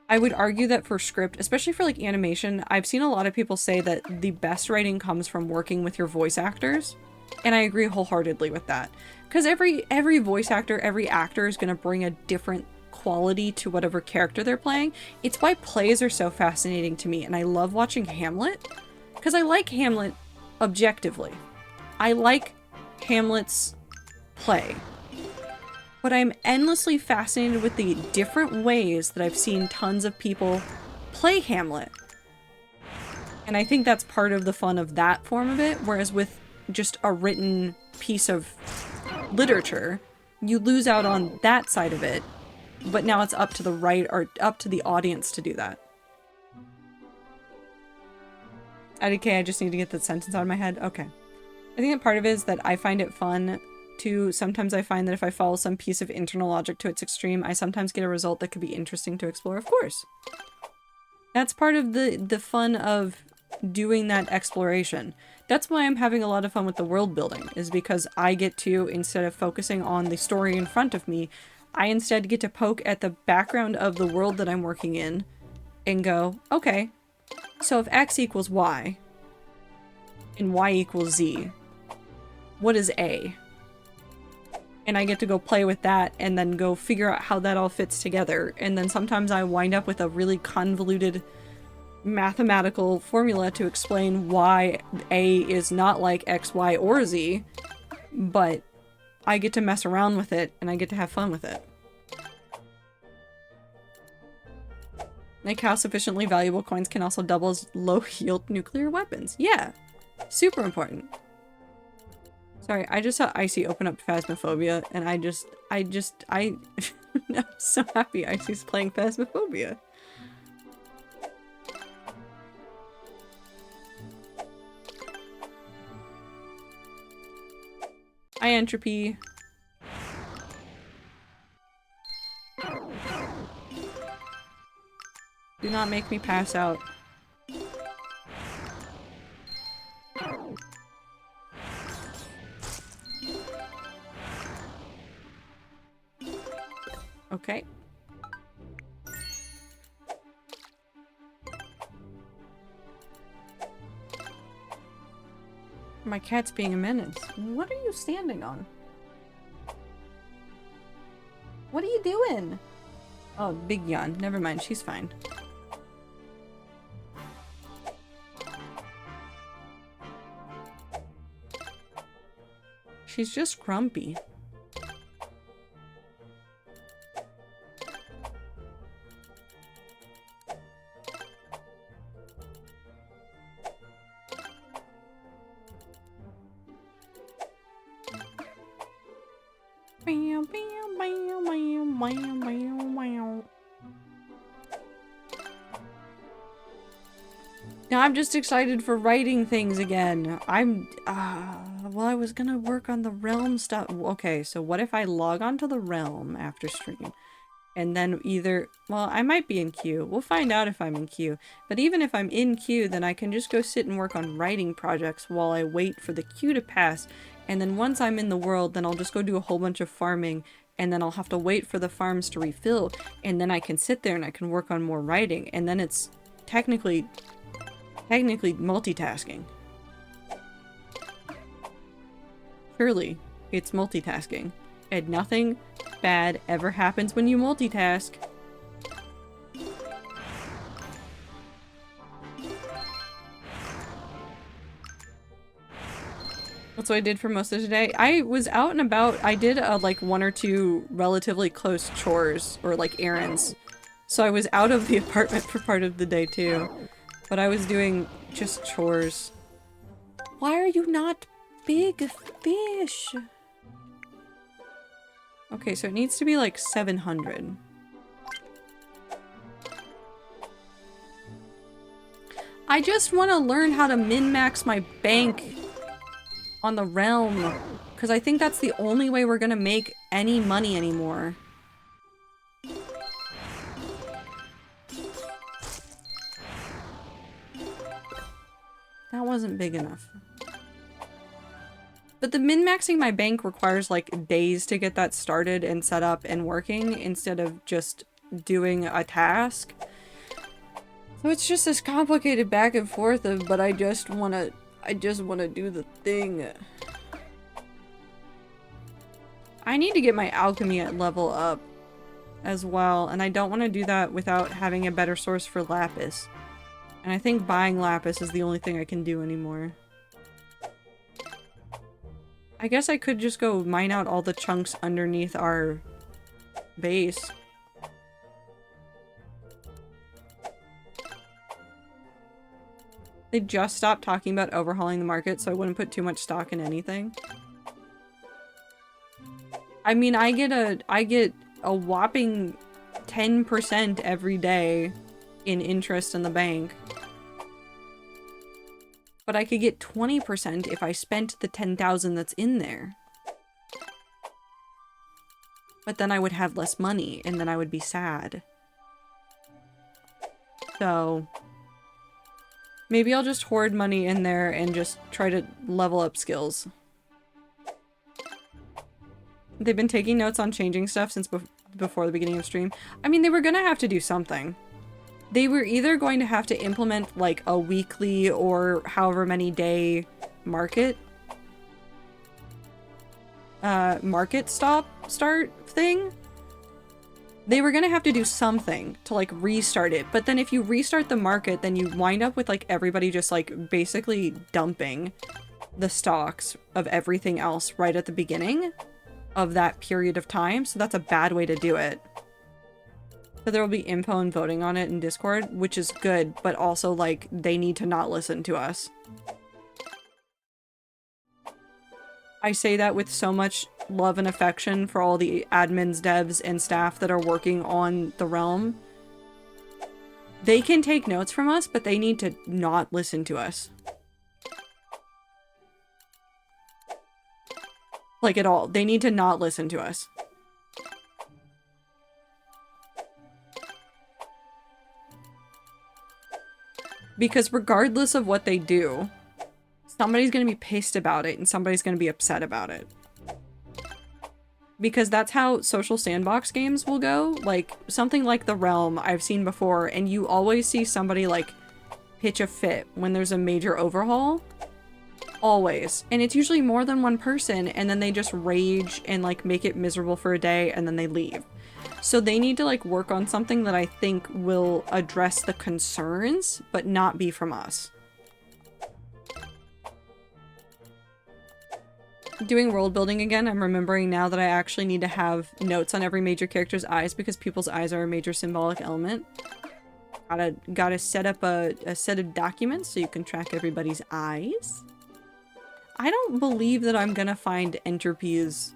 I would argue that for script, especially for like animation, I've seen a lot of people say that the best writing comes from working with your voice actors. And I agree wholeheartedly with that. Because every voice actor, every actor is going to bring a different quality to whatever character they're playing. It's why plays are so fascinating to me. And I love watching Hamlet. Because I like Hamlet objectively. I like Hamlet's play. But I'm endlessly fascinated with the different ways that I've seen tons of people play Hamlet. And I think that's part of the fun of that form of it, whereas with just a written piece of literature, you lose out on that side of it, but now it's up to the or up to the audience to do that. IDK, I just need to get that sentence out of my head. Okay. I think that part of it is that I find it fun to— sometimes I find that if I follow some piece of internal logic to its extreme, I sometimes get a result that could be interesting to explore. Of course. That's part of the fun of doing that exploration. That's why I'm having a lot of fun with the world building, is because I get to, instead of focusing on the story in front of me, I instead get to poke at the background of the world that I'm working in and go, okay, so if X equals Y and Y equals Z, what is A? And I get to go play with that and then go figure out how that all fits together. And then sometimes I wind up with a really convoluted mathematical formula to explain why A is not like X, Y, or Z, but I get to mess around with it and I get to have fun with it. Like how sufficiently valuable coins can also double as low-yield nuclear weapons. Yeah, super important. Sorry, I just saw Icy open up Phasmophobia, and I'm so happy Icy's playing Phasmophobia. Hi, Entropy. Do not make me pass out. Okay. My cat's being a menace. What are you standing on? What are you doing? Oh, big yawn. Never mind, she's fine. She's just grumpy. Now I'm just excited for writing things again. Well, I was gonna work on the realm stuff. Okay, so what if I log onto the realm after stream? And then well, I might be in queue. We'll find out if I'm in queue. But even if I'm in queue, then I can just go sit and work on writing projects while I wait for the queue to pass. And then once I'm in the world, then I'll just go do a whole bunch of farming. And then I'll have to wait for the farms to refill. And then I can sit there and I can work on more writing. And then it's technically multitasking. Surely, it's multitasking. And nothing bad ever happens when you multitask. That's what I did for most of today. I was out and about. I did like 1 or 2 relatively close chores or like errands. So I was out of the apartment for part of the day too. But I was doing just chores. Why are you not big fish? Okay, so it needs to be like 700. I just want to learn how to min-max my bank on the realm. Because I think that's the only way we're going to make any money anymore. That wasn't big enough. But the min-maxing my bank requires like days to get that started and set up and working instead of just doing a task. So it's just this complicated back and forth of, but I just wanna do the thing. I need to get my alchemy at level up as well, and I don't want to do that without having a better source for lapis. And I think buying lapis is the only thing I can do anymore. I guess I could just go mine out all the chunks underneath our base. They just stopped talking about overhauling the market, so I wouldn't put too much stock in anything. I mean, I get a whopping 10% every day in interest in the bank. But I could get 20% if I spent the 10,000 that's in there. But then I would have less money, and then I would be sad. So maybe I'll just hoard money in there and just try to level up skills. They've been taking notes on changing stuff since before the beginning of stream. I mean, they were gonna have to do something. They were either going to have to implement like a weekly or however many day market start thing. They were gonna have to do something to like restart it, but then if you restart the market, then you wind up with like everybody just like basically dumping the stocks of everything else right at the beginning of that period of time, so that's a bad way to do it. So there will be info and voting on it in Discord, which is good, but also, like, they need to not listen to us. I say that with so much love and affection for all the admins, devs, and staff that are working on the realm. They can take notes from us, but they need to not listen to us. Like, at all. They need to not listen to us. Because regardless of what they do, somebody's gonna be pissed about it and somebody's gonna be upset about it. Because that's how social sandbox games will go. Like, something like The Realm I've seen before, and you always see somebody, like, pitch a fit when there's a major overhaul. Always. And it's usually more than one person, and then they just rage and like make it miserable for a day and then they leave. So they need to like work on something that I think will address the concerns, but not be from us. Doing world building again, I'm remembering now that I actually need to have notes on every major character's eyes because people's eyes are a major symbolic element. Gotta set up a set of documents so you can track everybody's eyes. I don't believe that I'm gonna find Entropy's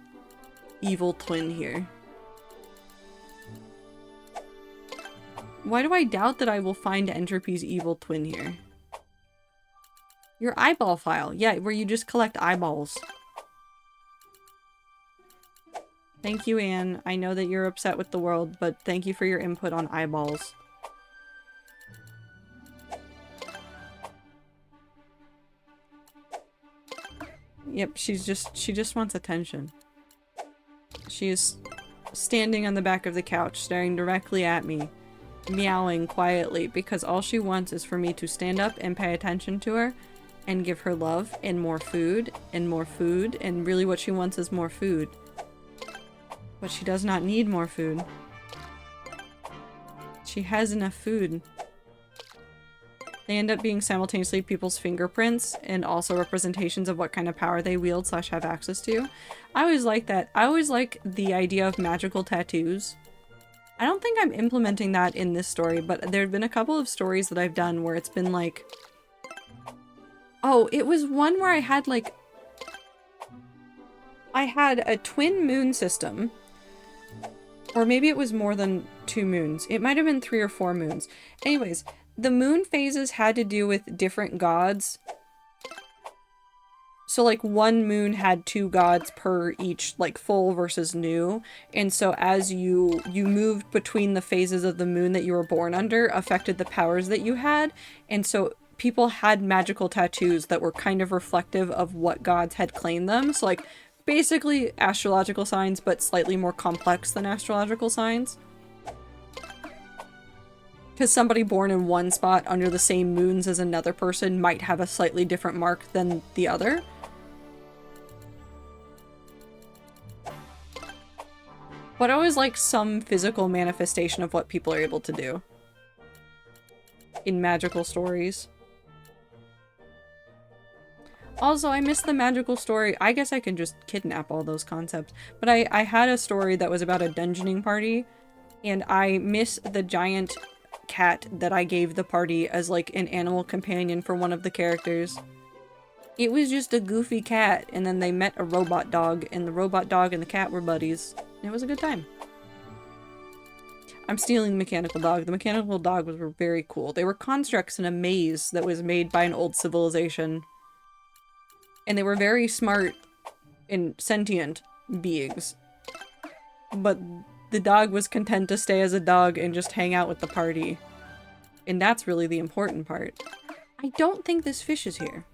evil twin here. Why do I doubt that I will find Entropy's evil twin here? Your eyeball file. Yeah, where you just collect eyeballs. Thank you, Anne. I know that you're upset with the world, but thank you for your input on eyeballs. Yep, she just wants attention. She is standing on the back of the couch, staring directly at me, meowing quietly, because all she wants is for me to stand up and pay attention to her and give her love and more food, and really what she wants is more food. But she does not need more food. She has enough food. They end up being simultaneously people's fingerprints and also representations of what kind of power they wield / have access to. I always like that. I always like the idea of magical tattoos. I don't think I'm implementing that in this story, but there have been a couple of stories that I've done where it's been like... Oh, it was one where I had like... I had a twin moon system. Or maybe it was more than 2 moons. It might have been 3 or 4 moons. Anyways, the moon phases had to do with different gods. So like one moon had 2 gods per each, like full versus new. And so as you moved between the phases of the moon that you were born under affected the powers that you had. And so people had magical tattoos that were kind of reflective of what gods had claimed them. So like basically astrological signs, but slightly more complex than astrological signs. Because somebody born in one spot under the same moons as another person might have a slightly different mark than the other. But I always like some physical manifestation of what people are able to do in magical stories. Also, I missed the magical story. I guess I can just kidnap all those concepts. But I had a story that was about a dungeoning party, and I miss the giant cat that I gave the party as like an animal companion for one of the characters. It was just a goofy cat, and then they met a robot dog, and the robot dog and the cat were buddies. And it was a good time. I'm stealing the mechanical dog. The mechanical dog were very cool. They were constructs in a maze that was made by an old civilization. And they were very smart and sentient beings. But the dog was content to stay as a dog and just hang out with the party. And that's really the important part. I don't think this fish is here.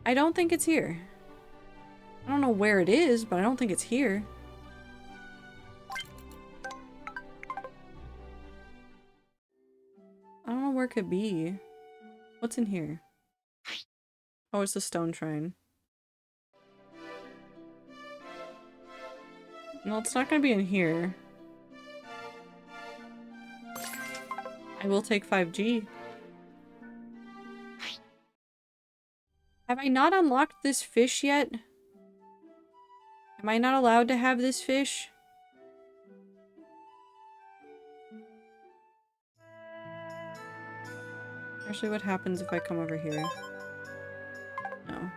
I don't think it's here. I don't know where it is, but I don't think it's here. I don't know where it could be. What's in here? Oh, it's the stone shrine. No, it's not gonna be in here. I will take 5G. Have I not unlocked this fish yet? Am I not allowed to have this fish? Actually, what happens if I come over here? No.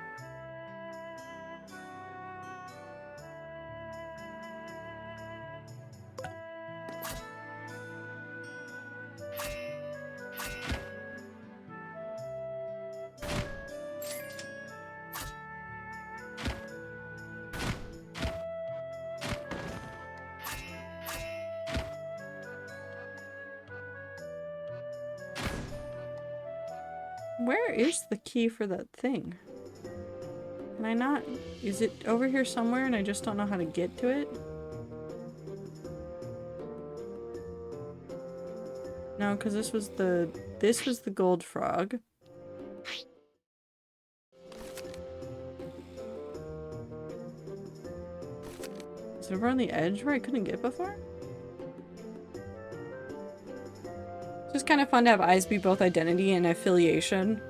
Where is the key for that thing? Can I not? Is it over here somewhere and I just don't know how to get to it? No, because this was the gold frog. Is it over on the edge where I couldn't get before? It's just kind of fun to have eyes be both identity and affiliation.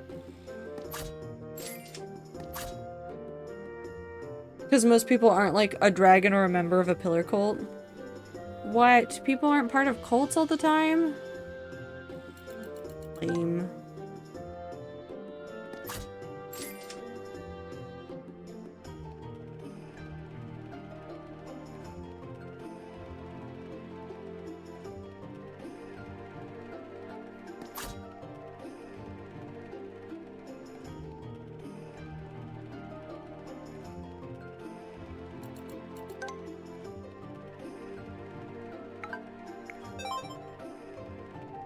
Because most people aren't like a dragon or a member of a pillar cult. What? People aren't part of cults all the time? Lame.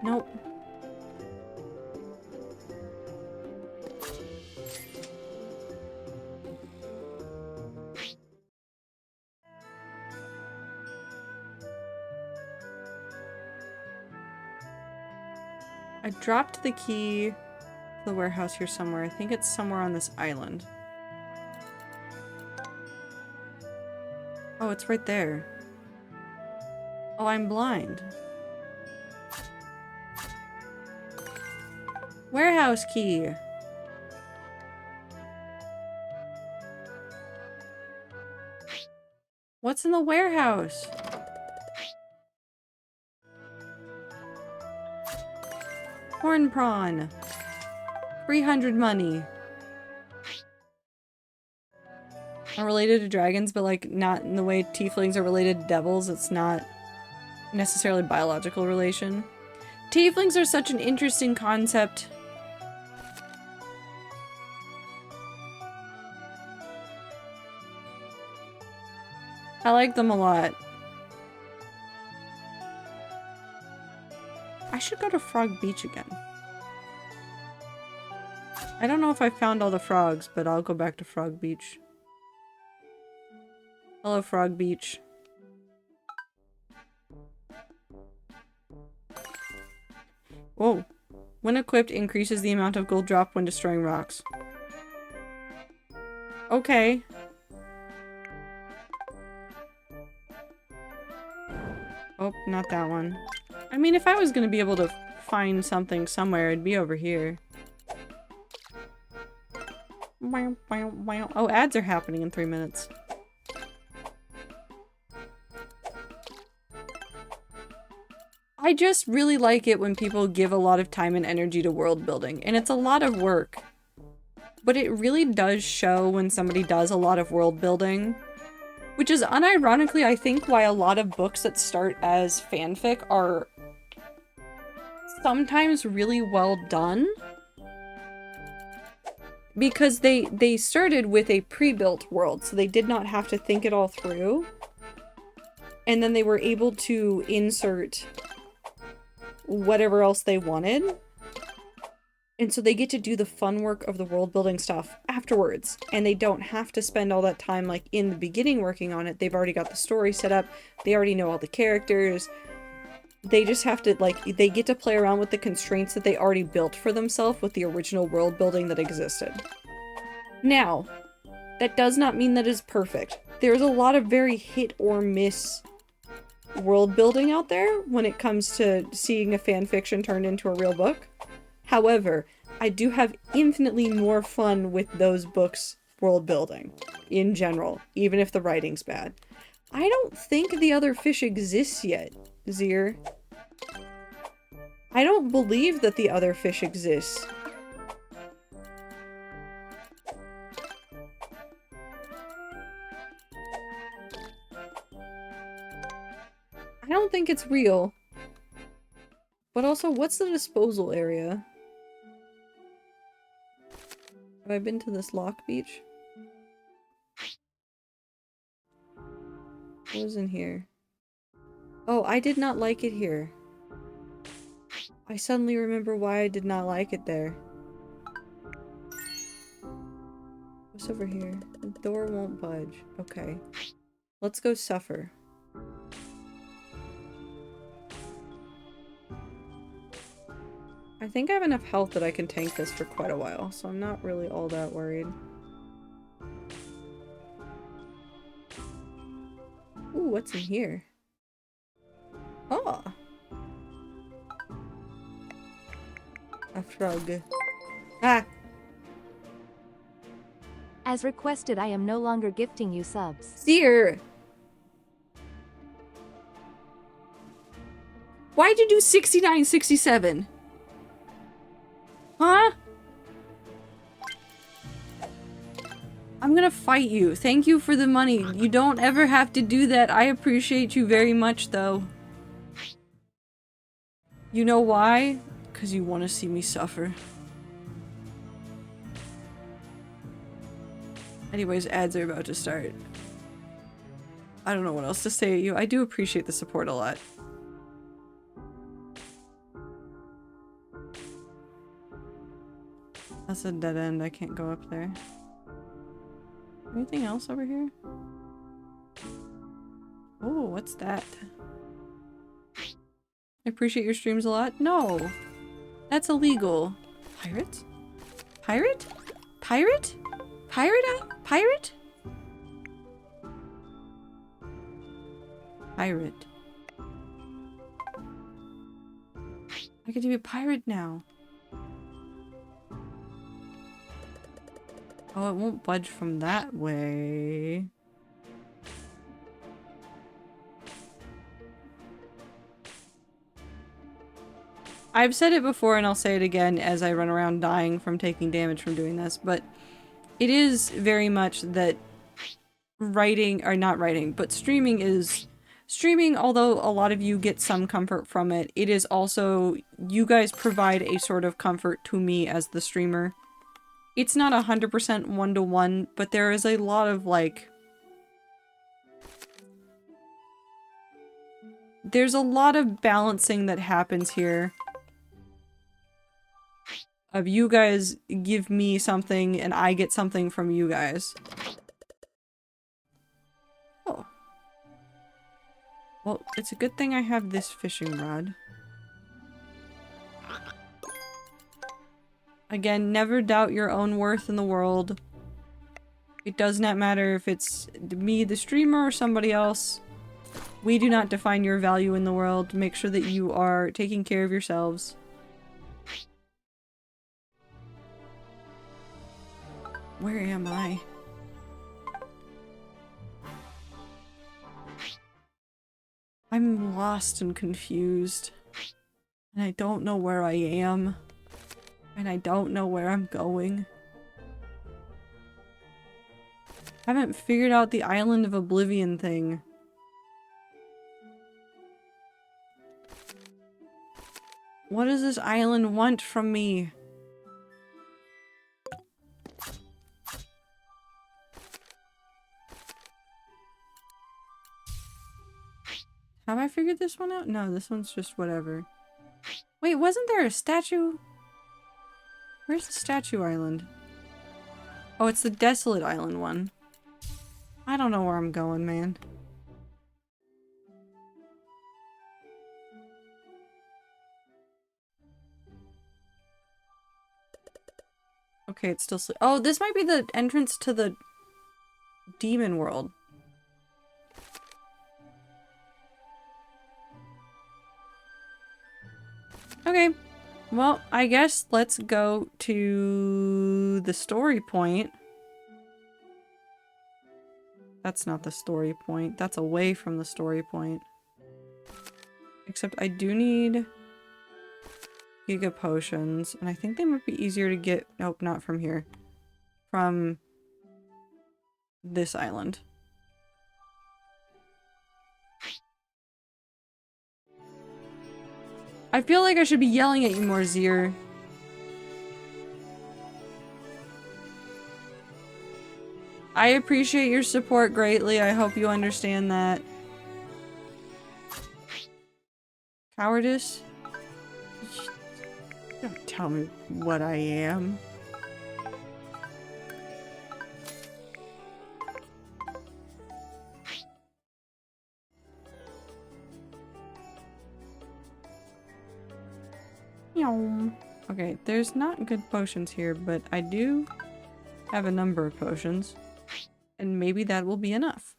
Nope. I dropped the key to the warehouse here somewhere. I think it's somewhere on this island. Oh, it's right there. Oh, I'm blind. Warehouse key. What's in the warehouse? Corn prawn. 300 money. Are related to dragons, but like not in the way tieflings are related to devils. It's not necessarily biological relation. Tieflings are such an interesting concept. I like them a lot. I should go to Frog Beach again. I don't know if I found all the frogs, but I'll go back to Frog Beach. Hello, Frog Beach. Whoa. When equipped, increases the amount of gold dropped when destroying rocks. Okay. Oh, not that one. I mean, if I was gonna be able to find something somewhere, it'd be over here. Oh, ads are happening in 3 minutes. I just really like it when people give a lot of time and energy to world building, and it's a lot of work. But it really does show when somebody does a lot of world building, which is unironically, I think, why a lot of books that start as fanfic are sometimes really well done. Because they started with a pre-built world, so they did not have to think it all through. And then they were able to insert whatever else they wanted. And so they get to do the fun work of the world building stuff afterwards. And they don't have to spend all that time like in the beginning working on it. They've already got the story set up. They already know all the characters. They just have to like, they get to play around with the constraints that they already built for themselves with the original world building that existed. Now, that does not mean that is perfect. There's a lot of very hit or miss world building out there when it comes to seeing a fan fiction turned into a real book. However, I do have infinitely more fun with those books' world building in general, even if the writing's bad. I don't think the other fish exists yet, Zir. I don't believe that the other fish exists. I don't think it's real. But also, what's the disposal area? Have I been to this lock beach? What was in here? Oh, I did not like it here. I suddenly remember why I did not like it there. What's over here? The door won't budge. Okay. Let's go suffer. I think I have enough health that I can tank this for quite a while, so I'm not really all that worried. Ooh, Ooh, what's in here? Oh. A frog. Ah! As requested, I am no longer gifting you subs. Seer! Why'd you do 69.67? Huh? I'm gonna fight you. Thank you for the money. You don't ever have to do that. I appreciate you very much, though. You know why? Because you want to see me suffer. Anyways, ads are about to start. I don't know what else to say to you. I do appreciate the support a lot. That's a dead end. I can't go up there. Anything else over here? Oh, what's that? I appreciate your streams a lot. No! That's illegal. Pirate? Pirate? Pirate? Pirate? Pirate? Pirate. I get to be a pirate now. Oh, it won't budge from that way. I've said it before and I'll say it again as I run around dying from taking damage from doing this, but it is very much that writing, or not writing, but streaming is... Streaming, although a lot of you get some comfort from it, it is also... You guys provide a sort of comfort to me as the streamer. It's not 100% one-to-one, but there is a lot of, like... There's a lot of balancing that happens here. Of you guys give me something and I get something from you guys. Oh. Well, it's a good thing I have this fishing rod. Again, never doubt your own worth in the world. It does not matter if it's me, the streamer, or somebody else. We do not define your value in the world. Make sure that you are taking care of yourselves. Where am I? I'm lost and confused. And I don't know where I am. And I don't know where I'm going. I haven't figured out the Island of Oblivion thing. What does this island want from me? Have I figured this one out? No, this one's just whatever. Wait, wasn't there a statue? Where's the statue island? Oh, it's the desolate island one. I don't know where I'm going, man. Okay, it's still oh, this might be the entrance to the demon world. Okay, well, I guess let's go to the story point. That's not the story point. That's away from the story point. Except I do need Giga Potions, and I think they might be easier to get- nope, not from here. From this island. I feel like I should be yelling at you more, Zier. I appreciate your support greatly. I hope you understand that. Cowardice? Don't tell me what I am. Okay, there's not good potions here, but I do have a number of potions. And maybe that will be enough.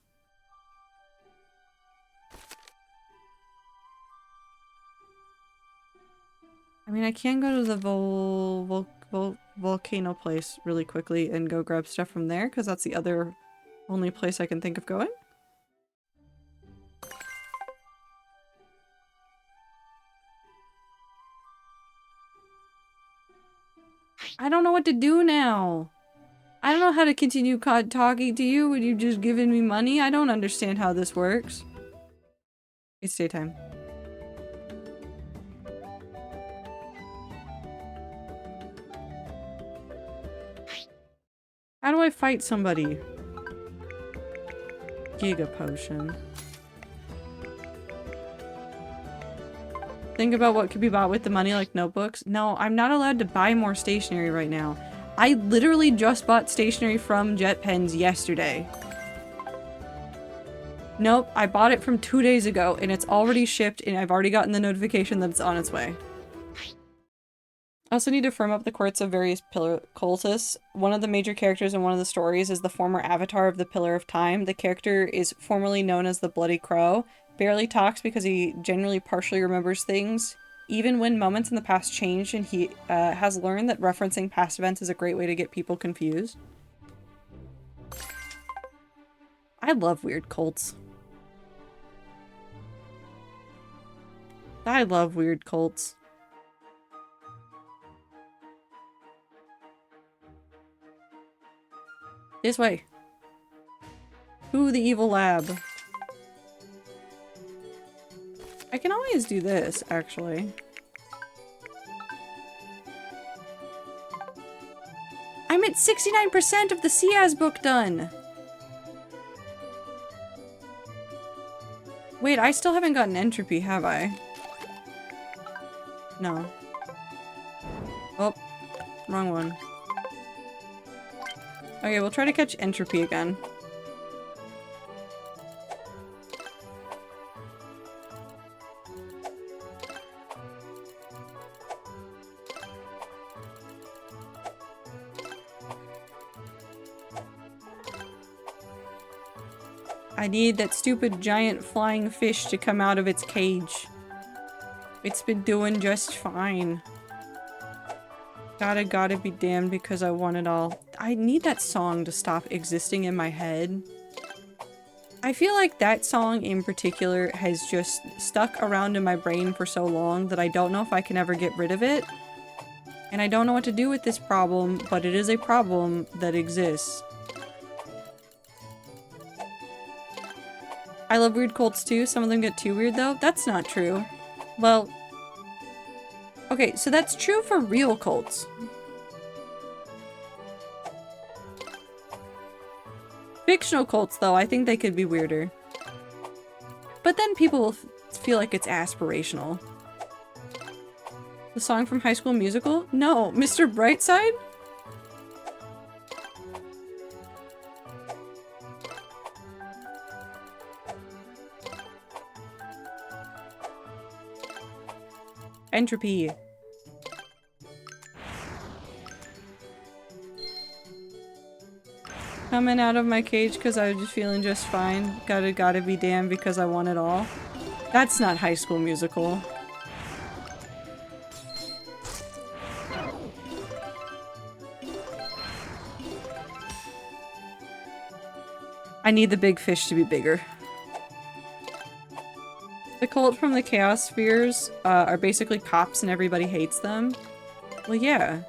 I mean, I can go to the volcano place really quickly and go grab stuff from there, because that's the other only place I can think of going. I don't know what to do now. I don't know how to continue talking to you when you've just given me money. I don't understand how this works. It's daytime. How do I fight somebody? Giga potion. Think about what could be bought with the money, like notebooks. No, I'm not allowed to buy more stationery right now. I literally just bought stationery from Jet Pens yesterday. Nope, I bought it from 2 days ago and it's already shipped and I've already gotten the notification that it's on its way. I also need to firm up the quirks of various pillar cultists. One of the major characters in one of the stories is the former avatar of the Pillar of Time. The character is formerly known as the Bloody Crow. Barely talks because he generally partially remembers things, even when moments in the past changed, and he has learned that referencing past events is a great way to get people confused. I love weird cults. I love weird cults. This way. Ooh, the evil lab. I can always do this, actually. I'm at 69% of the Ciaz book done! Wait, I still haven't gotten entropy, have I? No. Oh, wrong one. Okay, we'll try to catch entropy again. I need that stupid giant flying fish to come out of its cage. It's been doing just fine. Gotta be damned because I want it all. I need that song to stop existing in my head. I feel like that song in particular has just stuck around in my brain for so long that I don't know if I can ever get rid of it. And I don't know what to do with this problem, but it is a problem that exists. I love weird cults too. Some of them get too weird though. That's not true. Well, okay, so that's true for real cults. Fictional cults though, I think they could be weirder. But then people will feel like it's aspirational. The song from High School Musical? No, Mr. Brightside? Entropy. Coming out of my cage because I was just feeling just fine. Gotta be damned because I want it all. That's not High School Musical. I need the big fish to be bigger. The cult from the Chaos Spheres are basically cops and everybody hates them. Well, yeah.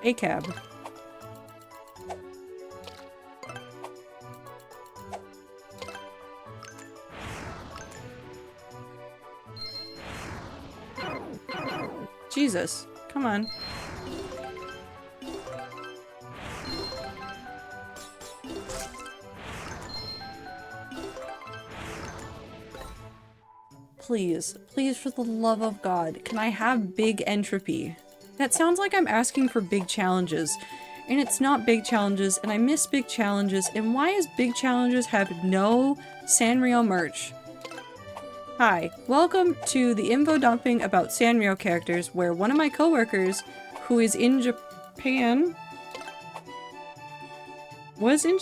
ACAB. Jesus. Come on. Please, please, for the love of God, can I have big entropy? That sounds like I'm asking for big challenges, and it's not big challenges, and I miss big challenges, and why is big challenges have no Sanrio merch? Hi, welcome to the info dumping about Sanrio characters, where one of my coworkers, who is in Japan, was in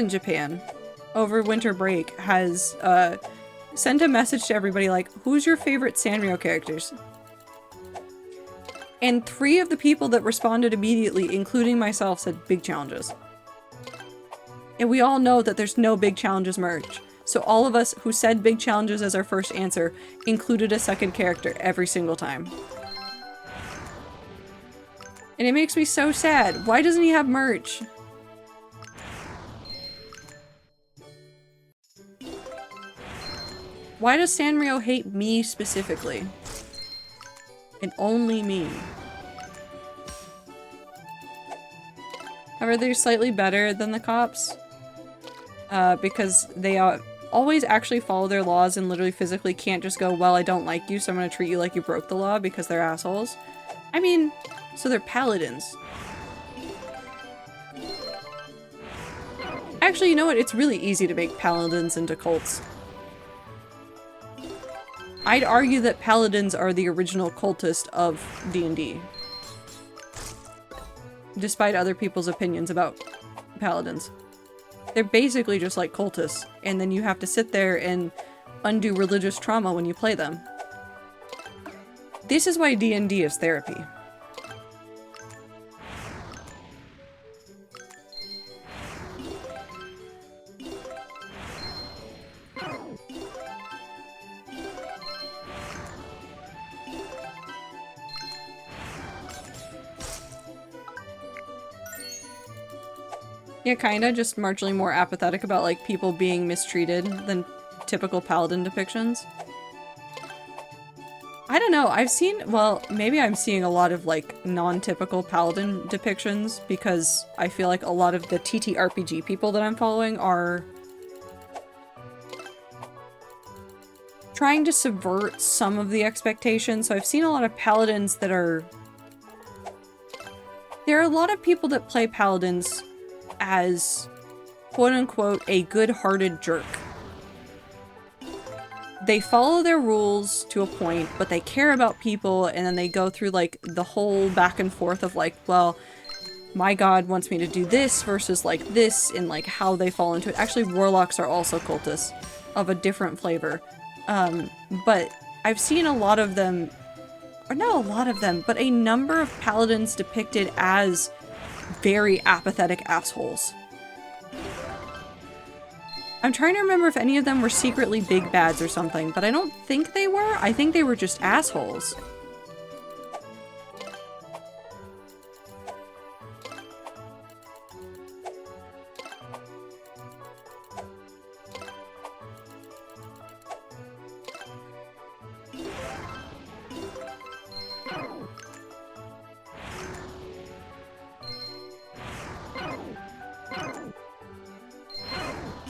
Japan over winter break, has, sent a message to everybody like, who's your favorite Sanrio characters? And 3 of the people that responded immediately, including myself, said big challenges. And we all know that there's no big challenges merge. So all of us who said big challenges as our first answer included a second character every single time. And it makes me so sad. Why doesn't he have merch? Why does Sanrio hate me specifically? And only me. However, they're slightly better than the cops. Because they always actually follow their laws and literally physically can't just go, well, I don't like you, so I'm gonna treat you like you broke the law because they're assholes. I mean, so they're paladins. Actually, you know what? It's really easy to make paladins into cults. I'd argue that paladins are the original cultist of D&D. Despite other people's opinions about paladins. They're basically just like cultists, and then you have to sit there and undo religious trauma when you play them. This is why D&D is therapy. Yeah, kinda, just marginally more apathetic about, like, people being mistreated than typical paladin depictions. I don't know, I've seen- well, maybe I'm seeing a lot of, like, non-typical paladin depictions, because I feel like a lot of the TTRPG people that I'm following are trying to subvert some of the expectations, so I've seen a lot of paladins that are- there are a lot of people that play paladins as, quote-unquote, a good-hearted jerk. They follow their rules to a point, but they care about people, and then they go through, like, the whole back and forth of, like, well, my god wants me to do this versus, like, this, and, like, how they fall into it. Actually, warlocks are also cultists of a different flavor. But I've seen a lot of them, or not a lot of them, but a number of paladins depicted as very apathetic assholes. I'm trying to remember if any of them were secretly big bads or something, but I don't think they were. I think they were just assholes.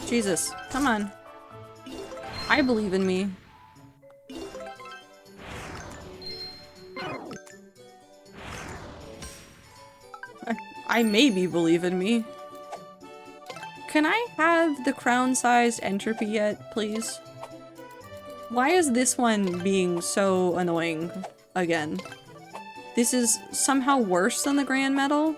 Jesus, come on. I believe in me. I maybe believe in me. Can I have the crown-sized entropy yet, please? Why is this one being so annoying again? This is somehow worse than the grand medal?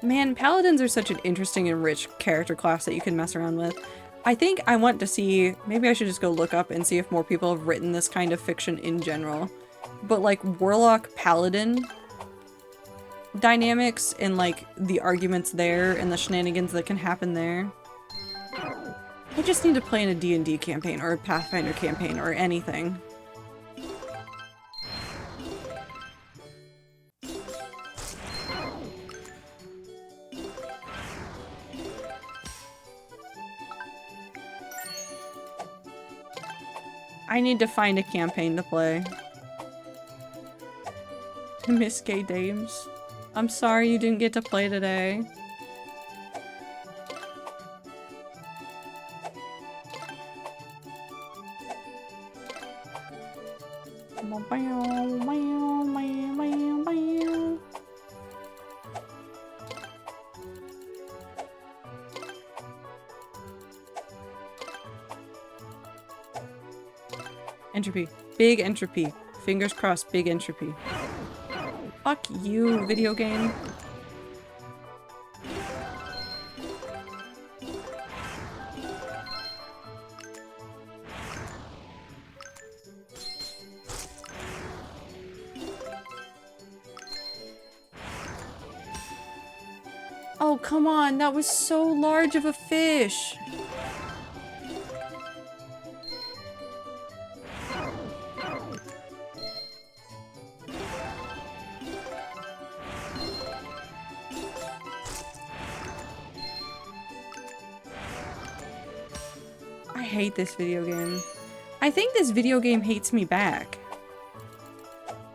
Man, paladins are such an interesting and rich character class that you can mess around with. I think I want to see- maybe I should just go look up and see if more people have written this kind of fiction in general. But like warlock paladin dynamics and like the arguments there and the shenanigans that can happen there. I just need to play in a D&D campaign or a Pathfinder campaign or anything. I need to find a campaign to play. Miss Gay Dames. I'm sorry you didn't get to play today. Entropy. Big entropy. Fingers crossed, big entropy. Fuck you, video game. Oh, come on. That was so large of a fish. I hate this video game. I think this video game hates me back.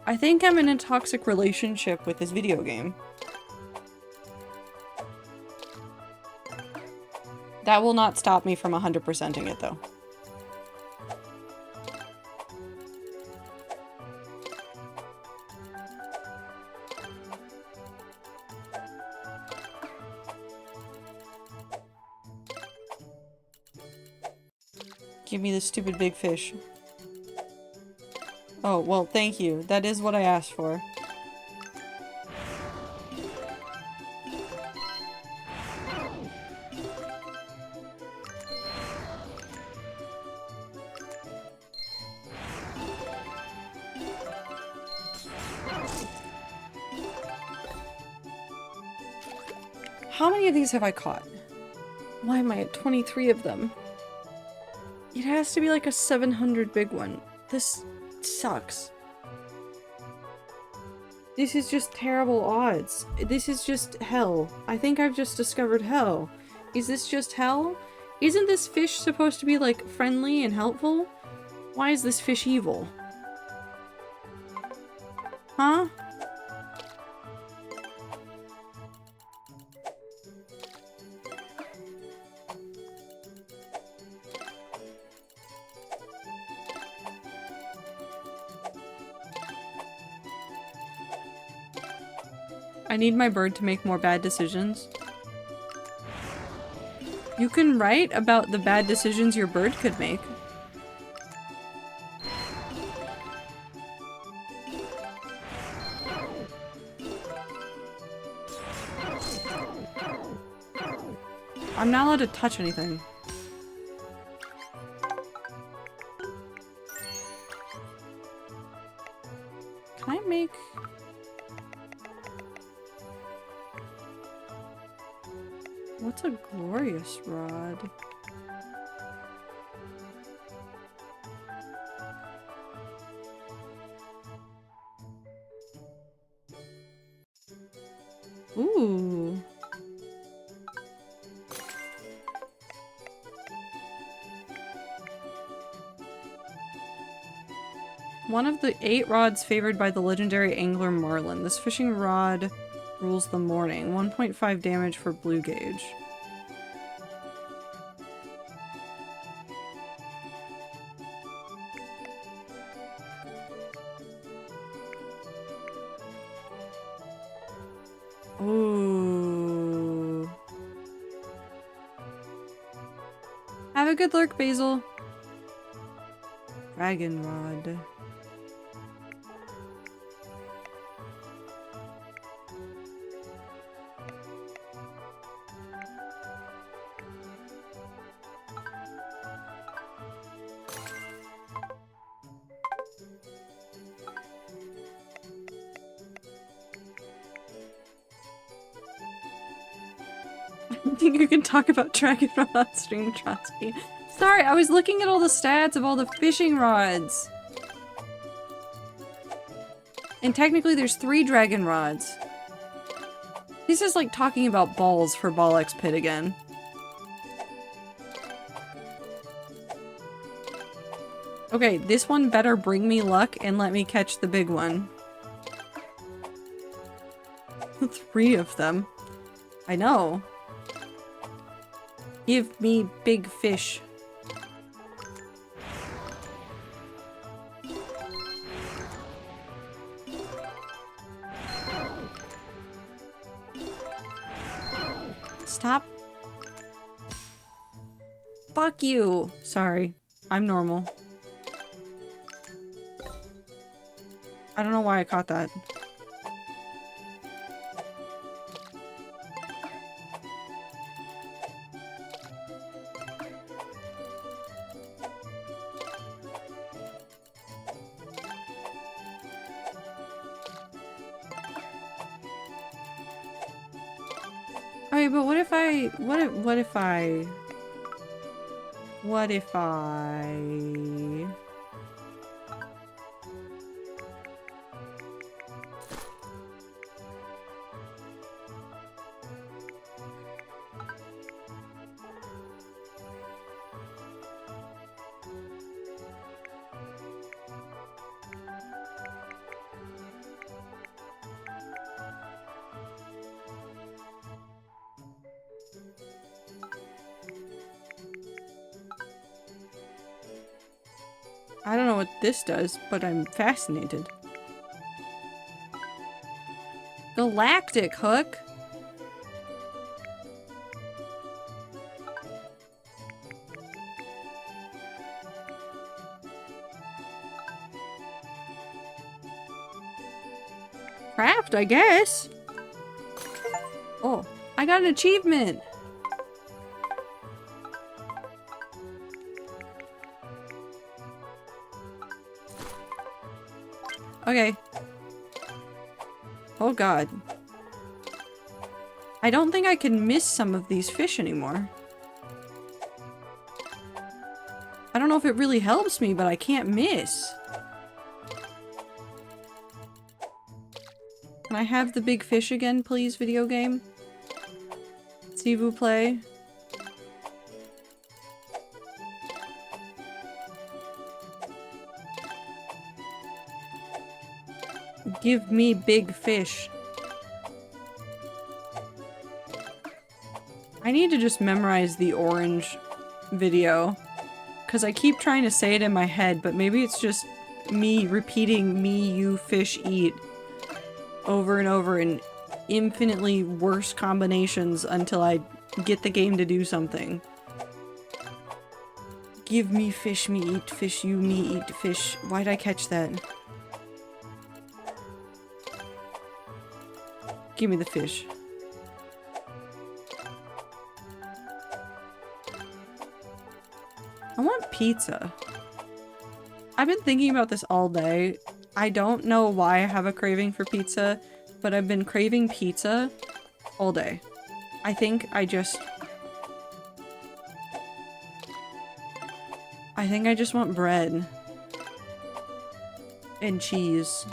I think I'm in a toxic relationship with this video game. That will not stop me from 100%ing it, though. Give me the stupid big fish. Oh, well, thank you. That is what I asked for. How many of these have I caught? Why am I at 23 of them? It has to be like a 700 big one. This sucks. This is just terrible odds. This is just hell. I think I've just discovered hell. Is this just hell? Isn't this fish supposed to be like friendly and helpful? Why is this fish evil? Huh? I need my bird to make more bad decisions. You can write about the bad decisions your bird could make. I'm not allowed to touch anything. Can I make... What's a glorious rod? Ooh. One of the 8 rods favored by the legendary angler Marlin. This fishing rod rules the morning. 1.5 damage for blue gauge. Ooh. Have a good lurk, Basil. Dragon rod. I think you can talk about Dragon Rod on stream, Trotsky. Sorry, I was looking at all the stats of all the fishing rods. And technically there's 3 dragon rods. This is like talking about balls for Ball X Pit again. Okay, this one better bring me luck and let me catch the big one. 3 of them. I know. Give me big fish. Stop. Fuck you. Sorry. I'm normal. I don't know why I caught that. Okay, but what if I... What if I... I don't know what this does, but I'm fascinated. Galactic hook? Craft, I guess. Oh, I got an achievement. Okay. Oh god. I don't think I can miss some of these fish anymore. I don't know if it really helps me, but I can't miss. Can I have the big fish again, please, video game? S'il vous plaît. Give me big fish. I need to just memorize the orange video. Because I keep trying to say it in my head, but maybe it's just me repeating me, you, fish, eat over and over in infinitely worse combinations until I get the game to do something. Give me fish, me eat fish, you, me eat fish. Why'd I catch that? Give me the fish. I want pizza. I've been thinking about this all day. I don't know why I have a craving for pizza, but I've been craving pizza all day. I think I just want bread and cheese.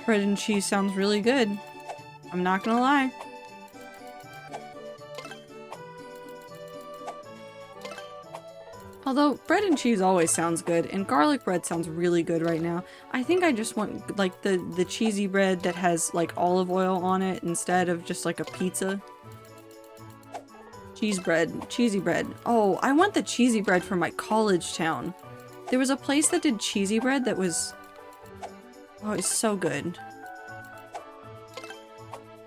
Bread and cheese sounds really good. I'm not gonna lie. Although, bread and cheese always sounds good, and garlic bread sounds really good right now. I think I just want, like, the cheesy bread that has, like, olive oil on it instead of just, like, a pizza. Cheese bread. Cheesy bread. Oh, I want the cheesy bread from my college town. There was a place that did cheesy bread that was... oh, it's so good.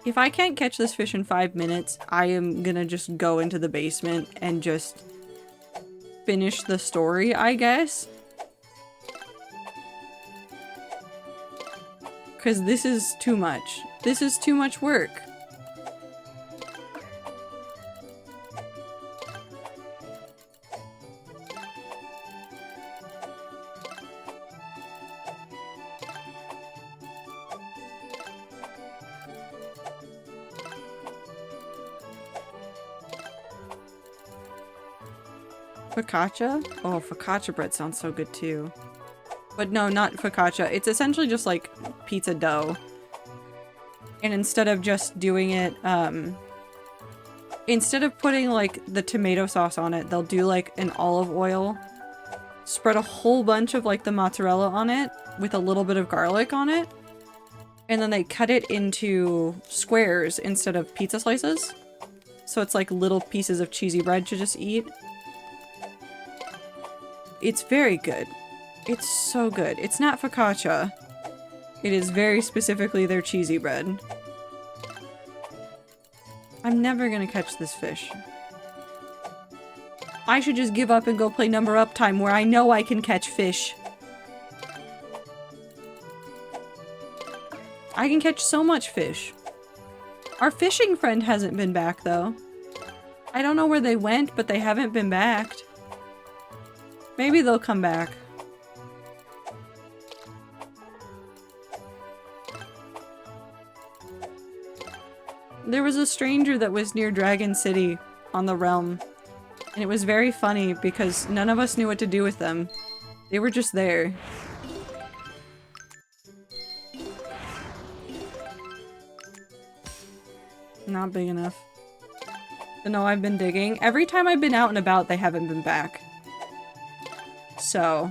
If I can't catch this fish in 5 minutes, I am gonna just go into the basement and just... finish the story, I guess. Because this is too much. This is too much work. Focaccia? Oh, focaccia bread sounds so good too. But no, not focaccia. It's essentially just like pizza dough. And instead of just doing it, instead of putting like the tomato sauce on it, they'll do like an olive oil, spread a whole bunch of like the mozzarella on it with a little bit of garlic on it. And then they cut it into squares instead of pizza slices. So it's like little pieces of cheesy bread to just eat. It's very good. It's so good. It's not focaccia. It is very specifically their cheesy bread. I'm never gonna catch this fish. I should just give up and go play Number Up Time where I know I can catch fish. I can catch so much fish. Our fishing friend hasn't been back though. I don't know where they went, but they haven't been back. Maybe they'll come back. There was a stranger that was near Dragon City on the realm. And it was very funny because none of us knew what to do with them. They were just there. Not big enough. No, I've been digging. Every time I've been out and about, they haven't been back. So.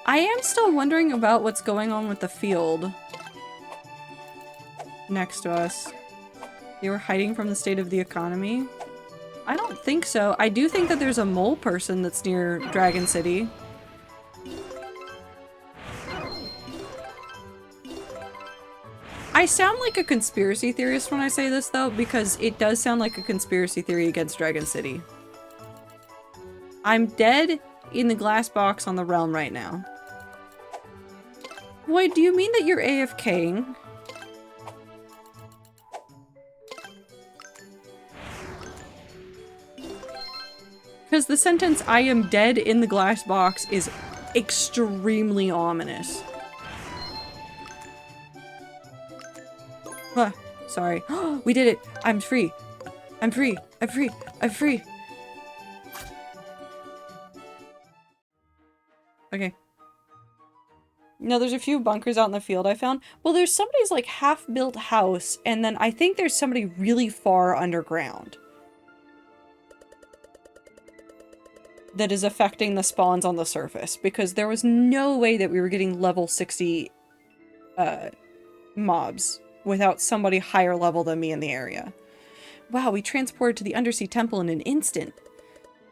I am still wondering about what's going on with the field next to us. They were hiding from the state of the economy? I don't think so. I do think that there's a mole person that's near Dragon City. I sound like a conspiracy theorist when I say this, though, because it does sound like a conspiracy theory against Dragon City. I'm dead in the glass box on the realm right now. Wait, do you mean that you're AFKing? Because the sentence, "I am dead in the glass box," is extremely ominous. Huh, sorry. We did it! I'm free! I'm free! I'm free! I'm free! Okay. No, there's a few bunkers out in the field I found. Well, there's somebody's like half-built house, and then I think there's somebody really far underground that is affecting the spawns on the surface, because there was no way that we were getting level 60 mobs without somebody higher level than me in the area. Wow, we transported to the undersea temple in an instant.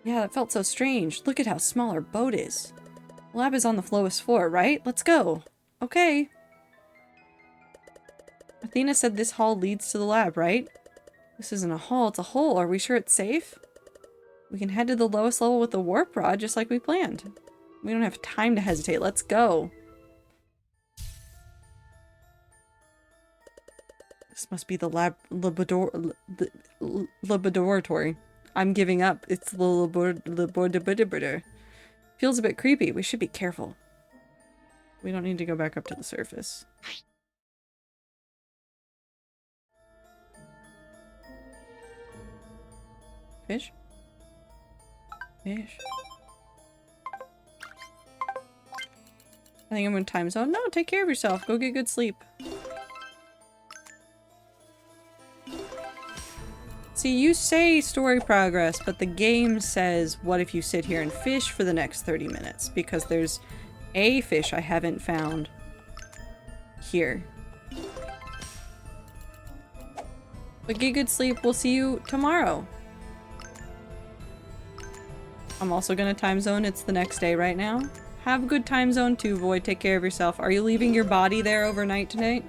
Yeah, that felt so strange. Look at how small our boat is. The lab is on the lowest floor, right? Let's go. Okay. Athena said this hall leads to the lab, right? This isn't a hall, it's a hole. Are we sure it's safe? We can head to the lowest level with the warp rod, just like we planned. We don't have time to hesitate. Let's go. This must be the laboratory. I'm giving up. It's the laboratory. Feels a bit creepy. We should be careful. We don't need to go back up to the surface. Fish? Fish. I think I'm in time zone. No, take care of yourself. Go get good sleep. See, you say story progress, but the game says, what if you sit here and fish for the next 30 minutes? Because there's a fish I haven't found here. But get good sleep. We'll see you tomorrow. I'm also gonna time zone. It's the next day right now. Have a good time zone too, Void. Take care of yourself. Are you leaving your body there overnight tonight?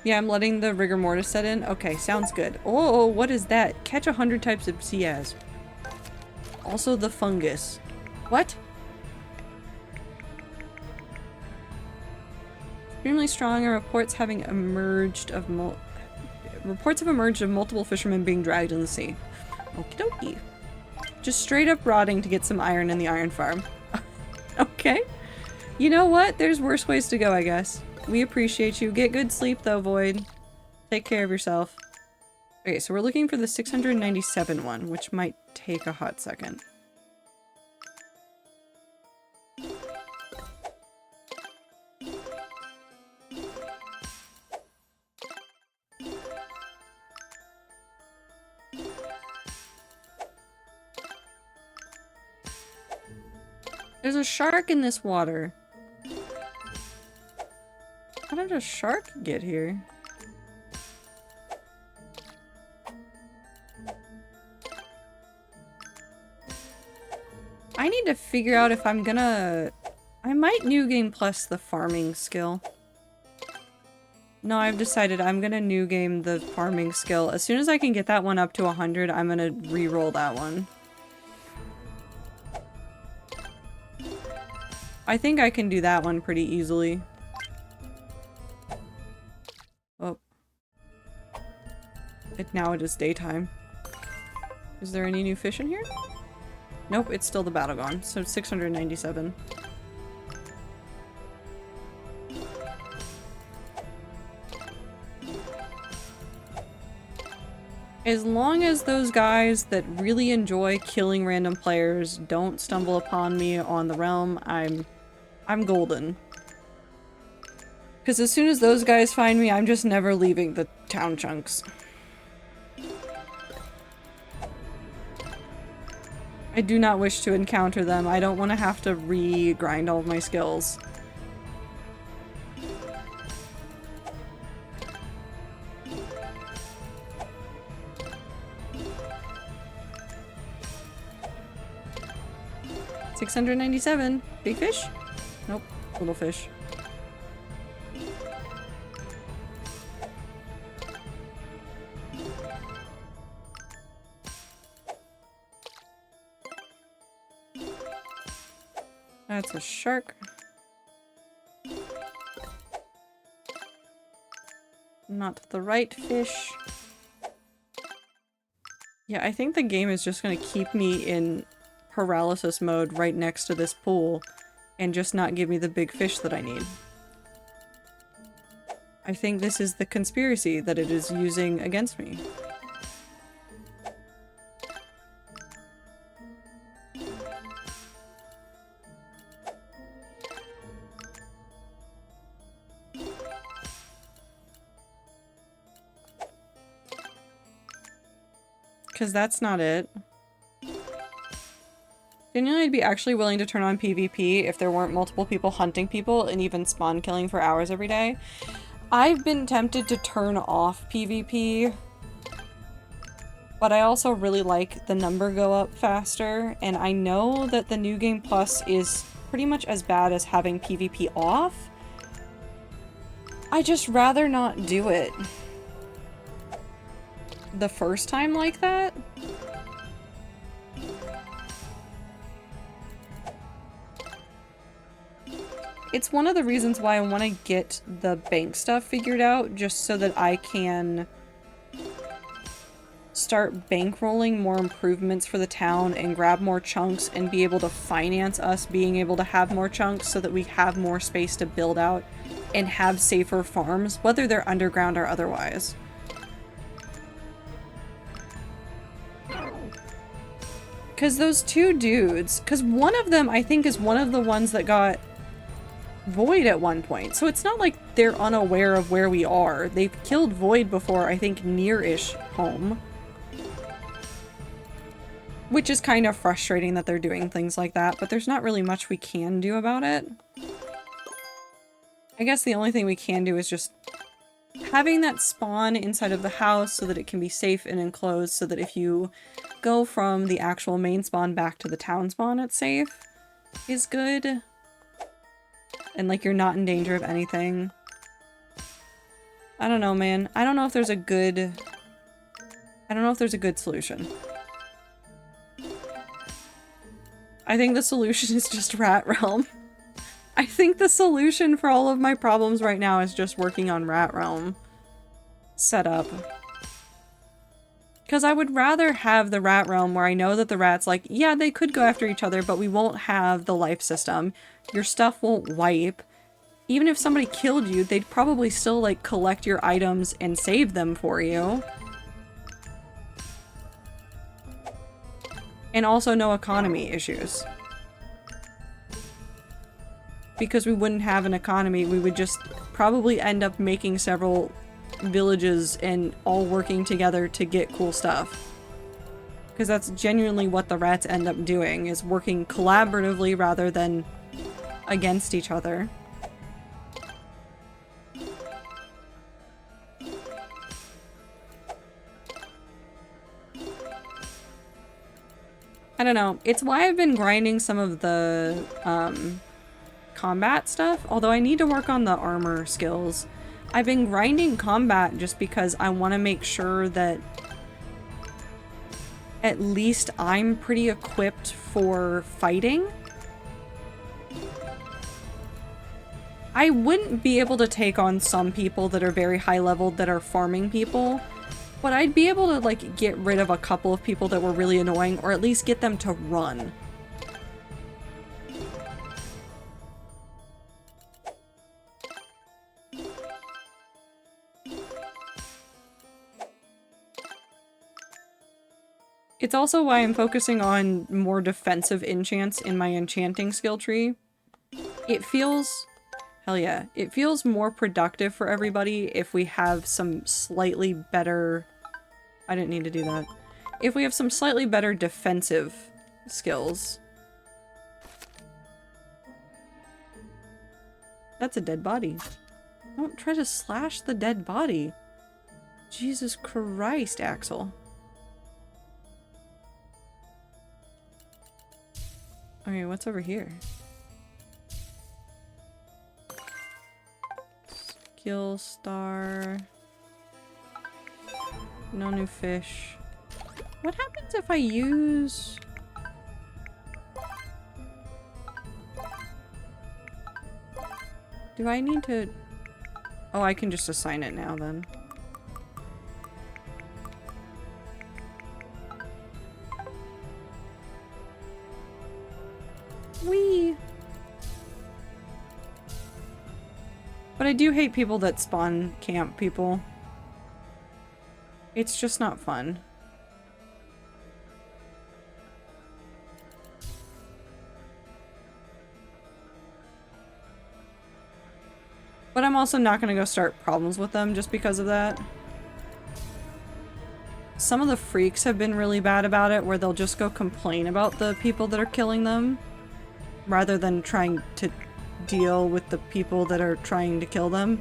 Yeah, I'm letting the rigor mortis set in. Okay, sounds good. Oh, what is that? Catch 100 types of sea as. Also the fungus. What? Extremely strong, and reports have emerged of multiple fishermen being dragged in the sea. Okie dokie. Just straight up rotting to get some iron in the iron farm. Okay. You know what? There's worse ways to go, I guess. We appreciate you. Get good sleep though, Void. Take care of yourself. Okay, so we're looking for the 697 one, which might take a hot second. There's a shark in this water. How did a shark get here? I need to figure out if I'm gonna... I might new game plus the farming skill. No, I've decided I'm gonna new game the farming skill. As soon as I can get that one up to 100, I'm gonna re-roll that one. I think I can do that one pretty easily. Oh. Now it is daytime. Is there any new fish in here? Nope, it's still the Battlegon, so 697. As long as those guys that really enjoy killing random players don't stumble upon me on the realm, I'm golden. Because as soon as those guys find me, I'm just never leaving the town chunks. I do not wish to encounter them. I don't want to have to re-grind all of my skills. $697. Big fish? Nope. Little fish. That's a shark. Not the right fish. Yeah, I think the game is just gonna keep me in paralysis mode right next to this pool and just not give me the big fish that I need. I think this is the conspiracy that it is using against me. Because that's not it. Genuinely, I'd be actually willing to turn on PvP if there weren't multiple people hunting people and even spawn killing for hours every day. I've been tempted to turn off PvP, but I also really like the number go up faster, and I know that the New Game Plus is pretty much as bad as having PvP off. I just rather not do it the first time like that. It's one of the reasons why I want to get the bank stuff figured out, just so that I can start bankrolling more improvements for the town and grab more chunks and be able to finance us being able to have more chunks so that we have more space to build out and have safer farms, whether they're underground or otherwise. Because those two dudes, because one of them I think is one of the ones that got Void at one point, so it's not like they're unaware of where we are. They've killed Void before, I think near-ish home. Which is kind of frustrating that they're doing things like that, but there's not really much we can do about it. I guess the only thing we can do is just having that spawn inside of the house so that it can be safe and enclosed, so that if you go from the actual main spawn back to the town spawn, it's safe, is good. And like you're not in danger of anything. I don't know, man. I don't know if there's a good solution. I think the solution is just Rat Realm. I think the solution for all of my problems right now is just working on Rat Realm setup. Because I would rather have the Rat Realm where I know that the rats, like, yeah, they could go after each other, but we won't have the life system. Your stuff won't wipe. Even if somebody killed you, they'd probably still, like, collect your items and save them for you. And also no economy issues. Because we wouldn't have an economy, we would just probably end up making several villages and all working together to get cool stuff. Because that's genuinely what the rats end up doing, is working collaboratively rather than against each other. I don't know. It's why I've been grinding some of the combat stuff, although I need to work on the armor skills. I've been grinding combat just because I want to make sure that at least I'm pretty equipped for fighting. I wouldn't be able to take on some people that are very high leveled that are farming people, but I'd be able to like get rid of a couple of people that were really annoying, or at least get them to run. It's also why I'm focusing on more defensive enchants in my enchanting skill tree. It feels... hell yeah. It feels more productive for everybody if we have some slightly better... I didn't need to do that. If we have some slightly better defensive skills. That's a dead body. Don't try to slash the dead body. Jesus Christ, Axel. Okay, what's over here? Skill star. No new fish. What happens if I use... do I need to... oh, I can just assign it now then. Whee! But I do hate people that spawn camp people. It's just not fun. But I'm also not gonna go start problems with them just because of that. Some of the freaks have been really bad about it, where they'll just go complain about the people that are killing them, rather than trying to deal with the people that are trying to kill them.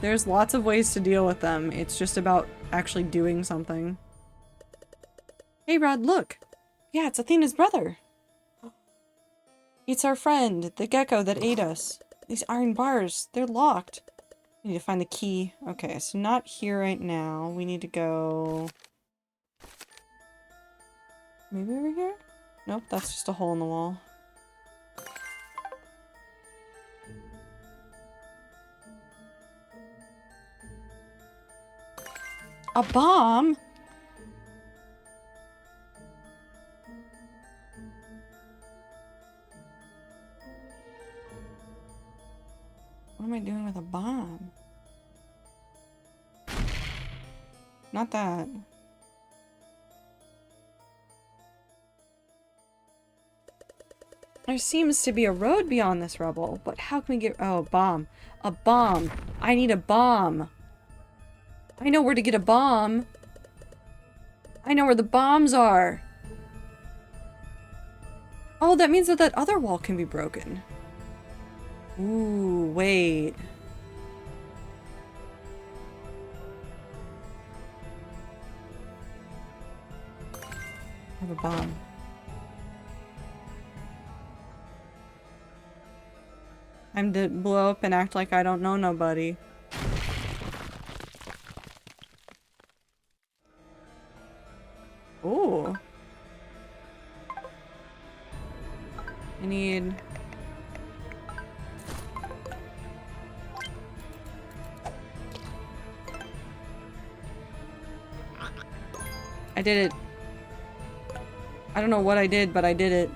There's lots of ways to deal with them. It's just about actually doing something. Hey Rod, look! Yeah, it's Athena's brother! It's our friend, the gecko that ate us. These iron bars, they're locked. We need to find the key. Okay, so not here right now. We need to go... maybe over here? Nope, that's just a hole in the wall. A bomb? What am I doing with a bomb? Not that. There seems to be a road beyond this rubble, but how can we get- oh, bomb. A bomb. I need a bomb. I know where to get a bomb. I know where the bombs are. Oh, that means that that other wall can be broken. Ooh, wait. I have a bomb. I'm to blow up and act like I don't know nobody. Ooh. I need... I did it. I don't know what I did, but I did it.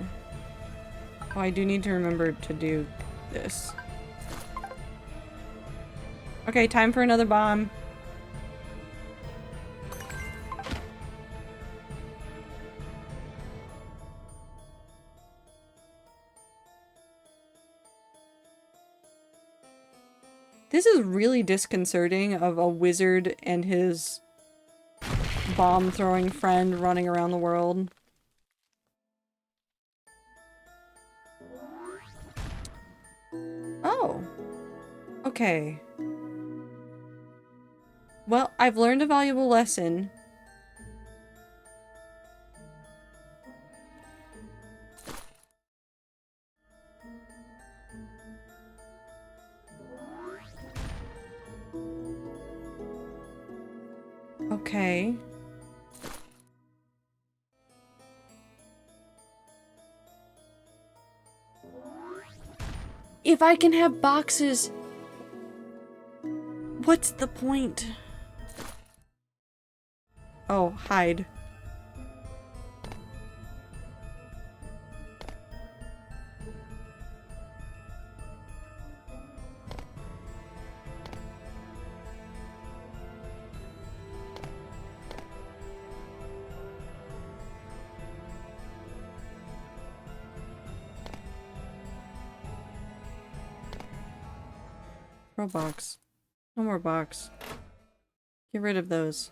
Oh, I do need to remember to do this. Okay, time for another bomb. This is really disconcerting of a wizard and his bomb-throwing friend running around the world. Oh. Okay. Well, I've learned a valuable lesson. Okay. If I can have boxes, what's the point? Oh, hide. Throw box. No more box. Get rid of those.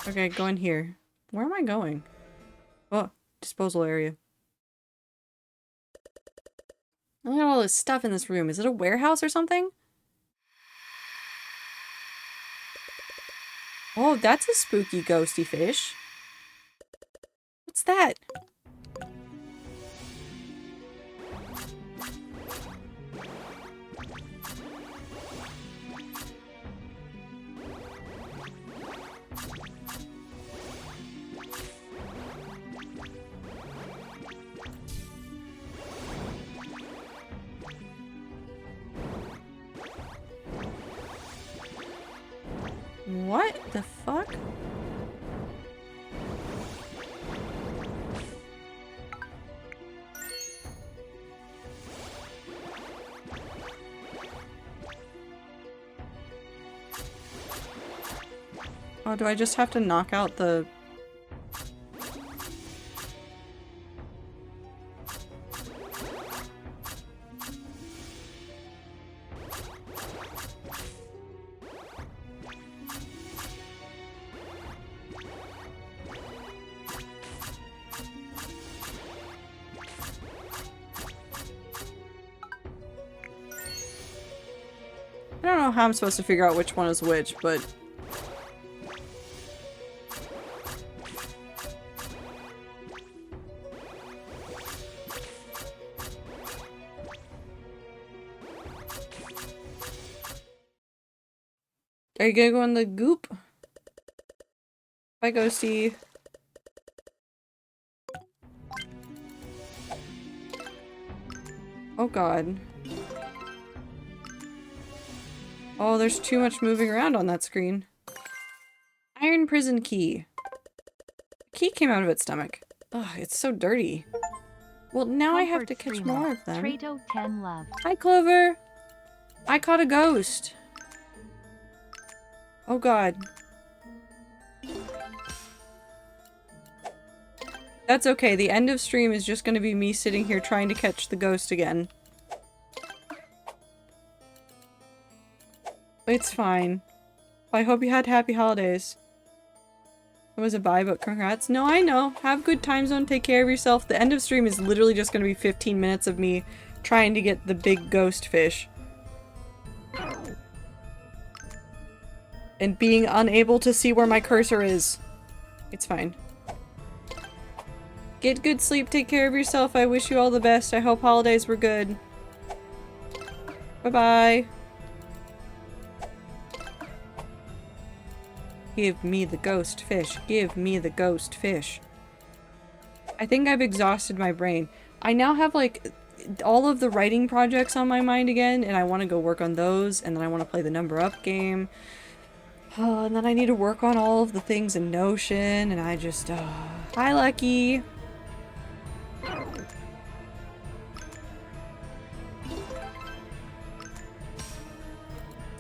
Okay, go in here. Where am I going? Oh, disposal area. Look at all this stuff in this room. Is it a warehouse or something? Oh, that's a spooky ghosty fish. What's that? What the fuck? Oh, do I just have to knock out the... I don't know how I'm supposed to figure out which one is which, but... Are you gonna go in the goop? Bye, Ghosty. Oh god. Oh, there's too much moving around on that screen. Iron prison key. The key came out of its stomach. Ugh, it's so dirty. Well, now I have to catch more of them. Trato 10 love. Hi, Clover! I caught a ghost. Oh god. That's okay, the end of stream is just gonna be me sitting here trying to catch the ghost again. It's fine. I hope you had happy holidays. It was a bye, but congrats. No, I know. Have good time zone, take care of yourself. The end of stream is literally just gonna be 15 minutes of me trying to get the big ghost fish. And being unable to see where my cursor is. It's fine. Get good sleep, take care of yourself. I wish you all the best. I hope holidays were good. Bye-bye. Give me the ghost fish. Give me the ghost fish. I think I've exhausted my brain. I now have like all of the writing projects on my mind again, and I want to go work on those, and then I want to play the number up game. Oh, and then I need to work on all of the things in Notion, and I just... Hi, Lucky!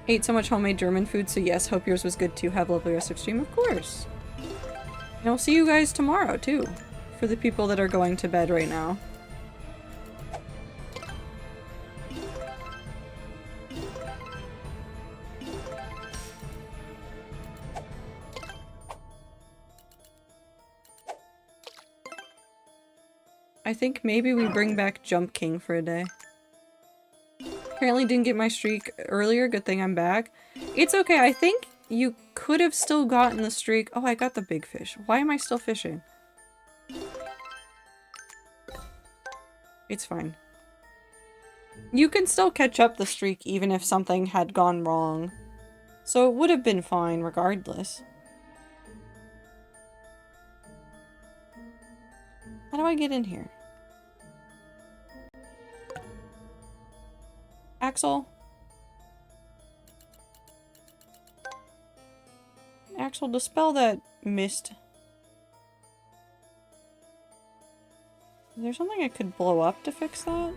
Ate so much homemade German food, so yes, hope yours was good too. Have a lovely rest of stream, of course. And I'll see you guys tomorrow, too. For the people that are going to bed right now. I think maybe we bring back Jump King for a day. Apparently didn't get my streak earlier. Good thing I'm back. It's okay. I think you could have still gotten the streak. Oh, I got the big fish. Why am I still fishing? It's fine. You can still catch up the streak even if something had gone wrong. So it would have been fine regardless. How do I get in here? Axel? Axel, dispel that mist. Is there something I could blow up to fix that?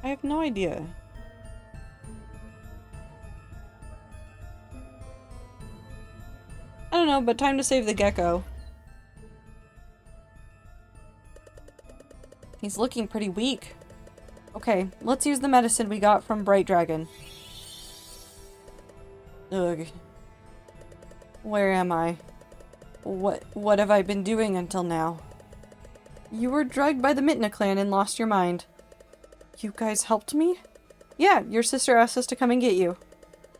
I have no idea. I don't know, but time to save the gecko. He's looking pretty weak. Okay, let's use the medicine we got from Bright Dragon. Ugh. Where am I? What have I been doing until now? You were drugged by the Mitna clan and lost your mind. You guys helped me? Yeah, your sister asked us to come and get you.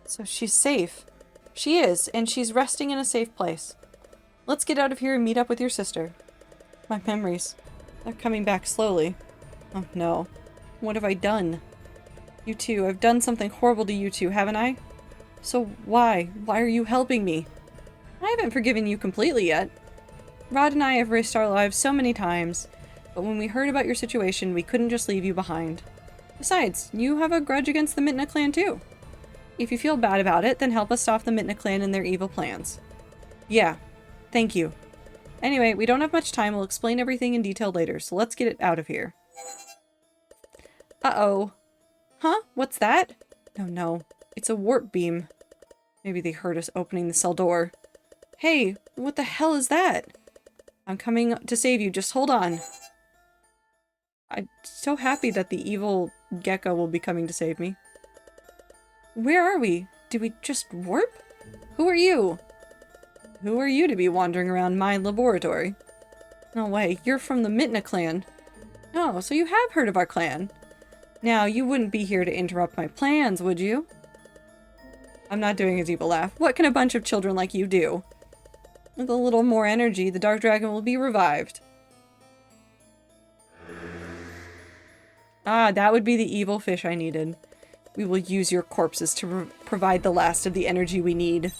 So she's safe. She is, and she's resting in a safe place. Let's get out of here and meet up with your sister. My memories. They're coming back slowly. Oh no. What have I done? You two, I've done something horrible to you two, haven't I? So why? Why are you helping me? I haven't forgiven you completely yet. Rod and I have risked our lives so many times, but when we heard about your situation, we couldn't just leave you behind. Besides, you have a grudge against the Mitna clan too. If you feel bad about it, then help us stop the Mitna clan and their evil plans. Yeah, thank you. Anyway, we don't have much time. We'll explain everything in detail later, so let's get it out of here. Uh-oh. Huh? What's that? Oh no. It's a warp beam. Maybe they heard us opening the cell door. Hey, what the hell is that? I'm coming to save you. Just hold on. I'm so happy that the evil gecko will be coming to save me. Where are we? Did we just warp? Who are you? Who are you to be wandering around my laboratory? No way, you're from the Mitna clan. Oh, so you have heard of our clan. Now, you wouldn't be here to interrupt my plans, would you? I'm not doing his evil laugh. What can a bunch of children like you do? With a little more energy, the Dark Dragon will be revived. Ah, that would be the evil fish I needed. We will use your corpses to provide the last of the energy we need.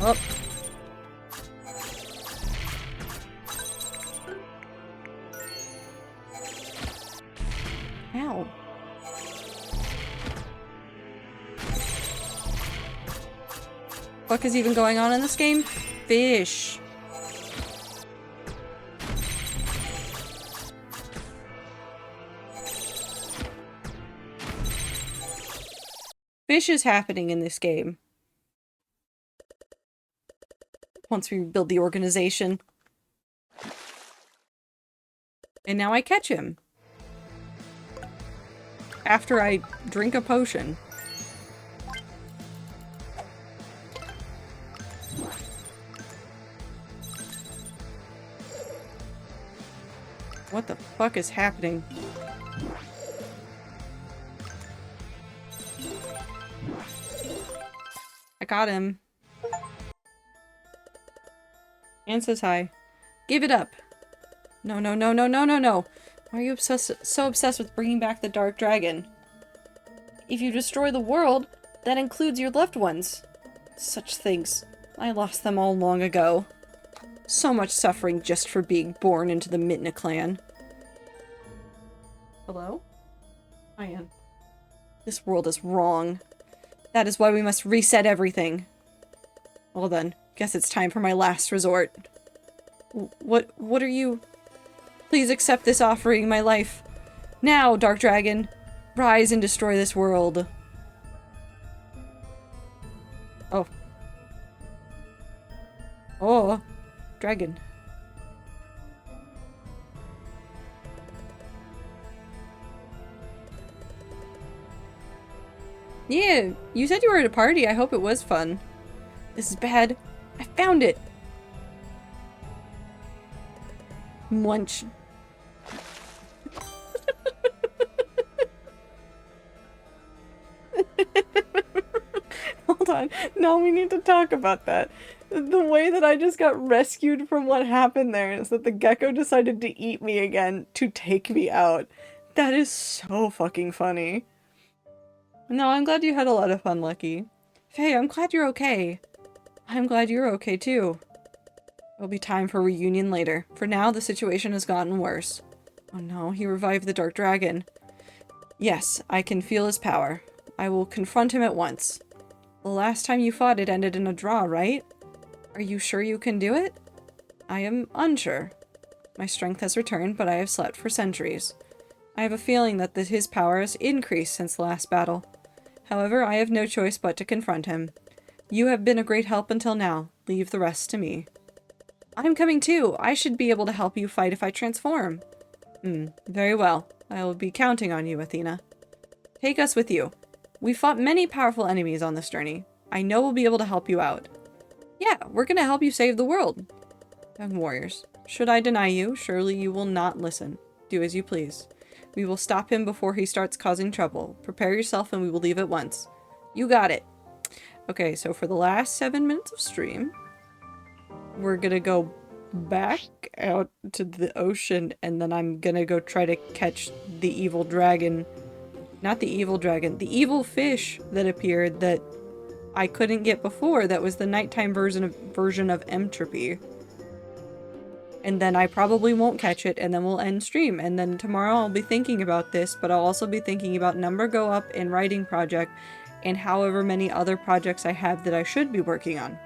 Oh. Ow. What is even going on in this game? Fish. Fish is happening in this game. Once we build the organization. And now I catch him. After I drink a potion. What the fuck is happening? I got him. And says hi. Give it up. No, no, no, no, no, no, no. Why are you so obsessed with bringing back the Dark Dragon? If you destroy the world, that includes your loved ones. Such things. I lost them all long ago. So much suffering just for being born into the Mitna clan. Hello? I am. This world is wrong. That is why we must reset everything. Well then, guess it's time for my last resort. What are you... Please accept this offering, my life. Now, Dark Dragon, rise and destroy this world. Oh. Oh. Dragon. Yeah, you said you were at a party. I hope it was fun. This is bad. I found it. Munch. Hold on. No, we need to talk about that. The way that I just got rescued from what happened there is that the gecko decided to eat me again to take me out. That is so fucking funny. No, I'm glad you had a lot of fun, Lucky. Faye, I'm glad you're okay. I'm glad you're okay too. It'll be time for reunion later. For now, the situation has gotten worse. Oh no, he revived the Dark Dragon. Yes, I can feel his power. I will confront him at once. The last time you fought, it ended in a draw, right? Are you sure you can do it? I am unsure. My strength has returned, but I have slept for centuries. I have a feeling that his power has increased since the last battle. However, I have no choice but to confront him. You have been a great help until now. Leave the rest to me. I'm coming too. I should be able to help you fight if I transform. Very well. I will be counting on you, Athena. Take us with you. We fought many powerful enemies on this journey. I know we'll be able to help you out. Yeah, we're gonna help you save the world. Young warriors, should I deny you, surely you will not listen. Do as you please. We will stop him before he starts causing trouble. Prepare yourself and we will leave at once. You got it. Okay, so for the last 7 minutes of stream, we're gonna go back out to the ocean and then I'm gonna go try to catch the evil dragon. Not the evil dragon, the evil fish that appeared that I couldn't get before. That was the nighttime version of Entropy. And then I probably won't catch it, and then we'll end stream. And then tomorrow I'll be thinking about this, but I'll also be thinking about Number Go Up and Writing Project, and however many other projects I have that I should be working on.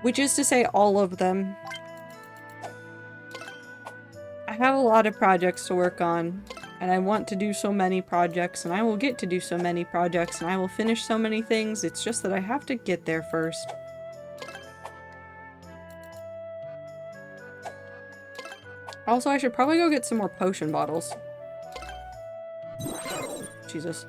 Which is to say all of them. I have a lot of projects to work on, and I want to do so many projects, and I will get to do so many projects, and I will finish so many things. It's just that I have to get there first. Also, I should probably go get some more potion bottles. Jesus.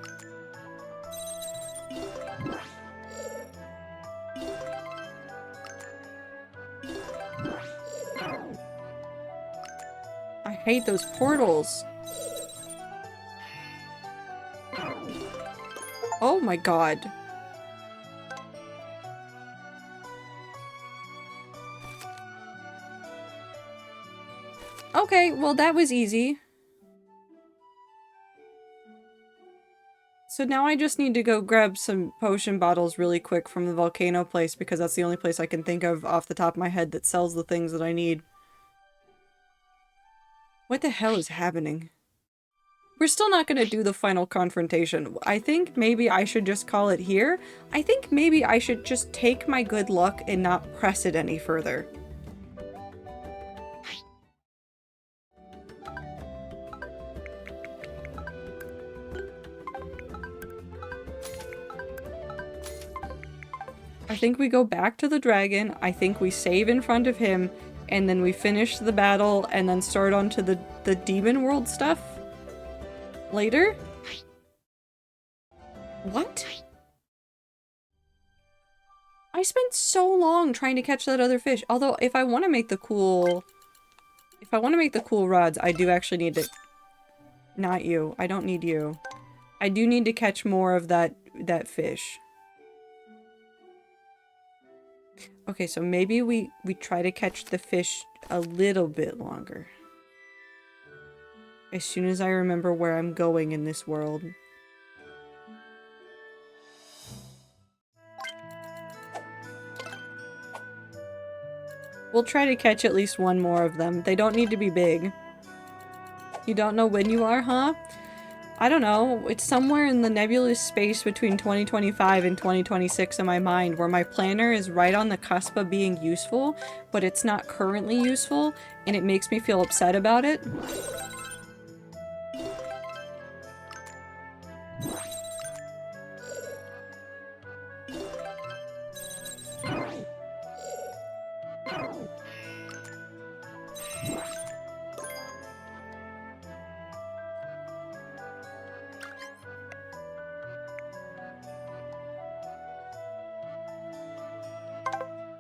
I hate those portals. Oh my god. Okay, well that was easy. So now I just need to go grab some potion bottles really quick from the volcano place because that's the only place I can think of off the top of my head that sells the things that I need. What the hell is happening? We're still not gonna do the final confrontation. I think maybe I should just call it here. I think maybe I should just take my good luck and not press it any further. I think we go back to the dragon, I think we save in front of him, and then we finish the battle and then start on to the demon world stuff later? What? I spent so long trying to catch that other fish. Although if I want to make the cool rods, I do actually need to... Not you. I don't need you. I do need to catch more of that fish. Okay, so maybe we try to catch the fish a little bit longer. As soon as I remember where I'm going in this world. We'll try to catch at least one more of them. They don't need to be big. You don't know when you are, huh? I don't know. It's somewhere in the nebulous space between 2025 and 2026 in my mind where my planner is right on the cusp of being useful, but it's not currently useful, and it makes me feel upset about it.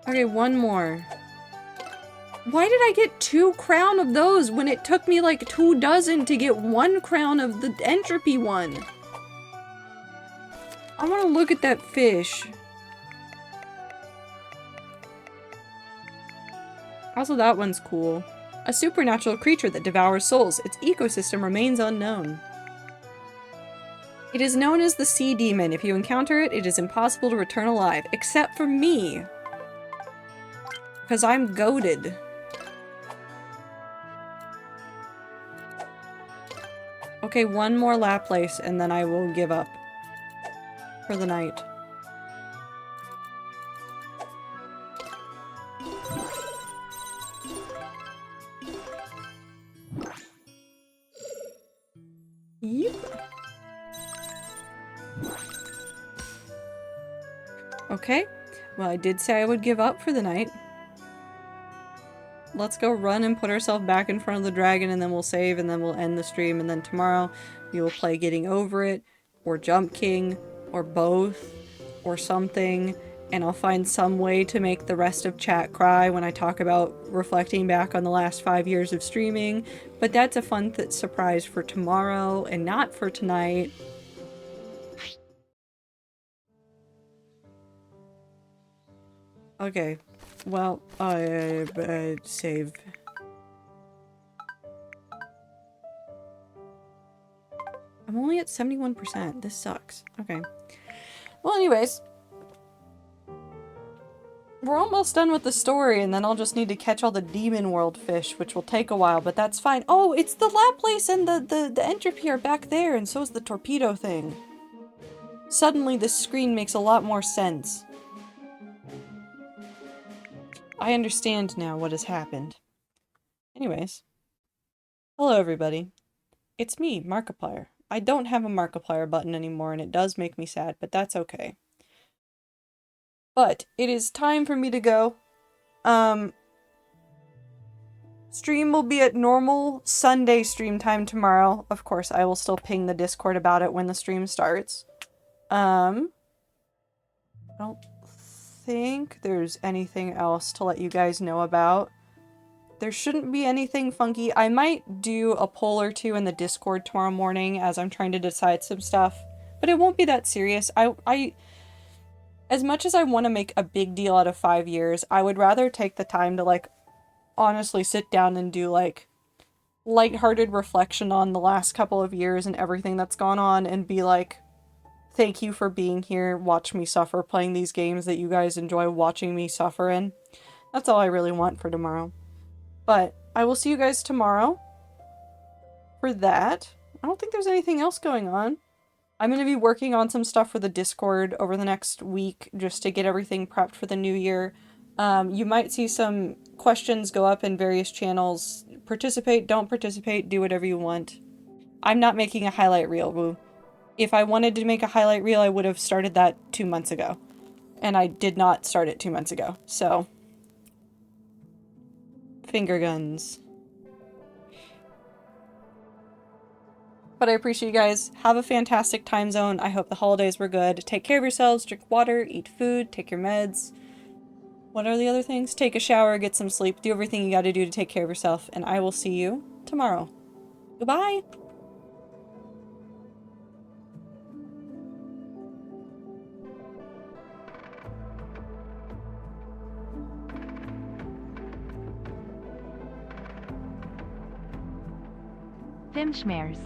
Okay, one more. Why did I get 2 crown of those when it took me like 2 dozen to get 1 crown of the entropy one? I want to look at that fish. Also, that one's cool. A supernatural creature that devours souls. Its ecosystem remains unknown. It is known as the Sea Demon. If you encounter it, it is impossible to return alive. Except for me. Because I'm goated. Okay, one more Laplace and then I will give up. For the night. Yep. Okay. Well, I did say I would give up for the night. Let's go run and put ourselves back in front of the dragon and then we'll save and then we'll end the stream and then tomorrow we will play Getting Over It or Jump King or both or something, and I'll find some way to make the rest of chat cry when I talk about reflecting back on the last 5 years of streaming, but that's a fun surprise for tomorrow and not for tonight. Okay, well, I save. I'm only at 71%. This sucks. Okay. Well, anyways. We're almost done with the story, and then I'll just need to catch all the demon world fish, which will take a while, but that's fine. Oh, it's the Laplace and the entropy are back there, and so is the torpedo thing. Suddenly, this screen makes a lot more sense. I understand now what has happened. Anyways. Hello, everybody. It's me, Markiplier. I don't have a Markiplier button anymore, and it does make me sad, but that's okay. But it is time for me to go. Stream will be at normal Sunday stream time tomorrow. Of course, I will still ping the Discord about it when the stream starts. I don't think there's anything else to let you guys know about. There shouldn't be anything funky. I might do a poll or two in the Discord tomorrow morning as I'm trying to decide some stuff, but it won't be that serious. As much as I want to make a big deal out of 5 years, I would rather take the time to, like, honestly sit down and do, like, lighthearted reflection on the last couple of years and everything that's gone on and be like, thank you for being here, watch me suffer playing these games that you guys enjoy watching me suffer in. That's all I really want for tomorrow. But I will see you guys tomorrow for that. I don't think there's anything else going on. I'm going to be working on some stuff for the Discord over the next week just to get everything prepped for the new year. You might see some questions go up in various channels. Participate, don't participate, do whatever you want. I'm not making a highlight reel, woo. If I wanted to make a highlight reel, I would have started that 2 months ago. And I did not start it 2 months ago, so... Finger guns. But I appreciate you guys. Have a fantastic time zone. I hope the holidays were good. Take care of yourselves, drink water, eat food, take your meds. What are the other things? Take a shower, get some sleep, do everything you gotta do to take care of yourself, and I will see you tomorrow. Goodbye! Fimshmares.